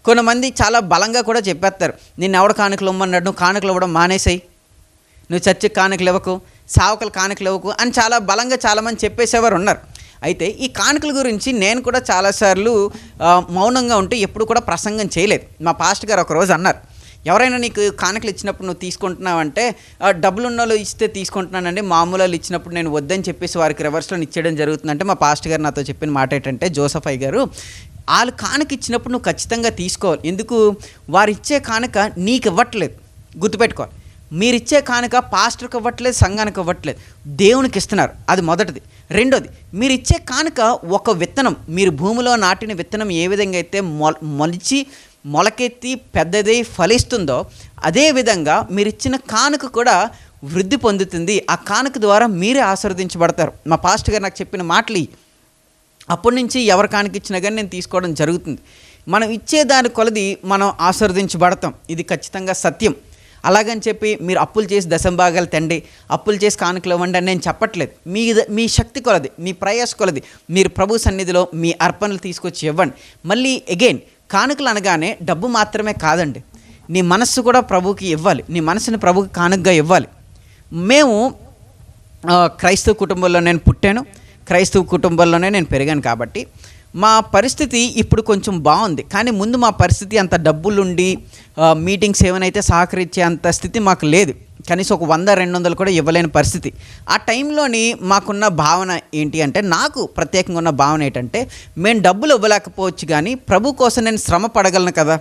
[SPEAKER 1] కొంతమంది చాలా బలంగా కూడా చెప్పేస్తారు, నిన్ను ఎవడ కానుకలు ఇవ్వమన్నాడు, నువ్వు కానుకలు ఇవ్వడం మానేసాయి, నువ్వు చర్చికి కానుకలు ఇవ్వకు, సావకులు కానుకలు ఇవ్వకు అని చాలా బలంగా చాలామంది చెప్పేసేవారు ఉన్నారు. అయితే ఈ కానుకల గురించి నేను కూడా చాలాసార్లు మౌనంగా ఉంటే ఎప్పుడు కూడా ప్రసంగం చేయలేదు. మా పాస్టర్ గారు ఒకరోజు అన్నారు, ఎవరైనా నీకు కానుకలు ఇచ్చినప్పుడు నువ్వు తీసుకుంటున్నావంటే డబ్బులు ఉన్న వాళ్ళు ఇస్తే తీసుకుంటున్నానండి, మామూలు వాళ్ళు ఇచ్చినప్పుడు నేను వద్దని చెప్పేసి వారికి రివర్స్లో ఇచ్చేయడం జరుగుతుందంటే మా పాస్టర్ గారు నాతో చెప్పిన మాట ఏంటంటే, జోసఫ్ అయ్య గారు, వాళ్ళు కానుక ఇచ్చినప్పుడు నువ్వు ఖచ్చితంగా తీసుకోవాలి. ఎందుకు? వారు ఇచ్చే కానుక నీకు ఇవ్వట్లేదు, గుర్తుపెట్టుకోవాలి. మీరిచ్చే కానుక పాస్టర్కి ఇవ్వట్లేదు, సంఘానికి ఇవ్వట్లేదు, దేవునికి ఇస్తున్నారు. అది మొదటిది. రెండోది, మీరు ఇచ్చే కానుక ఒక విత్తనం, మీరు భూమిలో నాటిన విత్తనం ఏ విధంగా అయితే మొలకెత్తి పెద్దదై ఫలిస్తుందో అదేవిధంగా మీరు ఇచ్చిన కానుక కూడా వృద్ధి పొందుతుంది. ఆ కానుక ద్వారా మీరే ఆశీర్వదించబడతారు. మా పాస్టర్ గారు నాకు చెప్పిన మాటలు అప్పటి నుంచి ఎవరి కానుక ఇచ్చినా కానీ నేను తీసుకోవడం జరుగుతుంది. మనం ఇచ్చే దాని కొలది మనం ఆశీర్వదించబడతాం. ఇది ఖచ్చితంగా సత్యం. అలాగని చెప్పి మీరు అప్పులు చేసి దశంభాగాలు తండి, అప్పులు చేసి కానుకలు ఇవ్వండి అని నేను చెప్పట్లేదు. మీ శక్తి కొలది, మీ ప్రయాస కొలది మీరు ప్రభు సన్నిధిలో మీ అర్పణలు తీసుకొచ్చి ఇవ్వండి. మళ్ళీ అగైన్, కానుకలు అనగానే డబ్బు మాత్రమే కాదండి, నీ మనస్సు కూడా ప్రభుకి ఇవ్వాలి, నీ మనసుని ప్రభుకి కానుకగా ఇవ్వాలి. మేము క్రైస్తవ కుటుంబంలో నేను పుట్టాను, క్రైస్తవ కుటుంబంలోనే నేను పెరిగాను కాబట్టి మా పరిస్థితి ఇప్పుడు కొంచెం బాగుంది. కానీ ముందు మా పరిస్థితి అంత డబ్బులుండి మీటింగ్స్ ఏమైనా సహకరించే అంత స్థితి మాకు లేదు. కనీసం ఒక 100-200 కూడా ఇవ్వలేని పరిస్థితి. ఆ టైంలోని మాకున్న భావన ఏంటి అంటే, నాకు ప్రత్యేకంగా ఉన్న భావన ఏంటంటే, మేము డబ్బులు ఇవ్వలేకపోవచ్చు కానీ ప్రభు కోసం నేను శ్రమ పడగలను కదా.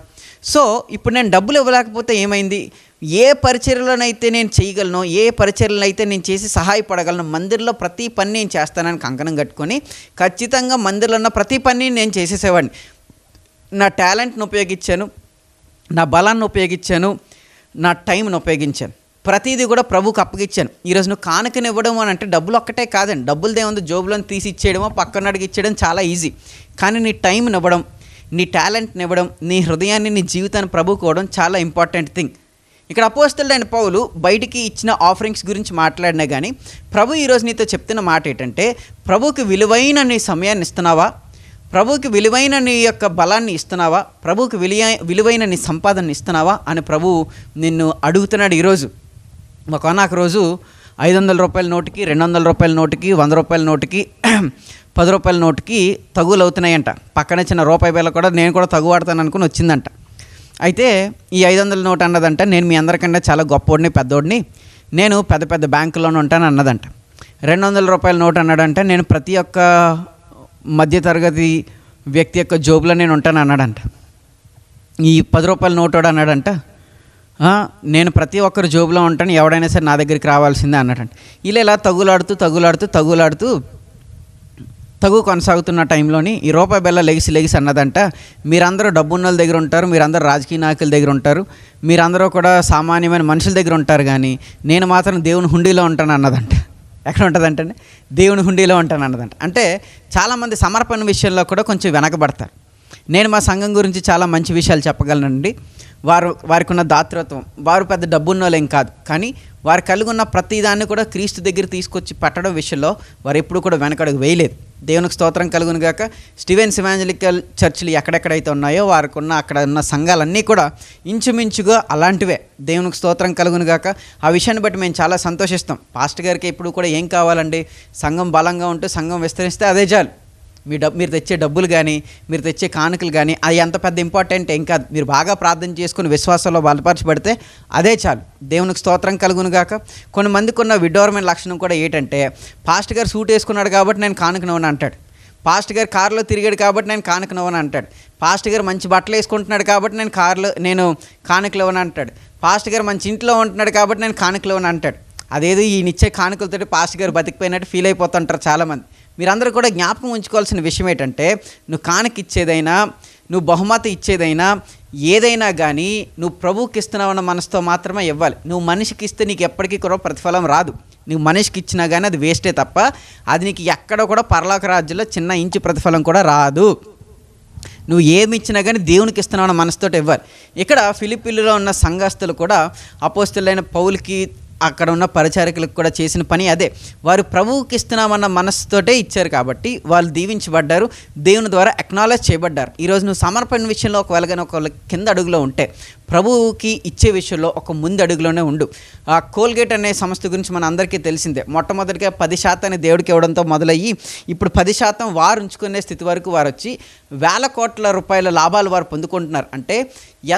[SPEAKER 1] సో ఇప్పుడు నేను డబ్బులు ఇవ్వలేకపోతే ఏమైంది, ఏ పరిచర్యలోనైతే నేను చేయగలను, ఏ పరిచర్యలను అయితే నేను చేసి సహాయపడగలను, మందిరంలో ప్రతి పని నేను చేస్తానని కంకణం కట్టుకొని ఖచ్చితంగా మందిరంలో ఉన్న ప్రతి పని నేను చేసేసేవాడిని. నా టాలెంట్ను ఉపయోగించాను, నా బలాన్ని ఉపయోగించాను, నా టైంను ఉపయోగించాను, ప్రతిదీ కూడా ప్రభుకు అప్పగిచ్చాను. ఈరోజు నువ్వు కానుకని ఇవ్వడం అని అంటే డబ్బులు ఒక్కటే కాదండి, డబ్బులు దేముంది, జోబులను తీసి ఇచ్చేయడమో పక్కన అడిగి ఇచ్చేయడం చాలా ఈజీ. కానీ నీ టైంని ఇవ్వడం, నీ టాలెంట్ని ఇవ్వడం, నీ హృదయాన్ని, నీ జీవితాన్ని ప్రభువుకి ఇవ్వడం చాలా ఇంపార్టెంట్ థింగ్. ఇక్కడ అపోస్తలుడైన పౌలు బయటికి ఇచ్చిన ఆఫరింగ్స్ గురించి మాట్లాడినా కానీ ప్రభు ఈరోజు నీతో చెప్తున్న మాట ఏంటంటే, ప్రభువుకి విలువైన నీ సమయాన్ని ఇస్తున్నావా, ప్రభువుకి విలువైన నీ యొక్క బలాన్ని ఇస్తున్నావా, ప్రభువుకి విలువైన నీ సంపాదన ఇస్తున్నావా అని ప్రభువు నిన్ను అడుగుతున్నాడు. ఈరోజు ఒకనాకు రోజు 500 రూపాయల నోటుకి, 200 రూపాయల నోటుకి, 100 రూపాయల నోటుకి, 10 రూపాయల నోటుకి తగులు అవుతున్నాయంట. పక్కన చిన్న రూపాయి బిళ్ళ కూడా నేను కూడా తగు వాడతాను అనుకుని వచ్చిందంట. అయితే ఈ 500 నోటు అన్నదంట, నేను మీ అందరికంటే చాలా గొప్పోడిని, పెద్దోడిని, నేను పెద్ద పెద్ద బ్యాంకుల్లోనే ఉంటాను అన్నదంట. 200 రూపాయల నోటు అన్నాడంట, నేను ప్రతి ఒక్క మధ్యతరగతి వ్యక్తి యొక్క జోబులో నేను ఉంటాను అన్నాడంట. ఈ 10 రూపాయల నోటు అన్నాడంట, నేను ప్రతి ఒక్కరు జోబులో ఉంటాను, ఎవడైనా సరే నా దగ్గరికి రావాల్సిందే అన్నట్టు. ఇలా తగులాడుతూ తగు కొనసాగుతున్న టైంలోని ఈ రూపాయి బెల్ల లెగిసి అన్నదంట, మీరందరూ డబ్బున్నోళ్ళ దగ్గర ఉంటారు, మీరందరూ రాజకీయ నాయకుల దగ్గర ఉంటారు, మీరందరూ కూడా సామాన్యమైన మనుషుల దగ్గర ఉంటారు, కానీ నేను మాత్రం దేవుని హుండీలో ఉంటాను అన్నదంట. ఎక్కడ ఉంటుందంటే దేవుని హుండీలో ఉంటాను అన్నదంట. అంటే చాలామంది సమర్పణ విషయంలో కూడా కొంచెం వెనకబడతారు. నేను మా సంఘం గురించి చాలా మంచి విషయాలు చెప్పగలనండి. వారికి ఉన్న దాతృత్వం, వారు పెద్ద డబ్బున్నోళ్ళేం కాదు, కానీ వారు కలిగి ఉన్న ప్రతిదాన్ని కూడా క్రీస్తు దగ్గర తీసుకొచ్చి పెట్టడం విషయంలో వారు ఎప్పుడు కూడా వెనకడుగు వేయలేదు. దేవునికి స్తోత్రం కలుగును గాక. స్టీవెన్స్ ఇవాంజలికల్ చర్చిలు ఎక్కడెక్కడైతే ఉన్నాయో వారికి ఉన్న అక్కడ ఉన్న సంఘాలన్నీ కూడా ఇంచుమించుగా అలాంటివే. దేవునికి స్తోత్రం కలుగును గాక. ఆ విషయాన్ని బట్టి మేము చాలా సంతోషిస్తాం. పాస్టర్ గారికి ఎప్పుడు కూడా ఏం కావాలండి, సంఘం బలంగా ఉంటే, సంఘం విస్తరిస్తే అదే చాలు. మీరు తెచ్చే డబ్బులు కానీ, మీరు తెచ్చే కానుకలు కానీ అది అంత పెద్ద ఇంపార్టెంట్ ఏం కాదు. మీరు బాగా ప్రార్థన చేసుకుని విశ్వాసంలో బలపరచబడితే అదే చాలు. దేవునికి స్తోత్రం కలుగును గాక. కొంతమందికి ఉన్న విడ్డూరమైన లక్షణం కూడా ఏంటంటే, పాస్టర్ గారు సూట్ వేసుకున్నాడు కాబట్టి నేను కానుకనవని అంటాడు, పాస్టర్ గారు కారులో తిరిగాడు కాబట్టి నేను కానుకనవని అంటాడు, పాస్టర్ గారు మంచి బట్టలు వేసుకుంటున్నాడు కాబట్టి నేను కానుకలు ఇవ్వను అంటాడు, పాస్టర్ గారు మంచి ఇంట్లో ఉంటున్నాడు కాబట్టి నేను కానుకలు ఇవ్వను అంటాడు. అదేదో ఈయనిచ్చే కానుకలతో పాస్టర్ గారు బతికిపోయినట్టు ఫీల్ అయిపోతుంటారు చాలామంది. మీరందరూ కూడా జ్ఞాపకం ఉంచుకోవాల్సిన విషయం ఏంటంటే, నువ్వు కానుక ఇచ్చేదైనా, నువ్వు బహుమతి ఇచ్చేదైనా, ఏదైనా కానీ నువ్వు ప్రభువుకి ఇస్తున్నావన్న మనసుతో మాత్రమే ఇవ్వాలి. నువ్వు మనిషికి ఇస్తే నీకు ఎప్పటికీ కూడా ప్రతిఫలం రాదు. నువ్వు మనిషికి ఇచ్చినా కానీ అది వేస్టే తప్ప అది నీకు ఎక్కడ కూడా పరలోక రాజ్యంలో చిన్న ఇంచు ప్రతిఫలం కూడా రాదు. నువ్వు ఏమి ఇచ్చినా కానీ దేవునికి ఇస్తున్నావన్న మనసుతో ఇవ్వాలి. ఇక్కడ ఫిలిప్పీలో ఉన్న సంఘస్థులు కూడా అపోస్తలుడైన పౌలుకి, అక్కడ ఉన్న పరిచారకులకు కూడా చేసిన పని అదే. వారు ప్రభువుకి ఇస్తున్నామన్న మనసుతోటే ఇచ్చారు కాబట్టి వాళ్ళు దీవించబడ్డారు, దేవుని ద్వారా అక్నాలెడ్జ్ చేయబడ్డారు. ఈరోజు నువ్వు సమర్పణ విషయంలో ఒకవేళ ఒక కింద అడుగులో ఉంటే, ప్రభువుకి ఇచ్చే విషయంలో ఒక ముందు అడుగులోనే ఉండు. ఆ కోల్గేట్ అనే సంస్థ గురించి మన అందరికీ తెలిసిందే. మొట్టమొదటిగా 10% దేవుడికి ఇవ్వడంతో మొదలయ్యి ఇప్పుడు 10% వారు ఉంచుకునే స్థితి వరకు వారు వచ్చి వేల కోట్ల రూపాయల లాభాలు వారు పొందుకుంటున్నారు. అంటే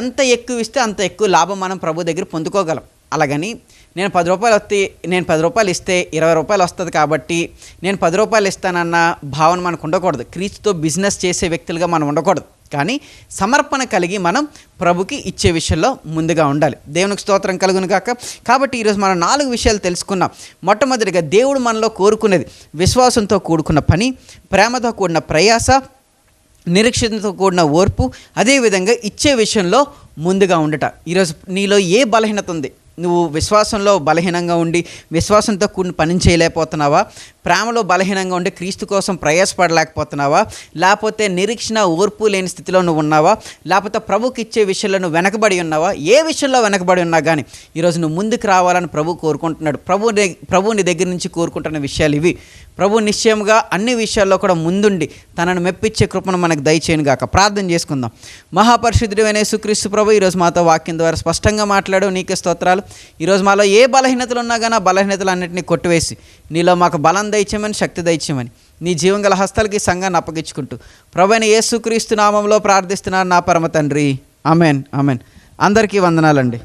[SPEAKER 1] ఎంత ఎక్కువ ఇస్తే అంత ఎక్కువ లాభం మనం ప్రభు దగ్గర పొందుకోగలం. అలాగని నేను 10 రూపాయలు ఇస్తే 20 రూపాయలు వస్తుంది కాబట్టి నేను 10 రూపాయలు ఇస్తానన్న భావన మనకు ఉండకూడదు. క్రీస్తుతో బిజినెస్ చేసే వ్యక్తులుగా మనం ఉండకూడదు. కానీ సమర్పణ కలిగి మనం ప్రభుకి ఇచ్చే విషయంలో ముందుగా ఉండాలి. దేవునికి స్తోత్రం కలుగును కాక. కాబట్టి ఈరోజు మనం 4 విషయాలు తెలుసుకున్నాం. మొట్టమొదటిగా దేవుడు మనలో కోరుకునేది విశ్వాసంతో కూడుకున్న పని, ప్రేమతో కూడిన ప్రయాస, నిరీక్షణతో కూడిన ఓర్పు, అదేవిధంగా ఇచ్చే విషయంలో ముందుగా ఉండట. ఈరోజు నీలో ఏ బలహీనత ఉంది? నువ్వు విశ్వాసంలో బలహీనంగా ఉండి విశ్వాసంతో కూడిన పని చేయలేకపోతున్నావా? ప్రేమలో బలహీనంగా ఉండి క్రీస్తు కోసం ప్రయాసపడలేకపోతున్నావా? లేకపోతే నిరీక్షణ ఓర్పు లేని స్థితిలో నువ్వు ఉన్నావా? లేకపోతే ప్రభుకి ఇచ్చే విషయంలో నువ్వు వెనకబడి ఉన్నావా? ఏ విషయంలో వెనకబడి ఉన్నా కానీ ఈరోజు నువ్వు ముందుకు రావాలని ప్రభు కోరుకుంటున్నాడు. ప్రభుని దగ్గర నుంచి కోరుకుంటున్న విషయాలు ఇవి. ప్రభు నిశ్చయంగా అన్ని విషయాల్లో కూడా ముందుండి తనను మెప్పించే కృపను మనకు దయచేయను గాక. ప్రార్థన చేసుకుందాం. మహాపరిశుద్ధుడైన యేసుక్రీస్తు ప్రభు ఈరోజు మాతో వాక్యం ద్వారా స్పష్టంగా మాట్లాడు. నీకే స్తోత్రాలు. ఈరోజు మాలో ఏ బలహీనతలు ఉన్నా కానీ ఆ బలహీనతలు అన్నింటినీ కొట్టివేసి నీలో మాకు బలం దయచేయమని, శక్తి దయచేయమని నీ జీవంగల హస్తాలకి సంఘాన్ని అప్పగించుకుంటూ ప్రభువైన యేసుక్రీస్తు నామంలో ప్రార్థిస్తున్నాను నా పరమ తండ్రి. Amen, amen. అందరికీ వందనాలండి.